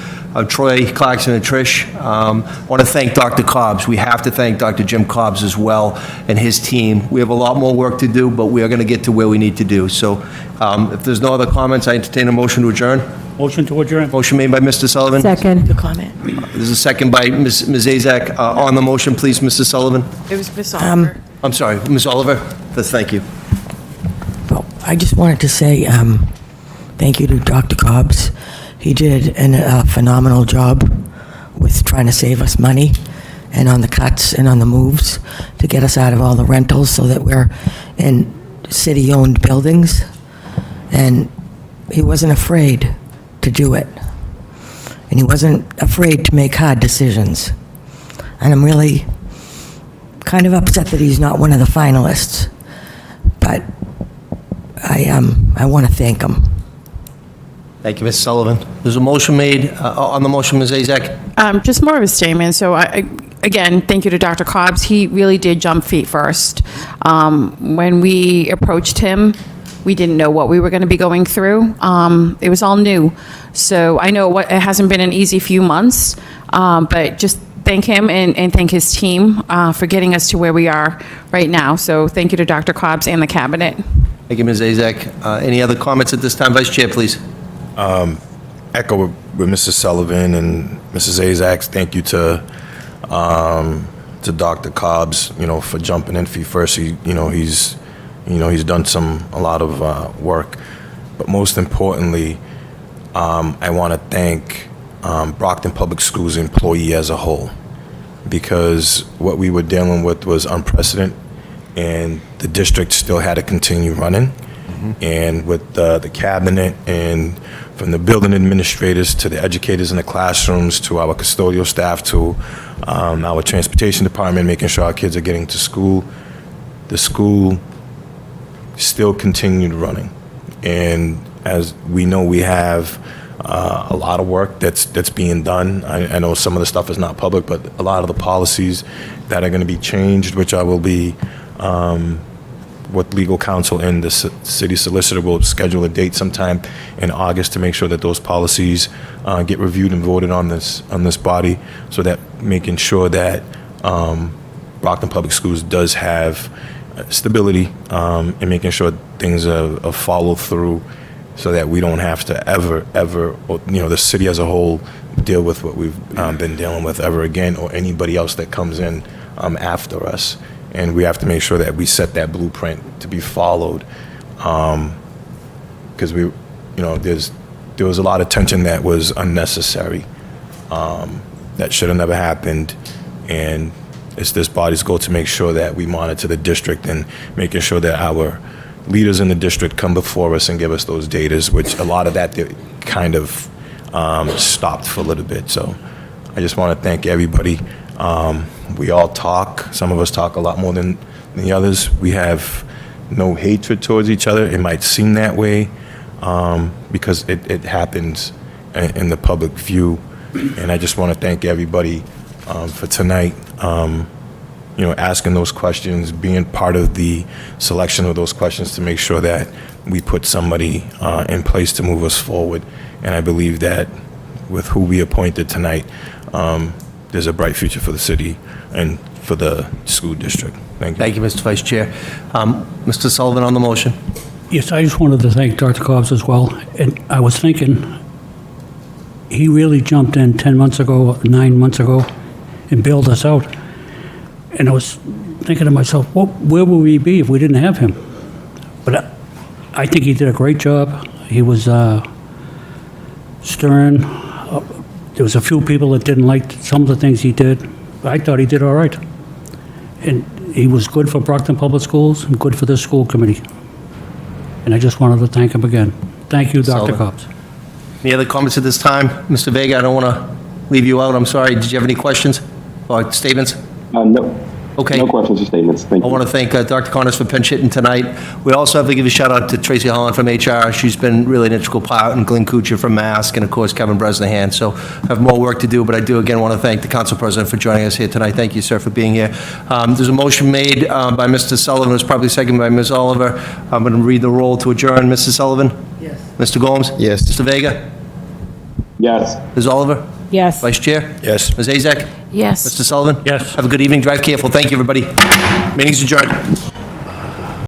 Troy, Clarkson, and Trish. I want to thank Dr. Cobbs. We have to thank Dr. Jim Cobbs as well and his team. We have a lot more work to do, but we are going to get to where we need to do. So if there's no other comments, I entertain a motion to adjourn. Motion to adjourn. Motion made by Mr. Sullivan. Second. The comment. There's a second by Ms. Azak. On the motion, please, Mr. Sullivan. It was Ms. Oliver. I'm sorry, Ms. Oliver. Thank you. Well, I just wanted to say thank you to Dr. Cobbs. He did a phenomenal job with trying to save us money and on the cuts and on the moves to get us out of all the rentals so that we're in city-owned buildings. And he wasn't afraid to do it. And he wasn't afraid to make hard decisions. And I'm really kind of upset that he's not one of the finalists. But I want to thank him. Thank you, Ms. Sullivan. There's a motion made on the motion, Ms. Azak. Just more of a statement. So, again, thank you to Dr. Cobbs. He really did jump feet first. When we approached him, we didn't know what we were going to be going through. It was all new. So I know it hasn't been an easy few months, but just thank him and thank his team for getting us to where we are right now. So thank you to Dr. Cobbs and the cabinet. Thank you, Ms. Azak. Any other comments at this time? Vice Chair, please. Echo with Mrs. Sullivan and Mrs. Azak. Thank you to Dr. Cobbs, for jumping in feet first. He's done a lot of work, but most importantly, I want to thank Brockton Public Schools employee as a whole, because what we were dealing with was unprecedented, and the district still had to continue running. And with the cabinet and from the building administrators to the educators in the classrooms to our custodial staff to our transportation department, making sure our kids are getting to school, the school still continued running. And as we know, we have a lot of work that's being done. I know some of the stuff is not public, but a lot of the policies that are going to be changed, which I will be with legal counsel and the city solicitor. We'll schedule a date sometime in August to make sure that those policies get reviewed and voted on this body, so that making sure that Brockton Public Schools does have stability and making sure things are followed through, so that we don't have to ever, the city as a whole, deal with what we've been dealing with ever again, or anybody else that comes in after us. And we have to make sure that we set that blueprint to be followed, because there was a lot of tension that was unnecessary, that should have never happened. And it's this body's goal to make sure that we monitor the district and making sure that our leaders in the district come before us and give us those datas, which a lot of that they kind of stopped for a little bit. So I just want to thank everybody. We all talk. Some of us talk a lot more than the others. We have no hatred towards each other. It might seem that way because it happens in the public view. And I just want to thank everybody for tonight, asking those questions, being part of the selection of those questions to make sure that we put somebody in place to move us forward. And I believe that with who we appointed tonight, there's a bright future for the city and for the school district. Thank you. Thank you, Mr. Vice Chair. Mr. Sullivan on the motion. Yes, I just wanted to thank Dr. Cobbs as well. And I was thinking, he really jumped in 10 months ago, 9 months ago, and bailed us out. And I was thinking to myself, well, where would we be if we didn't have him? But I think he did a great job. He was stern. There was a few people that didn't like some of the things he did. I thought he did all right. And he was good for Brockton Public Schools and good for the school committee. And I just wanted to thank him again. Thank you, Dr. Sullivan. Cobbs. Any other comments at this time? Mr. Vega, I don't want to leave you out. I'm sorry. Did you have any questions or statements? No. Okay. No questions or statements. Thank you. I want to thank Dr. Connors for pinch hitting tonight. We also have to give a shout out to Tracy Holland from HR. She's been really an integral part, and Glenn Kuchar from Mask, and of course Kevin Bresnahan. So I have more work to do, but I do again want to thank the council president for joining us here tonight. Thank you, sir, for being here. There's a motion made by Mr. Sullivan. It was probably seconded by Ms. Oliver. I'm going to read the roll to adjourn. Mrs. Sullivan? Yes. Mr. Gomes? Yes. Mr. Vega? Yes. Ms. Oliver? Yes. Vice Chair? Yes. Ms. Azak? Yes. Mr. Sullivan? Yes. Have a good evening. Drive careful. Thank you, everybody. Meeting's adjourned.